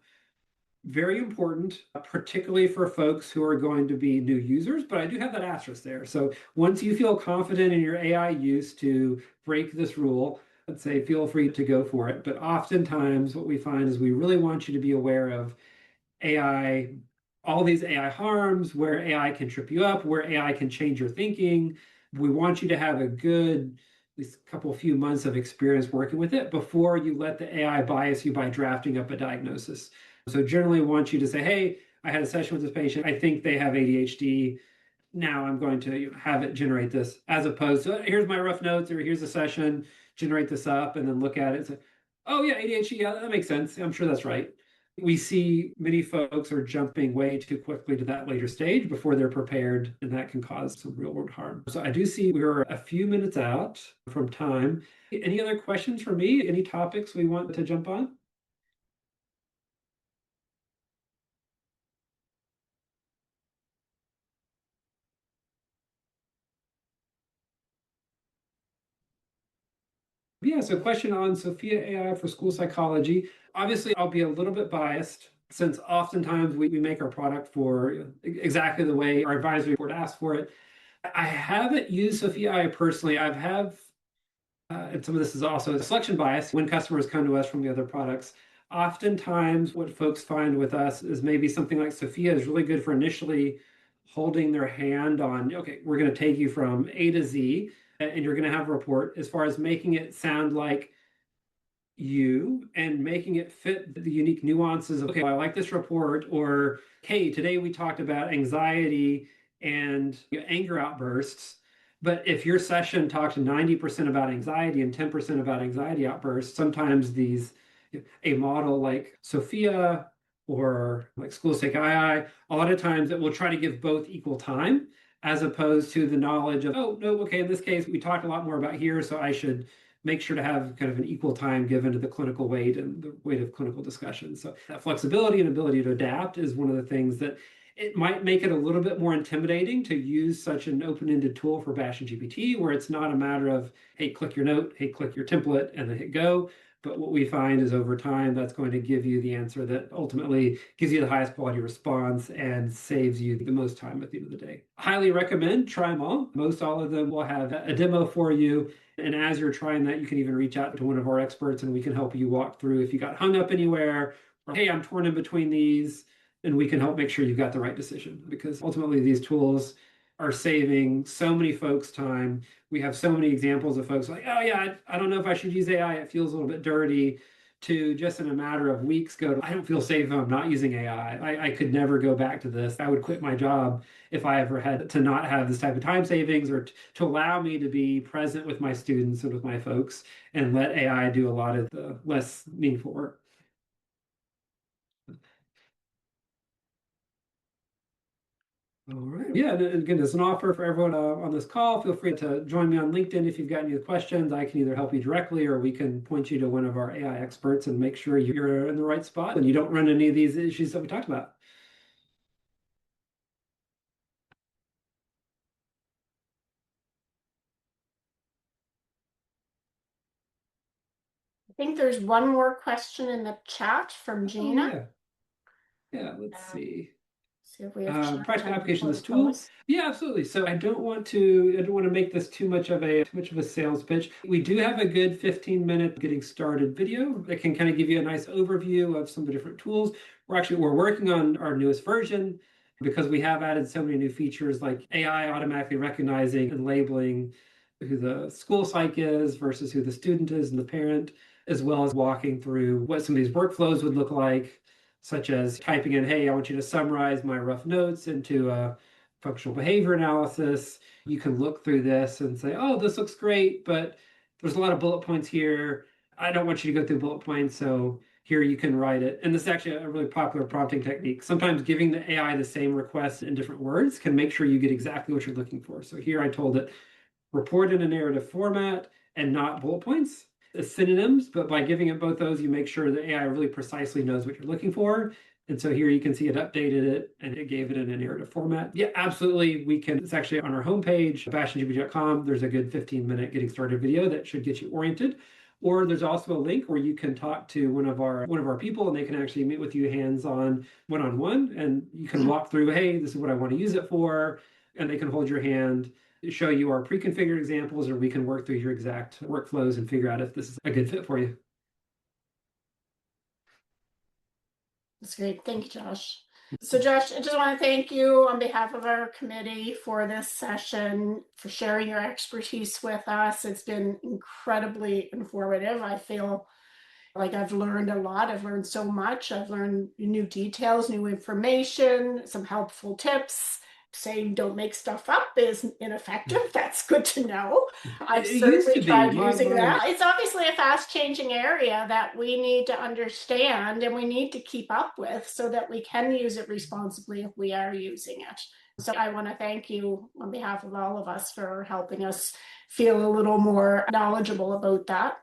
very important, particularly for folks who are going to be new users, but I do have that asterisk there. So once you feel confident in your AI use to break this rule, I'd say feel free to go for it. But oftentimes what we find is we really want you to be aware of AI, all these AI harms, where AI can trip you up, where AI can change your thinking. We want you to have a good least a couple few months of experience working with it before you let the AI bias you by drafting up a diagnosis. So generally want you to say, hey, I had a session with this patient. I think they have ADHD. Now I'm going to have it generate this, as opposed to here's my rough notes, or here's a session, generate this up, and then look at it and say, oh yeah, ADHD, yeah, that makes sense. I'm sure that's right. We see many folks are jumping way too quickly to that later stage before they're prepared, and that can cause some real world harm. So I do see we're a few minutes out from time. Any other questions for me? Any topics we want to jump on? Yeah, so question on Sophia AI for school psychology. Obviously, I'll be a little bit biased since oftentimes we make our product for exactly the way our advisory board asked for it. I haven't used Sophia AI personally. And some of this is also a selection bias when customers come to us from the other products. Oftentimes, what folks find with us is maybe something like Sophia is really good for initially holding their hand on, okay, we're going to take you from A to Z, and you're going to have a report as far as making it sound like you and making it fit the unique nuances of, okay, well, I like this report, or hey, today we talked about anxiety and anger outbursts. But if your session talked 90% about anxiety and 10% about anxiety outbursts, sometimes a model like Sophia or like Schoolstick II, a lot of times it will try to give both equal time, as opposed to the knowledge of, oh, no, okay, in this case, we talked a lot more about here, so I should make sure to have kind of an equal time given to the clinical weight and the weight of clinical discussion. So that flexibility and ability to adapt is one of the things that it might make it a little bit more intimidating to use such an open-ended tool for Bastion GPT, where it's not a matter of, hey, click your note, hey, click your template, and then hit go. But what we find is over time, that's going to give you the answer that ultimately gives you the highest quality response and saves you the most time at the end of the day. Highly recommend, try them all. Most all of them will have a demo for you. And as you're trying that, you can even reach out to one of our experts and we can help you walk through if you got hung up anywhere, or hey, I'm torn in between these, and we can help make sure you've got the right decision, because ultimately these tools are saving so many folks time. We have so many examples of folks like, oh yeah, I don't know if I should use AI. It feels a little bit dirty, to just in a matter of weeks go, I don't feel safe if I'm not using AI. I could never go back to this. I would quit my job if I ever had to not have this type of time savings, or to allow me to be present with my students and with my folks and let AI do a lot of the less meaningful work. All right. Yeah, and again, there's an offer for everyone on this call. Feel free to join me on LinkedIn if you've got any questions. I can either help you directly, or we can point you to one of our AI experts and make sure you're in the right spot and you don't run any of these issues that we talked about. I think there's one more question in the chat from Oh, Gina. yeah, let's see. See if we have Practical application of this before we tool. close. Yeah, absolutely. So I don't want to make this too much of a sales pitch. We do have a good 15-minute getting started video that can kind of give you a nice overview of some of the different tools. We're working on our newest version, because we have added so many new features like AI automatically recognizing and labeling who the school psych is versus who the student is and the parent, as well as walking through what some of these workflows would look like, such as typing in, hey, I want you to summarize my rough notes into a functional behavior analysis. You can look through this and say, oh, this looks great, but there's a lot of bullet points here. I don't want you to go through bullet points, so here you can write it. And this is actually a really popular prompting technique. Sometimes giving the AI the same request in different words can make sure you get exactly what you're looking for. So here I told it, report in a narrative format and not bullet points as synonyms, but by giving it both those, you make sure the AI really precisely knows what you're looking for. And so here you can see it updated it and it gave it in a narrative format. Yeah, absolutely. It's actually on our homepage, BastionGPT.com. There's a good 15-minute getting started video that should get you oriented. Or there's also a link where you can talk to one of our people, and they can actually meet with you hands-on, one-on-one, and you can walk through, hey, this is what I want to use it for, and they can hold your hand, show you our pre-configured examples, or we can work through your exact workflows and figure out if this is a good fit for you. That's great. Thank you, Josh. So Josh, I just want to thank you on behalf of our committee for this session, for sharing your expertise with us. It's been incredibly informative. I feel like I've learned a lot. I've learned so much. I've learned new details, new information, some helpful tips. Saying don't make stuff up is ineffective. That's good to know. I've It used certainly to be. tried using that. It's obviously a fast changing area that we need to understand and we need to keep up with so that we can use it responsibly if we are using it. So I want to thank you on behalf of all of us for helping us feel a little more knowledgeable about that.